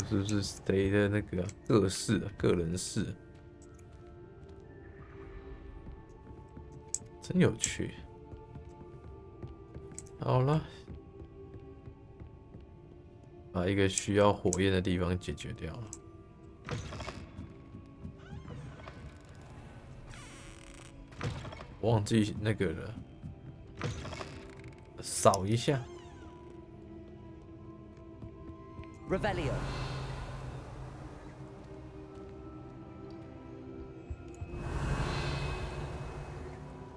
Speaker 1: 这是谁的那个个人事？真有趣。好了，把一个需要火焰的地方解决掉了。忘记那个了，扫一下。
Speaker 4: Revelio。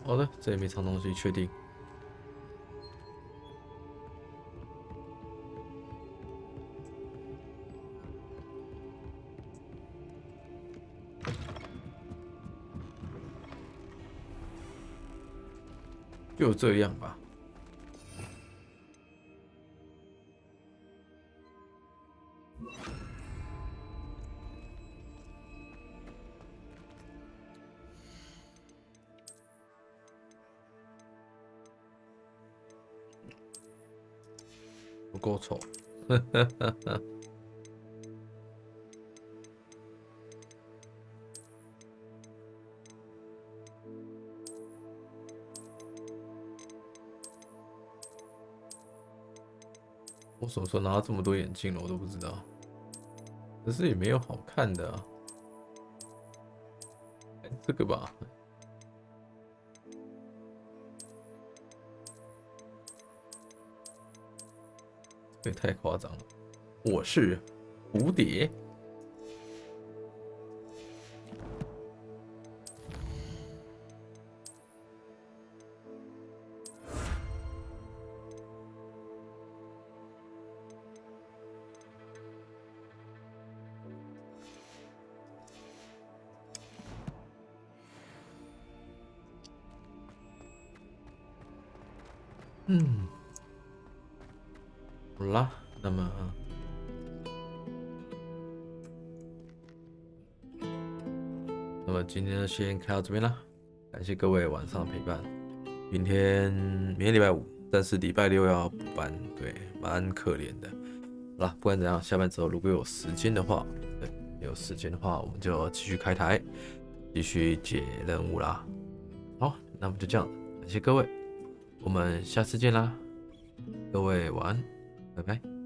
Speaker 1: 好的，这里没藏东西，确定。就这样吧。不够丑，我什么时候拿到这么多眼镜了，我都不知道。可是也没有好看的啊，这个吧。这也太夸张了！我是蝴蝶。好啦，那么今天就先开到这边啦，感谢各位晚上陪伴。明天礼拜五，但是礼拜六要补班，对，蛮可怜的。好啦，不管怎样，下班之后如果有时间的话，对，有时间的话，我们就继续开台，继续解任务啦。好，那么就这样，感谢各位，我们下次见啦，各位晚安，拜拜。